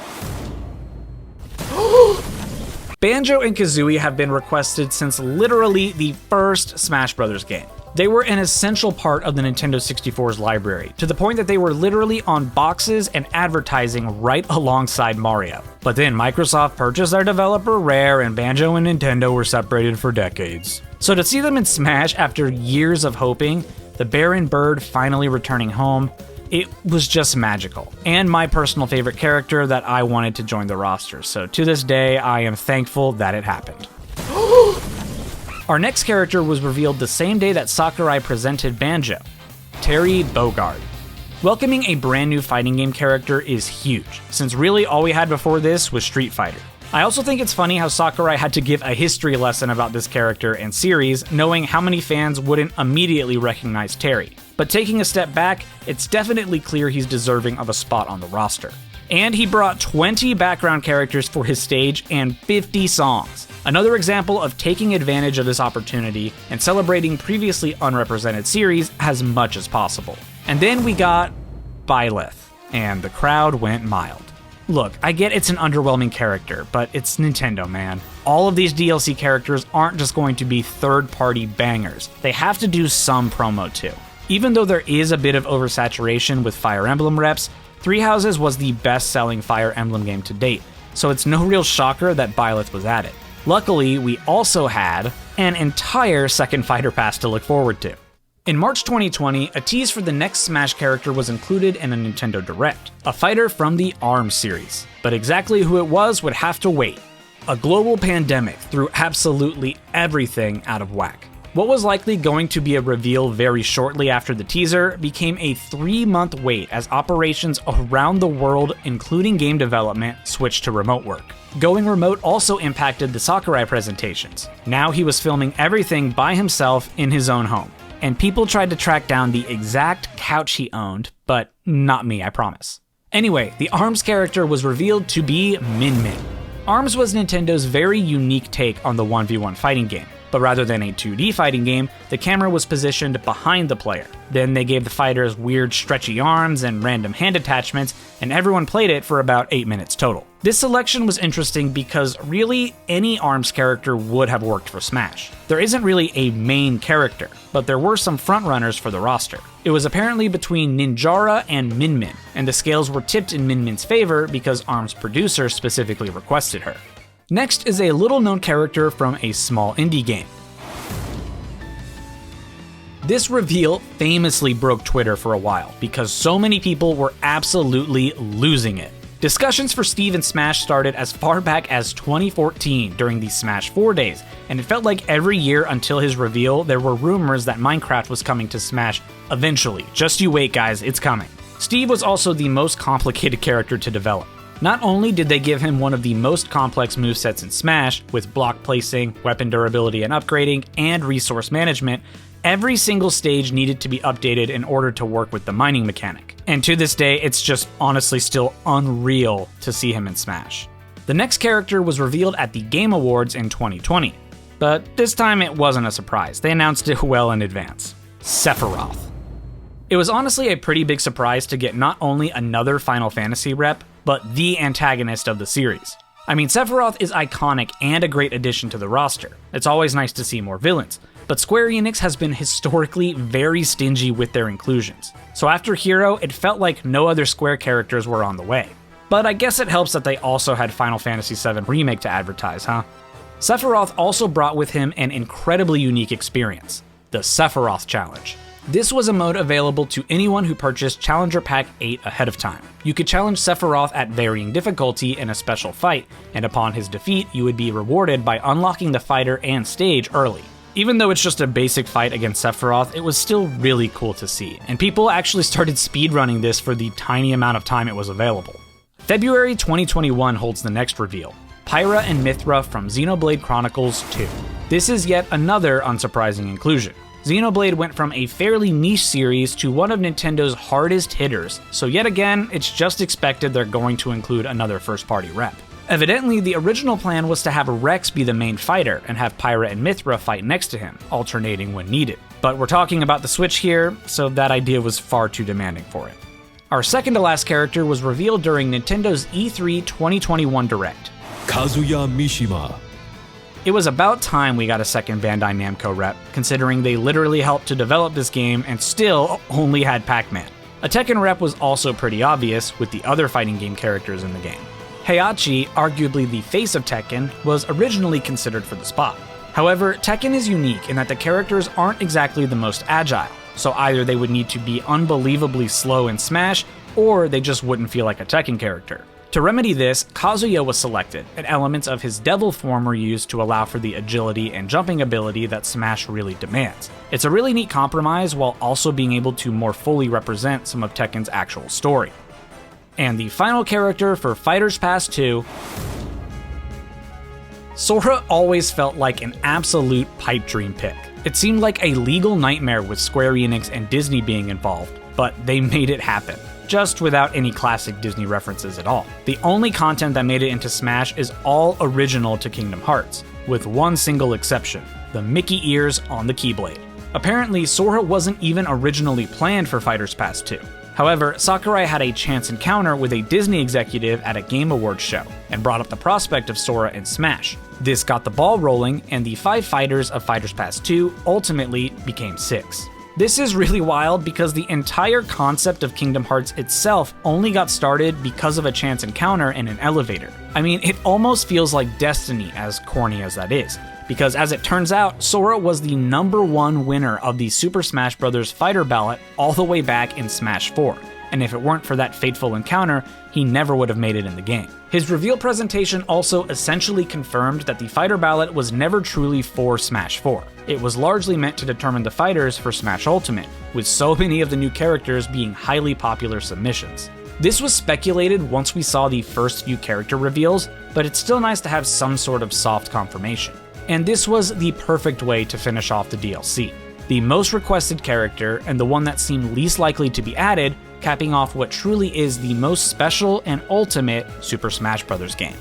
Banjo and Kazooie have been requested since literally the first Smash Bros. Game. They were an essential part of the Nintendo 64's library, to the point that they were literally on boxes and advertising right alongside Mario. But then Microsoft purchased their developer Rare, and Banjo and Nintendo were separated for decades. So to see them in Smash after years of hoping, the Baron Bird finally returning home, it was just magical, and my personal favorite character that I wanted to join the roster, so to this day, I am thankful that it happened. Our next character was revealed the same day that Sakurai presented Banjo, Terry Bogard. Welcoming a brand new fighting game character is huge, since really all we had before this was Street Fighter. I also think it's funny how Sakurai had to give a history lesson about this character and series, knowing how many fans wouldn't immediately recognize Terry. But taking a step back, it's definitely clear he's deserving of a spot on the roster. And he brought 20 background characters for his stage and 50 songs. Another example of taking advantage of this opportunity and celebrating previously unrepresented series as much as possible. And then we got Byleth, and the crowd went mild. Look, I get it's an underwhelming character, but it's Nintendo, man. All of these DLC characters aren't just going to be third-party bangers. They have to do some promo too. Even though there is a bit of oversaturation with Fire Emblem reps, Three Houses was the best-selling Fire Emblem game to date, so it's no real shocker that Byleth was added. Luckily, we also had an entire second fighter pass to look forward to. In March 2020, a tease for the next Smash character was included in a Nintendo Direct, a fighter from the ARMS series. But exactly who it was would have to wait. A global pandemic threw absolutely everything out of whack. What was likely going to be a reveal very shortly after the teaser became a 3-month wait as operations around the world, including game development, switched to remote work. Going remote also impacted the Sakurai presentations. Now he was filming everything by himself in his own home. And people tried to track down the exact couch he owned, but not me, I promise. Anyway, the ARMS character was revealed to be Min Min. ARMS was Nintendo's very unique take on the 1v1 fighting game. But rather than a 2D fighting game, the camera was positioned behind the player. Then they gave the fighters weird stretchy arms and random hand attachments, and everyone played it for about 8 minutes total. This selection was interesting because really any ARMS character would have worked for Smash. There isn't really a main character, but there were some frontrunners for the roster. It was apparently between Ninjara and Min Min, and the scales were tipped in Min Min's favor because ARMS producer specifically requested her. Next is a little-known character from a small indie game. This reveal famously broke Twitter for a while because so many people were absolutely losing it. Discussions for Steve in Smash started as far back as 2014 during the Smash 4 days, and it felt like every year until his reveal there were rumors that Minecraft was coming to Smash eventually. Just you wait guys, it's coming. Steve was also the most complicated character to develop. Not only did they give him one of the most complex movesets in Smash, with block placing, weapon durability and upgrading, and resource management, every single stage needed to be updated in order to work with the mining mechanic. And to this day, it's just honestly still unreal to see him in Smash. The next character was revealed at the Game Awards in 2020, but this time it wasn't a surprise. They announced it well in advance. Sephiroth. It was honestly a pretty big surprise to get not only another Final Fantasy rep, but the antagonist of the series. I mean, Sephiroth is iconic and a great addition to the roster. It's always nice to see more villains, but Square Enix has been historically very stingy with their inclusions. So after Hero, it felt like no other Square characters were on the way. But I guess it helps that they also had Final Fantasy VII Remake to advertise, huh? Sephiroth also brought with him an incredibly unique experience, the Sephiroth Challenge. This was a mode available to anyone who purchased Challenger Pack 8 ahead of time. You could challenge Sephiroth at varying difficulty in a special fight, and upon his defeat, you would be rewarded by unlocking the fighter and stage early. Even though it's just a basic fight against Sephiroth, it was still really cool to see, and people actually started speedrunning this for the tiny amount of time it was available. February 2021 holds the next reveal, Pyra and Mithra from Xenoblade Chronicles 2. This is yet another unsurprising inclusion. Xenoblade went from a fairly niche series to one of Nintendo's hardest hitters, so yet again, it's just expected they're going to include another first-party rep. Evidently, the original plan was to have Rex be the main fighter and have Pyra and Mithra fight next to him, alternating when needed. But we're talking about the Switch here, so that idea was far too demanding for it. Our second to last character was revealed during Nintendo's E3 2021 Direct. Kazuya Mishima. It was about time we got a second Bandai Namco rep, considering they literally helped to develop this game and still only had Pac-Man. A Tekken rep was also pretty obvious with the other fighting game characters in the game. Heihachi, arguably the face of Tekken, was originally considered for the spot. However, Tekken is unique in that the characters aren't exactly the most agile, so either they would need to be unbelievably slow in Smash, or they just wouldn't feel like a Tekken character. To remedy this, Kazuya was selected, and elements of his devil form were used to allow for the agility and jumping ability that Smash really demands. It's a really neat compromise while also being able to more fully represent some of Tekken's actual story. And the final character for Fighters Pass 2, Sora always felt like an absolute pipe dream pick. It seemed like a legal nightmare with Square Enix and Disney being involved, but they made it happen, just without any classic Disney references at all. The only content that made it into Smash is all original to Kingdom Hearts, with one single exception, the Mickey ears on the Keyblade. Apparently, Sora wasn't even originally planned for Fighters Pass 2. However, Sakurai had a chance encounter with a Disney executive at a Game Awards show, and brought up the prospect of Sora in Smash. This got the ball rolling, and the 5 fighters of Fighters Pass 2 ultimately became 6. This is really wild because the entire concept of Kingdom Hearts itself only got started because of a chance encounter in an elevator. I mean, it almost feels like destiny, as corny as that is. Because as it turns out, Sora was the #1 winner of the Super Smash Bros. Fighter ballot all the way back in Smash 4, and if it weren't for that fateful encounter, he never would have made it in the game. His reveal presentation also essentially confirmed that the Fighter ballot was never truly for Smash 4. It was largely meant to determine the fighters for Smash Ultimate, with so many of the new characters being highly popular submissions. This was speculated once we saw the first few character reveals, but it's still nice to have some sort of soft confirmation. And this was the perfect way to finish off the DLC. The most requested character, and the one that seemed least likely to be added, capping off what truly is the most special and ultimate Super Smash Bros. Game.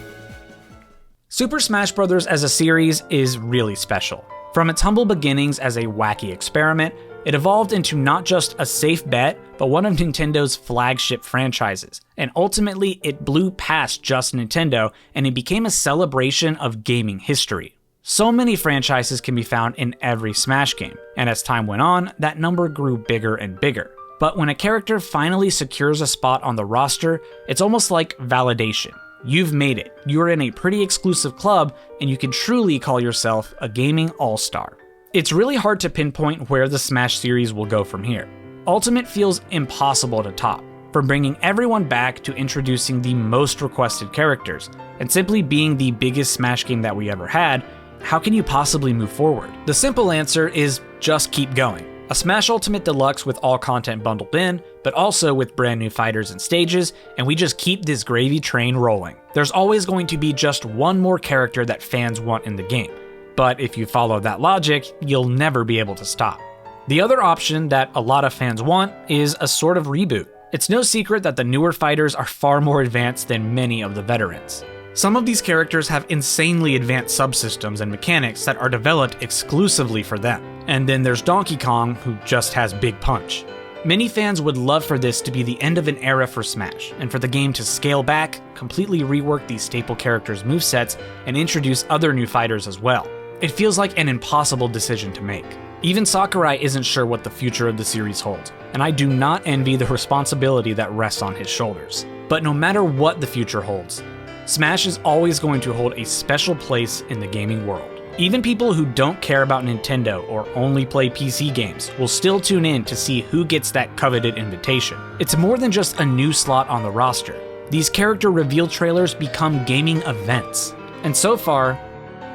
Super Smash Bros. As a series is really special. From its humble beginnings as a wacky experiment, it evolved into not just a safe bet, but one of Nintendo's flagship franchises, and ultimately it blew past just Nintendo, and it became a celebration of gaming history. So many franchises can be found in every Smash game, and as time went on, that number grew bigger and bigger. But when a character finally secures a spot on the roster, it's almost like validation. You've made it, you're in a pretty exclusive club, and you can truly call yourself a gaming all-star. It's really hard to pinpoint where the Smash series will go from here. Ultimate feels impossible to top, from bringing everyone back to introducing the most requested characters, and simply being the biggest Smash game that we ever had. How can you possibly move forward? The simple answer is just keep going. A Smash Ultimate Deluxe with all content bundled in, but also with brand new fighters and stages, and we just keep this gravy train rolling. There's always going to be just one more character that fans want in the game, but if you follow that logic, you'll never be able to stop. The other option that a lot of fans want is a sort of reboot. It's no secret that the newer fighters are far more advanced than many of the veterans. Some of these characters have insanely advanced subsystems and mechanics that are developed exclusively for them. And then there's Donkey Kong, who just has big punch. Many fans would love for this to be the end of an era for Smash, and for the game to scale back, completely rework these staple characters' movesets, and introduce other new fighters as well. It feels like an impossible decision to make. Even Sakurai isn't sure what the future of the series holds, and I do not envy the responsibility that rests on his shoulders. But no matter what the future holds, Smash is always going to hold a special place in the gaming world. Even people who don't care about Nintendo or only play PC games will still tune in to see who gets that coveted invitation. It's more than just a new slot on the roster. These character reveal trailers become gaming events. And so far,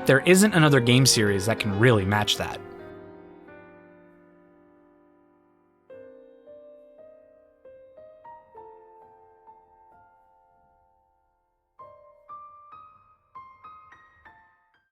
there isn't another game series that can really match that.